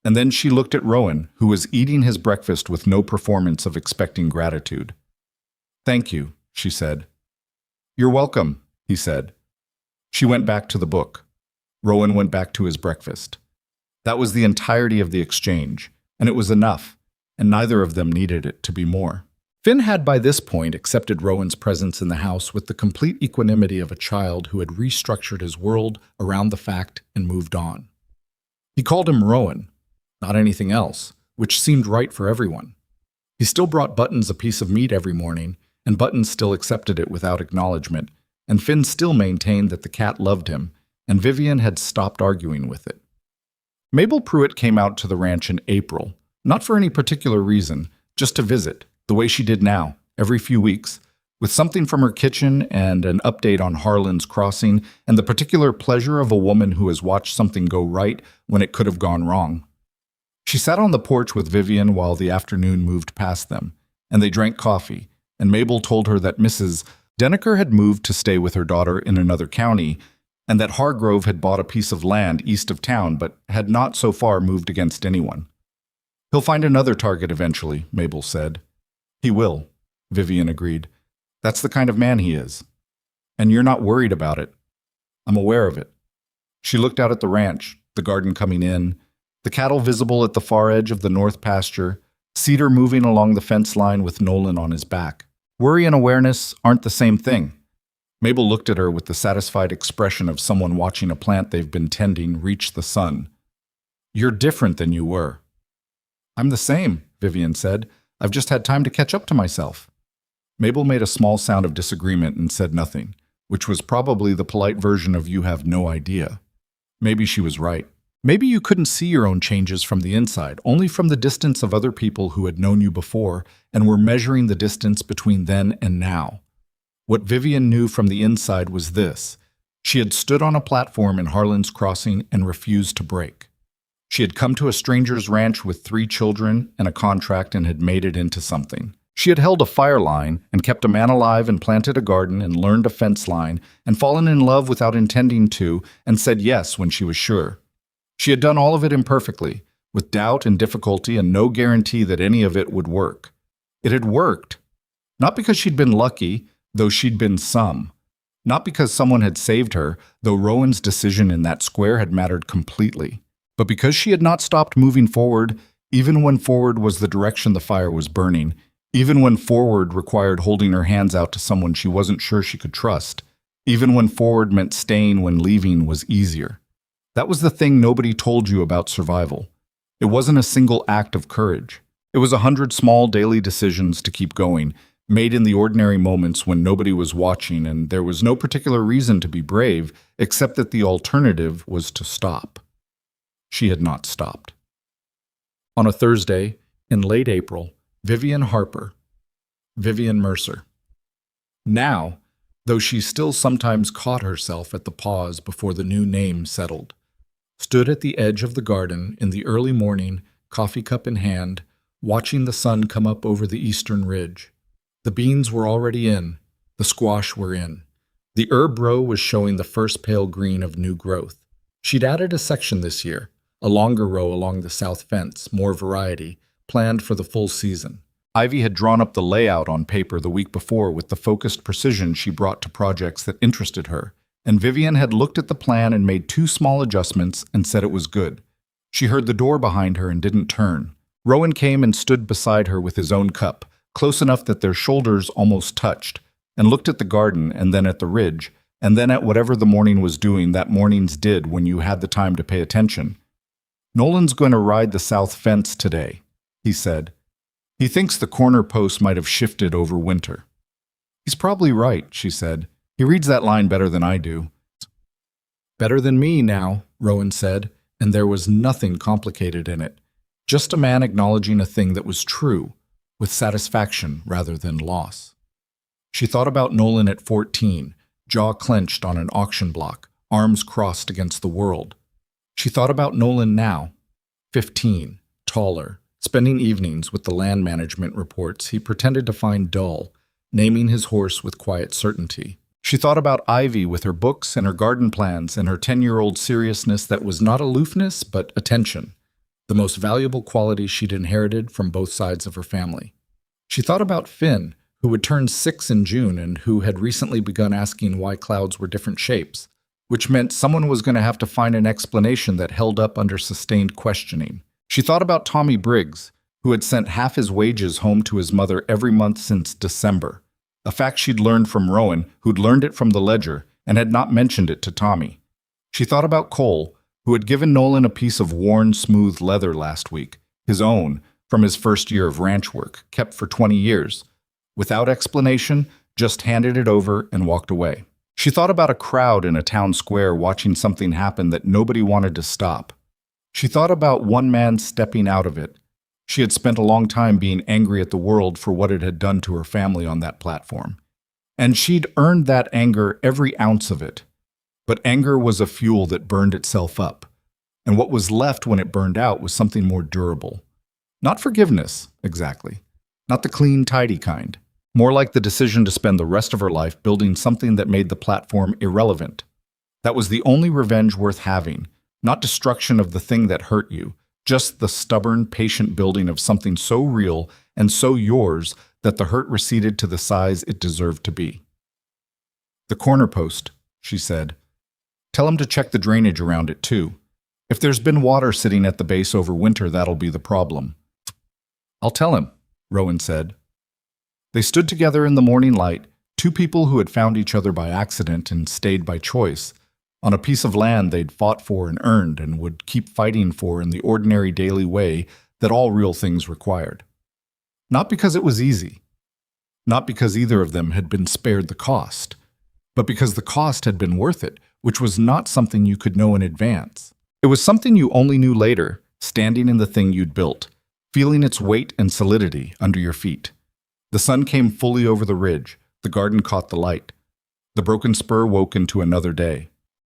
And then she looked at Rowan, who was eating his breakfast with no performance of expecting gratitude. "Thank you," she said. "You're welcome," he said. She went back to the book. Rowan went back to his breakfast. That was the entirety of the exchange, and it was enough, and neither of them needed it to be more. Finn had by this point accepted Rowan's presence in the house with the complete equanimity of a child who had restructured his world around the fact and moved on. He called him Rowan, not anything else, which seemed right for everyone. He still brought Buttons a piece of meat every morning, and Buttons still accepted it without acknowledgement, and Finn still maintained that the cat loved him, and Vivian had stopped arguing with it. Mabel Pruitt came out to the ranch in April, not for any particular reason, just to visit, the way she did now, every few weeks, with something from her kitchen and an update on Harlan's Crossing and the particular pleasure of a woman who has watched something go right when it could have gone wrong. She sat on the porch with Vivian while the afternoon moved past them, and they drank coffee, and Mabel told her that Mrs. Denneker had moved to stay with her daughter in another county, and that Hargrove had bought a piece of land east of town but had not so far moved against anyone. "He'll find another target eventually," Mabel said. "He will," Vivian agreed. "That's the kind of man he is. And you're not worried about it." "I'm aware of it." She looked out at the ranch, the garden coming in, the cattle visible at the far edge of the north pasture, Cedar moving along the fence line with Nolan on his back. Worry and awareness aren't the same thing. Mabel looked at her with the satisfied expression of someone watching a plant they've been tending reach the sun. "You're different than you were." "I'm the same," Vivian said. "I've just had time to catch up to myself." Mabel made a small sound of disagreement and said nothing, which was probably the polite version of "you have no idea." Maybe she was right. Maybe you couldn't see your own changes from the inside, only from the distance of other people who had known you before and were measuring the distance between then and now. What Vivian knew from the inside was this. She had stood on a platform in Harlan's Crossing and refused to break. She had come to a stranger's ranch with 3 children and a contract and had made it into something. She had held a fire line and kept a man alive and planted a garden and learned a fence line and fallen in love without intending to and said yes when she was sure. She had done all of it imperfectly, with doubt and difficulty and no guarantee that any of it would work. It had worked. Not because she'd been lucky, though she'd been some. Not because someone had saved her, though Rowan's decision in that square had mattered completely. But because she had not stopped moving forward, even when forward was the direction the fire was burning, even when forward required holding her hands out to someone she wasn't sure she could trust, Even when forward meant staying when leaving was easier. That was the thing nobody told you about survival. It wasn't a single act of courage. It was 100 small daily decisions to keep going, made in the ordinary moments when nobody was watching and there was no particular reason to be brave except that the alternative was to stop. She had not stopped. On a Thursday, in late April, Vivian Mercer. Now, though she still sometimes caught herself at the pause before the new name settled, stood at the edge of the garden in the early morning, coffee cup in hand, watching the sun come up over the eastern ridge. The beans were already in, the squash were in. The herb row was showing the first pale green of new growth. She'd added a section this year, a longer row along the south fence, more variety, planned for the full season. Ivy had drawn up the layout on paper the week before with the focused precision she brought to projects that interested her, and Vivian had looked at the plan and made 2 small adjustments and said it was good. She heard the door behind her and didn't turn. Rowan came and stood beside her with his own cup, close enough that their shoulders almost touched, and looked at the garden and then at the ridge, and then at whatever the morning was doing that mornings did when you had the time to pay attention. "Nolan's going to ride the south fence today," he said. "He thinks the corner post might have shifted over winter." "He's probably right," she said. "He reads that line better than I do." "Better than me now," Rowan said, and there was nothing complicated in it. Just a man acknowledging a thing that was true, with satisfaction rather than loss. She thought about Nolan at 14, jaw clenched on an auction block, arms crossed against the world. She thought about Nolan now, 15, taller, spending evenings with the land management reports he pretended to find dull, naming his horse with quiet certainty. She thought about Ivy with her books and her garden plans and her 10-year-old seriousness that was not aloofness but attention, the most valuable quality she'd inherited from both sides of her family. She thought about Finn, who would turn 6 in June and who had recently begun asking why clouds were different shapes, which meant someone was going to have to find an explanation that held up under sustained questioning. She thought about Tommy Briggs, who had sent half his wages home to his mother every month since December, a fact she'd learned from Rowan, who'd learned it from the ledger and had not mentioned it to Tommy. She thought about Cole, who had given Nolan a piece of worn, smooth leather last week, his own, from his first year of ranch work, kept for 20 years. Without explanation, just handed it over and walked away. She thought about a crowd in a town square watching something happen that nobody wanted to stop. She thought about one man stepping out of it. She had spent a long time being angry at the world for what it had done to her family on that platform. And she'd earned that anger, every ounce of it. But anger was a fuel that burned itself up. And what was left when it burned out was something more durable. Not forgiveness, exactly. Not the clean, tidy kind. More like the decision to spend the rest of her life building something that made the platform irrelevant. That was the only revenge worth having, not destruction of the thing that hurt you, just the stubborn, patient building of something so real and so yours that the hurt receded to the size it deserved to be. "The corner post," she said. "Tell him to check the drainage around it, too. If there's been water sitting at the base over winter, that'll be the problem." "I'll tell him," Rowan said. They stood together in the morning light, 2 people who had found each other by accident and stayed by choice, on a piece of land they'd fought for and earned and would keep fighting for in the ordinary daily way that all real things required. Not because it was easy. Not because either of them had been spared the cost, but because the cost had been worth it, which was not something you could know in advance. It was something you only knew later, standing in the thing you'd built, feeling its weight and solidity under your feet. The sun came fully over the ridge. The garden caught the light. The Broken Spur woke into another day.